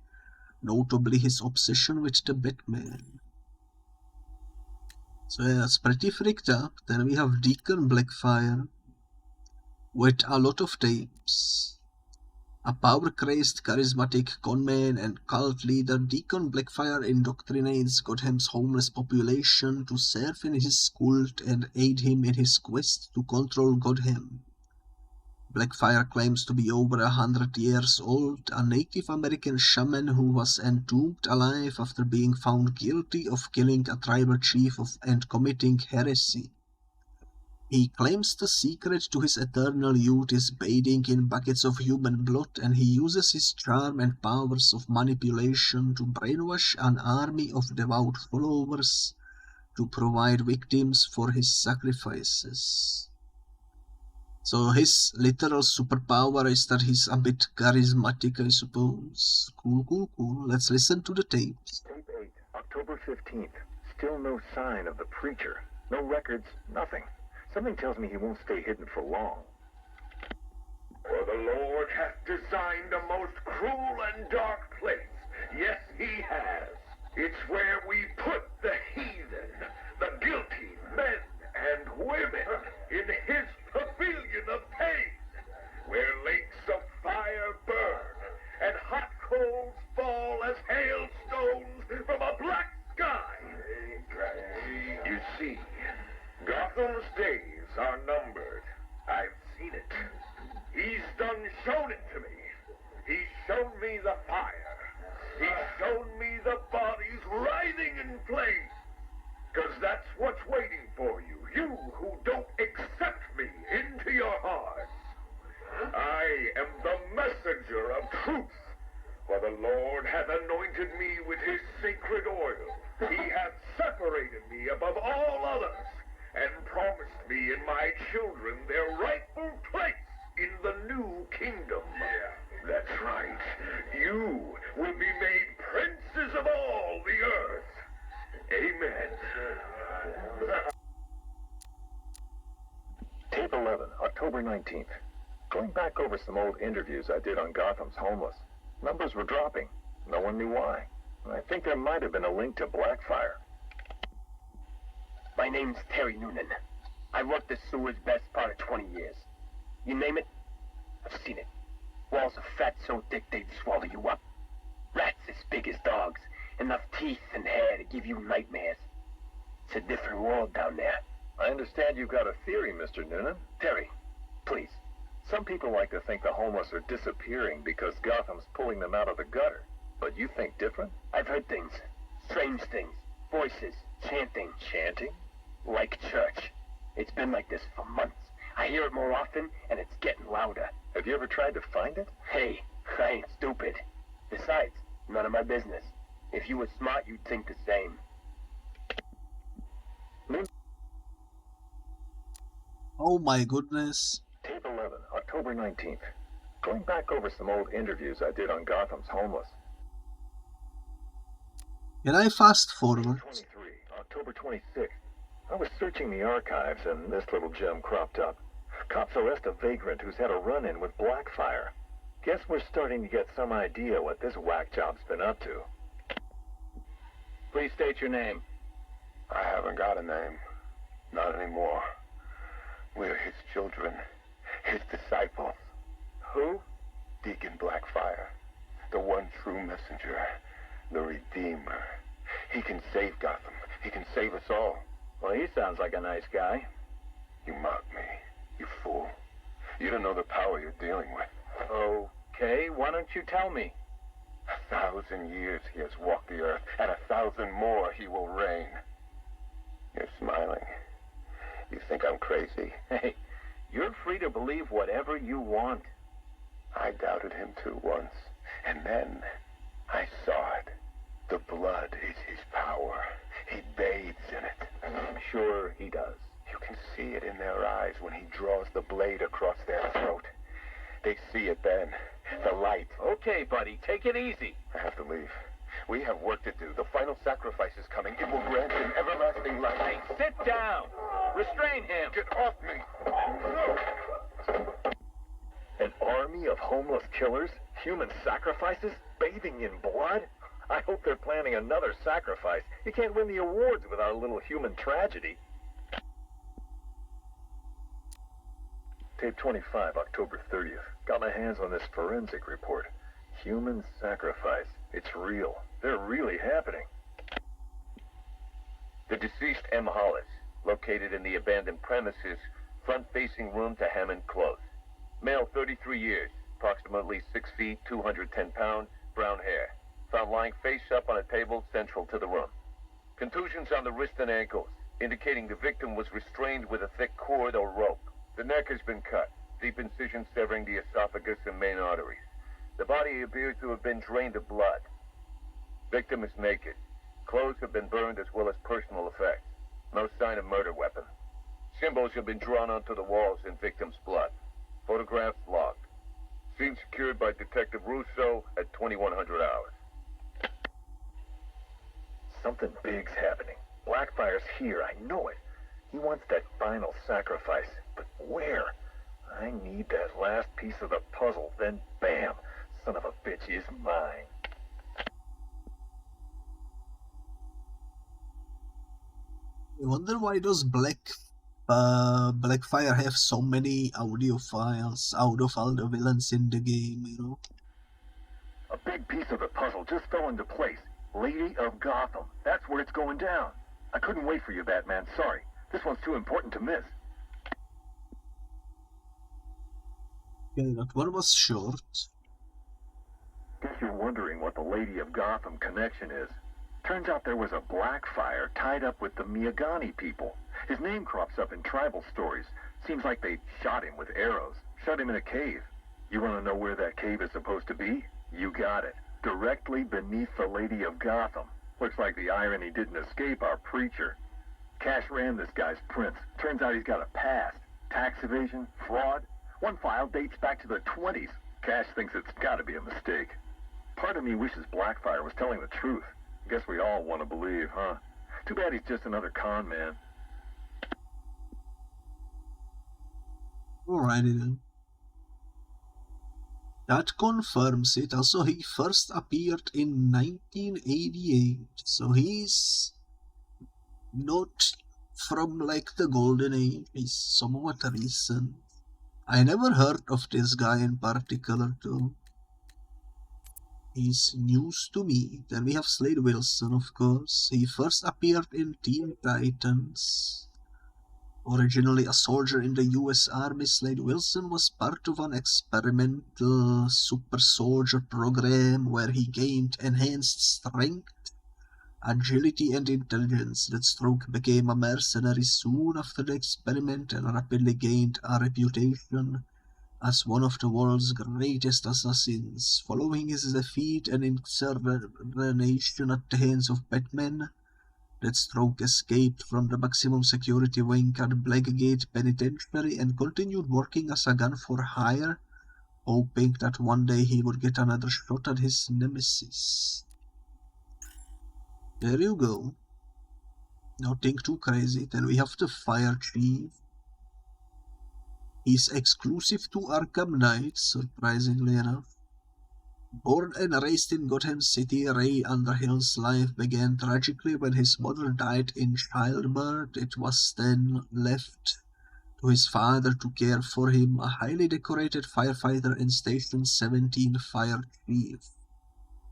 notably his obsession with the Batman. So yeah, it's pretty freaked up. Then we have Deacon Blackfire, with a lot of tapes. A power-crazed, charismatic conman and cult leader, Deacon Blackfire indoctrinates Gotham's homeless population to serve in his cult and aid him in his quest to control Gotham. Blackfire claims to be over 100 years old, a Native American shaman who was entombed alive after being found guilty of killing a tribal chief and committing heresy. He claims the secret to his eternal youth is bathing in buckets of human blood, and he uses his charm and powers of manipulation to brainwash an army of devout followers to provide victims for his sacrifices. So his literal superpower is that he's a bit charismatic, I suppose. Cool. Let's listen to the tapes. Tape 8, October 15th. Still no sign of the preacher. No records, nothing. Something tells me he won't stay hidden for long. For the Lord hath designed a most cruel and dark place. Yes, he has. It's where we put the heathen, the guilty men and women, in his pavilion of pain, where lakes of fire burn and hot coals fall as hailstones from a black sky. You see, Gotham's days are numbered. I've seen it. He's shown it to me. He's shown me the fire. He's shown me the bodies writhing in flames. 'Cause that's what's waiting for you. You who don't accept me into your hearts. I am the messenger of truth. For the Lord hath anointed me with his sacred oil. He hath separated me above all others, and promised me and my children their rightful place in the new kingdom. That's right. You will be made princes of all the earth. Amen. Tape 11, October 19th. Going back over some old interviews I did on Gotham's homeless. Numbers were dropping. No one knew why. I think there might have been a link to Blackfire. My name's Terry Noonan. I worked the sewers best part of 20 years. You name it, I've seen it. Walls of fat so thick they'd swallow you up. Rats as big as dogs. Enough teeth and hair to give you nightmares. It's a different world down there. I understand you've got a theory, Mr. Noonan. Terry, please. Some people like to think the homeless are disappearing because Gotham's pulling them out of the gutter. But you think different? I've heard things. Strange things. Voices. Chanting. Chanting? Like church. It's been like this for months. I hear it more often, and it's getting louder. Have you ever tried to find it? Hey, I ain't stupid. Besides, none of my business. If you were smart, you'd think the same. Oh my goodness. Tape 11, October 19th. Going back over some old interviews I did on Gotham's homeless. Can I fast forward? 23, October 26th. I was searching the archives and this little gem cropped up. Cops arrest a vagrant who's had a run-in with Blackfire. Guess we're starting to get some idea what this whack job's been up to. Please state your name. I haven't got a name. Not anymore. We're his children. His disciples. Who? Deacon Blackfire. The one true messenger. The Redeemer. He can save Gotham. He can save us all. Well, he sounds like a nice guy. You mock me, you fool. You don't know the power you're dealing with. Okay, why don't you tell me? 1,000 years he has walked the earth, and 1,000 more he will reign. You're smiling. You think I'm crazy? Hey, you're free to believe whatever you want. I doubted him too once, and then I saw it. The blood is his power. He bathes in it. I'm sure he does. You can see it in their eyes when he draws the blade across their throat. They see it then. The light. Okay, buddy, take it easy. I have to leave. We have work to do. The final sacrifice is coming. It will grant him everlasting life. Hey, sit down. Restrain him. Get off me. An army of homeless killers? Human sacrifices? Bathing in blood? I hope they're planning another sacrifice. You can't win the awards with our little human tragedy. Tape 25, October 30th. Got my hands on this forensic report. Human sacrifice. It's real. They're really happening. The deceased M. Hollis, located in the abandoned premises, front-facing room to Hammond Close. Male, 33 years, approximately 6 feet, 210 pounds, brown hair. Found lying face up on a table central to the room. Contusions on the wrist and ankles, indicating the victim was restrained with a thick cord or rope. The neck has been cut, deep incision severing the esophagus and main arteries. The body appears to have been drained of blood. Victim is naked. Clothes have been burned as well as personal effects. No sign of murder weapon. Symbols have been drawn onto the walls in victim's blood. Photographs logged. Scene secured by Detective Russo at 2100 hours. Something big's happening. Blackfire's here, I know it. He wants that final sacrifice, but where? I need that last piece of the puzzle, then bam, son of a bitch is mine. I wonder why does Blackfire have so many audio files out of all the villains in the game, you know? A big piece of the puzzle just fell into place. Lady of Gotham. That's where it's going down. I couldn't wait for you, Batman. Sorry. This one's too important to miss. Okay, that one was short. Guess you're wondering what the Lady of Gotham connection is. Turns out there was a Blackfire tied up with the Miyagani people. His name crops up in tribal stories. Seems like they shot him with arrows. Shut him in a cave. You want to know where that cave is supposed to be? You got it. Directly beneath the Lady of Gotham. Looks like the irony didn't escape our preacher. Cash ran this guy's prints. Turns out he's got a past. Tax evasion, fraud. One file dates back to the 20s. Cash thinks it's gotta be a mistake. Part of me wishes Blackfire was telling the truth. Guess we all want to believe, huh? Too bad he's just another con man. Alrighty then. That confirms it. Also, he first appeared in 1988, so he's not from like the golden age. He's somewhat recent. I never heard of this guy in particular though. He's news to me. Then we have Slade Wilson, of course. He first appeared in Teen Titans. Originally a soldier in the US Army, Slade Wilson was part of an experimental super soldier program where he gained enhanced strength, agility and intelligence. Deathstroke became a mercenary soon after the experiment and rapidly gained a reputation as one of the world's greatest assassins. Following his defeat and extermination at the hands of Batman, Deathstroke escaped from the maximum security wing at Blackgate Penitentiary and continued working as a gun for hire, hoping that one day he would get another shot at his nemesis. There you go. Nothing too crazy. Then we have the Fire Chief. He's exclusive to Arkham Knight, surprisingly enough. Born and raised in Gotham City, Ray Underhill's life began tragically when his mother died in childbirth. It was then left to his father to care for him, a highly decorated firefighter in Station 17 Fire Chief.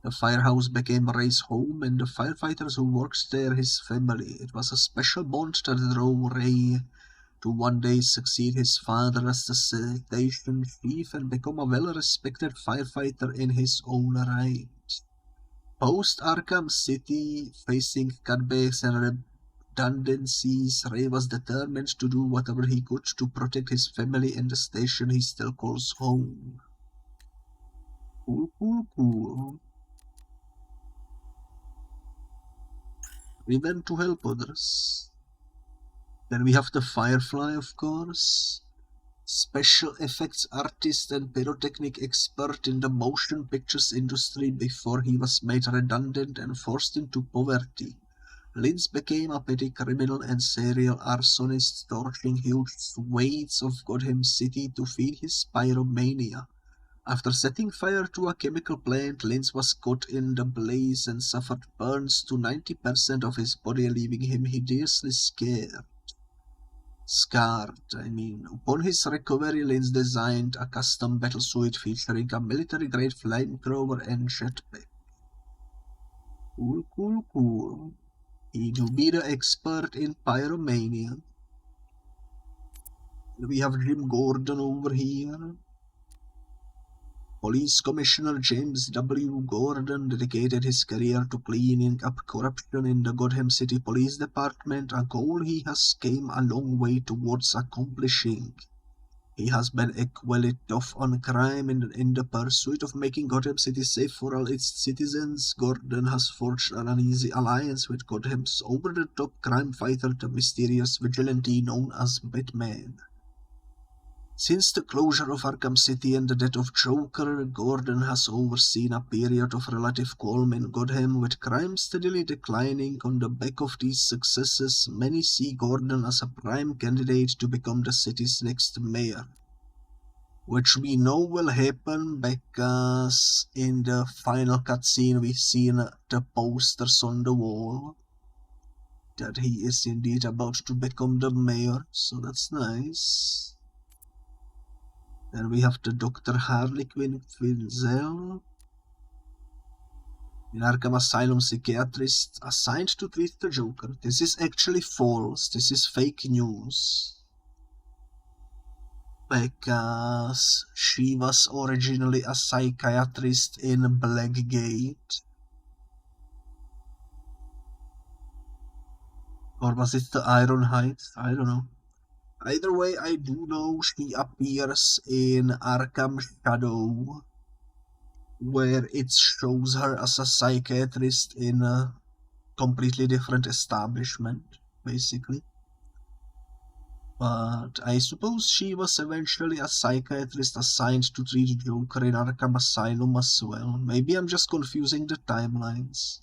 The firehouse became Ray's home, and the firefighters who worked there his family. It was a special bond that drove Ray to one day succeed his father as the station chief and become a well-respected firefighter in his own right. Post-Arkham City, facing cutbacks and redundancies, Ray was determined to do whatever he could to protect his family and the station he still calls home. Cool. We went to help others. Then we have the Firefly, of course. Special effects artist and pyrotechnic expert in the motion pictures industry before he was made redundant and forced into poverty. Linz became a petty criminal and serial arsonist, torching huge swathes of Gotham City to feed his pyromania. After setting fire to a chemical plant, Linz was caught in the blaze and suffered burns to 90% of his body, leaving him hideously scarred. Upon his recovery, Linz designed a custom battlesuit featuring a military-grade flamethrower and jetpack. Cool. He do be the expert in pyromania. We have Jim Gordon over here. Police Commissioner James W. Gordon dedicated his career to cleaning up corruption in the Gotham City Police Department, a goal he has came a long way towards accomplishing. He has been equally tough on crime in the pursuit of making Gotham City safe for all its citizens. Gordon has forged an uneasy alliance with Gotham's over-the-top crime fighter, the mysterious vigilante known as Batman. Since the closure of Arkham City and the death of Joker, Gordon has overseen a period of relative calm in Gotham, with crime steadily declining. On the back of these successes, many see Gordon as a prime candidate to become the city's next mayor. Which we know will happen because in the final cutscene we've seen the posters on the wall that he is indeed about to become the mayor, so that's nice. Then we have the Dr. Harley Quinn Quinzel, an Arkham Asylum psychiatrist assigned to treat the Joker. This is actually false, this is fake news. Because she was originally a psychiatrist in Blackgate. Or was it the Ironhide? I don't know. Either way, I do know she appears in Arkham Shadow, where it shows her as a psychiatrist in a completely different establishment, basically. But I suppose she was eventually a psychiatrist assigned to treat Joker in Arkham Asylum as well. Maybe I'm just confusing the timelines.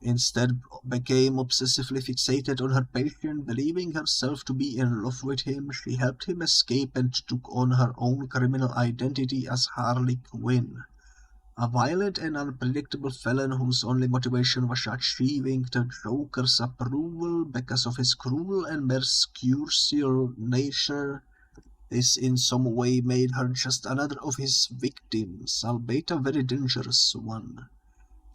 Instead became obsessively fixated on her patient, believing herself to be in love with him. She helped him escape and took on her own criminal identity as Harley Quinn, a violent and unpredictable felon whose only motivation was achieving the Joker's approval because of his cruel and mercurial nature. This in some way made her just another of his victims, albeit a very dangerous one.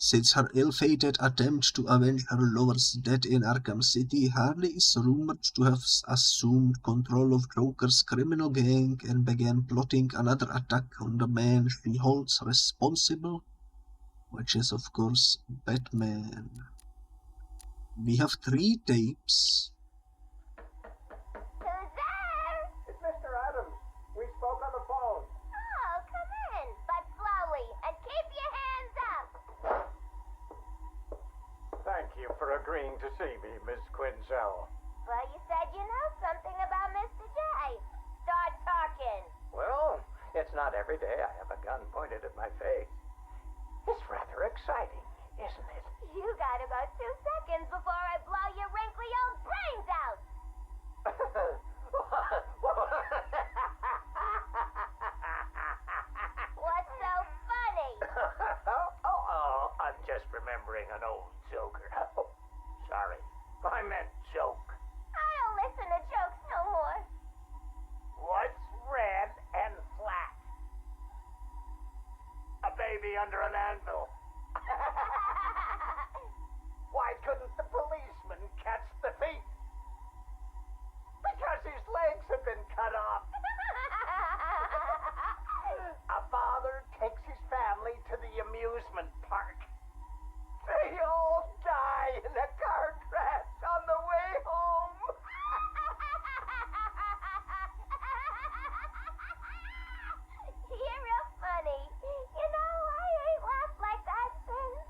Since her ill-fated attempt to avenge her lover's death in Arkham City, Harley is rumored to have assumed control of Joker's criminal gang and began plotting another attack on the man she holds responsible, which is of course Batman. We have 3 tapes. It's Mr. Adams. We spoke on the phone. agreeing to see me, Miss Quinzel. Well, you said you know something about Mr. J. Start talking. Well, it's not every day I have a gun pointed at my face. It's rather exciting, isn't it? You got about 2 seconds before I blow your wrinkly old brains out. What's so funny? I'm just remembering an old joker. Oh, sorry. I meant joke. I don't listen to jokes no more. What's red and flat? A baby under an anvil. Why couldn't the policeman catch the thief? Because his legs have been cut off. A father takes his family to the amusement park. They all die in a car crash on the way home. You're real funny. You know, I ain't laughed like that since.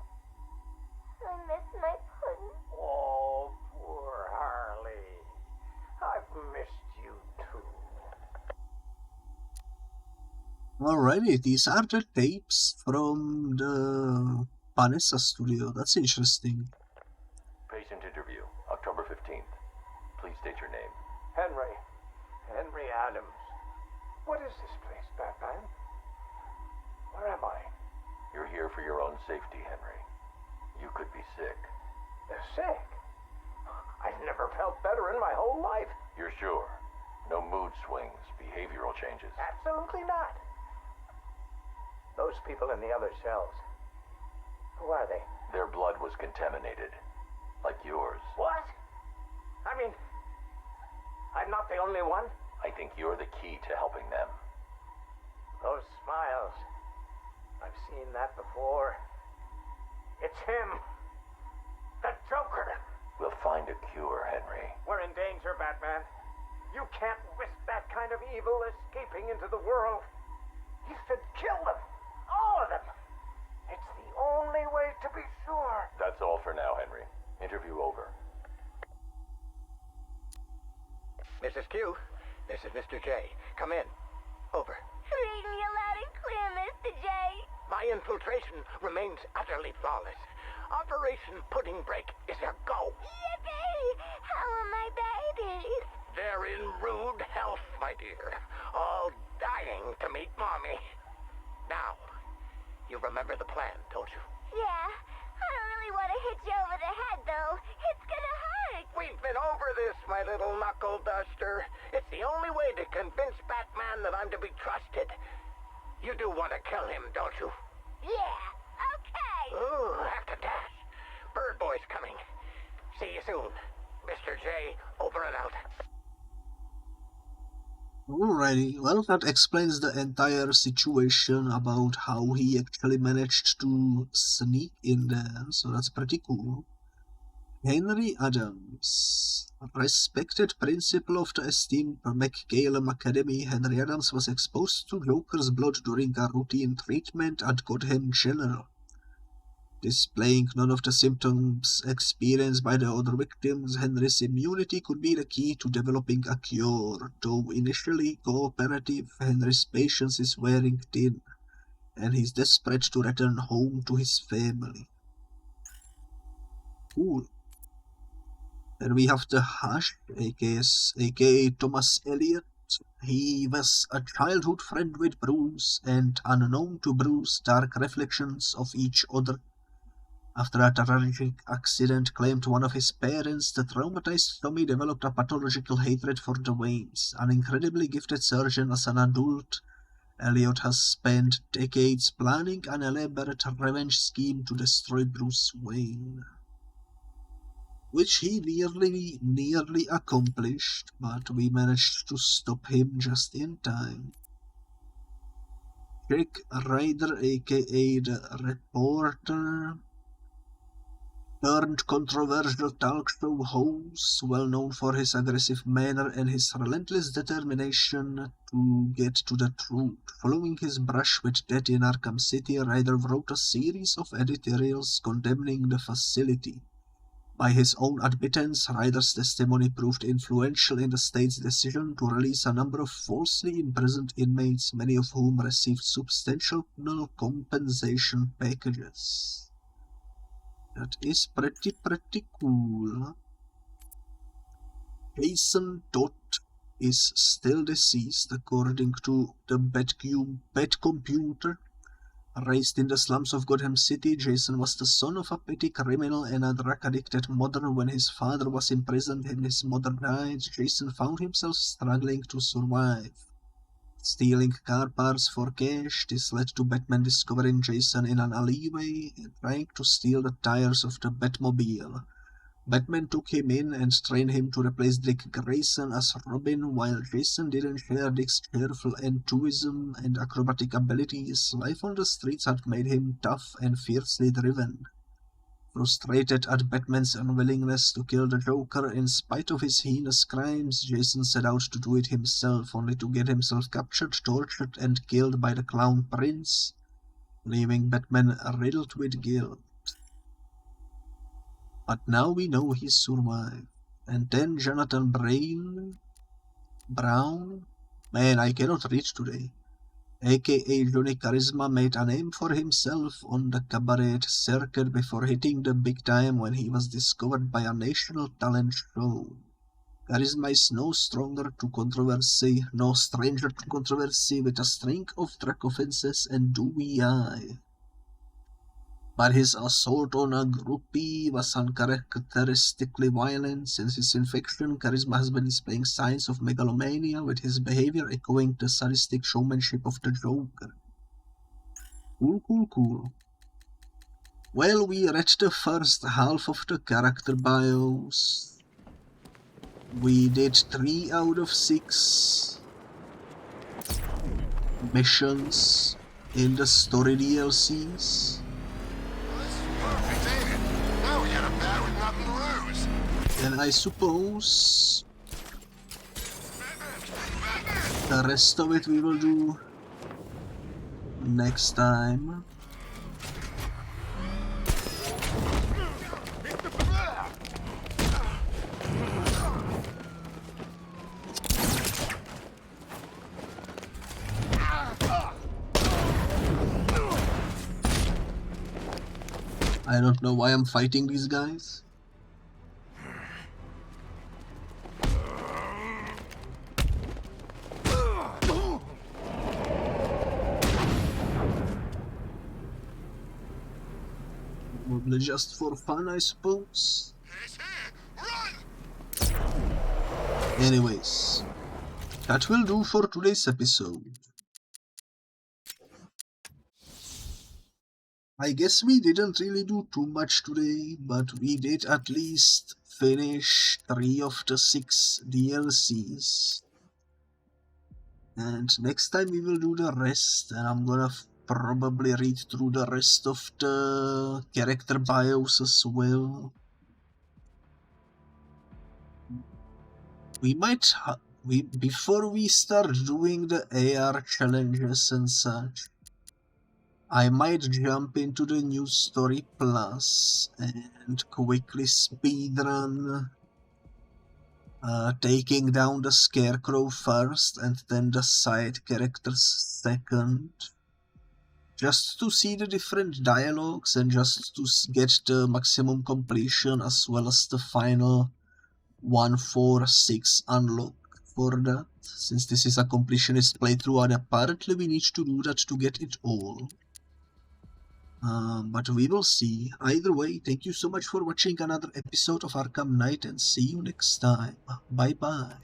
I miss my pudding. Oh, poor Harley. I've missed you too. Alrighty, these are the tapes from the Panessa studio. That's interesting. Patient interview, October 15th. Please state your name. Henry Adams. What is this place, Batman? Where am I? You're here for your own safety, Henry. You could be sick. Sick? I've never felt better in my whole life. You're sure? No mood swings, behavioral changes? Absolutely not. Those people in the other cells. Who are they? Their blood was contaminated. Like yours. What? I mean, I'm not the only one. I think you're the key to helping them. Those smiles. I've seen that before. It's him. The Joker. We'll find a cure, Henry. We're in danger, Batman. You can't risk that kind of evil escaping into the world. You should kill them. All of them. It's the only way to be sure. That's all for now, Henry. Interview over. Mrs. Q, this is Mr. J. Come in. Over. Read me loud and clear, Mr. J. My infiltration remains utterly flawless. Operation Pudding Break is a go. Yippee! How are my babies? They're in rude health, my dear. All dying to meet Mommy. Now, you remember the plan, don't you? Yeah. I don't really want to hit you over the head, though. It's gonna hurt. We've been over this, my little knuckle duster. It's the only way to convince Batman that I'm to be trusted. You do want to kill him, don't you? Yeah. Okay. Ooh, have to dash. Bird Boy's coming. See you soon. Mr. J, over and out. Alrighty, well, that explains the entire situation about how he actually managed to sneak in there, so that's pretty cool. Henry Adams. Respected principal of the esteemed McCallum Academy, Henry Adams was exposed to Joker's blood during a routine treatment at Gotham General. Displaying none of the symptoms experienced by the other victims, Henry's immunity could be the key to developing a cure. Though initially cooperative, Henry's patience is wearing thin, and he's desperate to return home to his family. Cool. Then we have the Hush, aka Thomas Elliot. He was a childhood friend with Bruce, and unknown to Bruce, dark reflections of each other. After a tragic accident claimed one of his parents, the traumatized Tommy developed a pathological hatred for the Waynes. An incredibly gifted surgeon as an adult, Elliot has spent decades planning an elaborate revenge scheme to destroy Bruce Wayne, which he nearly accomplished, but we managed to stop him just in time. Jack Ryder, aka the Reporter, turned controversial talk show host, well known for his aggressive manner and his relentless determination to get to the truth. Following his brush with death in Arkham City, Ryder wrote a series of editorials condemning the facility. By his own admittance, Ryder's testimony proved influential in the state's decision to release a number of falsely imprisoned inmates, many of whom received substantial compensation packages. That is pretty cool. Jason Todd is still deceased, according to the Batcomputer. Raised in the slums of Gotham City, Jason was the son of a petty criminal and a drug-addicted mother. When his father was imprisoned and his mother died, Jason found himself struggling to survive. Stealing car parts for cash, this led to Batman discovering Jason in an alleyway and trying to steal the tires of the Batmobile. Batman took him in and trained him to replace Dick Grayson as Robin. While Jason didn't share Dick's cheerful enthusiasm and acrobatic abilities, life on the streets had made him tough and fiercely driven. Frustrated at Batman's unwillingness to kill the Joker in spite of his heinous crimes, Jason set out to do it himself, only to get himself captured, tortured, and killed by the Clown Prince, leaving Batman riddled with guilt. But now we know he survived. And then Jonathan Brown? Man, I cannot read today. aka Johnny Charisma made a name for himself on the cabaret circuit before hitting the big time when he was discovered by a national talent show. Charisma is no stranger to controversy with a string of drug offenses and DUI. But his assault on a groupie was uncharacteristically violent. Since his infection, Charisma has been displaying signs of megalomania, with his behavior echoing the sadistic showmanship of the Joker. Cool. Well, we read the first half of the character bios. We did 3 out of 6 missions in the story DLCs. And I suppose the rest of it we will do next time. I don't know why I'm fighting these guys. Probably just for fun, I suppose. Anyways, that will do for today's episode. I guess we didn't really do too much today, but we did at least finish 3 of the 6 DLCs. And next time we will do the rest, and I'm gonna probably read through the rest of the character bios as well. We might, before we start doing the AR challenges and such, I might jump into the new story plus and quickly speedrun taking down the Scarecrow first and then the side characters second. Just to see the different dialogues and just to get the maximum completion as well as the final 146 unlock for that. Since this is a completionist playthrough and apparently we need to do that to get it all. But we will see. Either way, thank you so much for watching another episode of Arkham Knight and see you next time. Bye bye.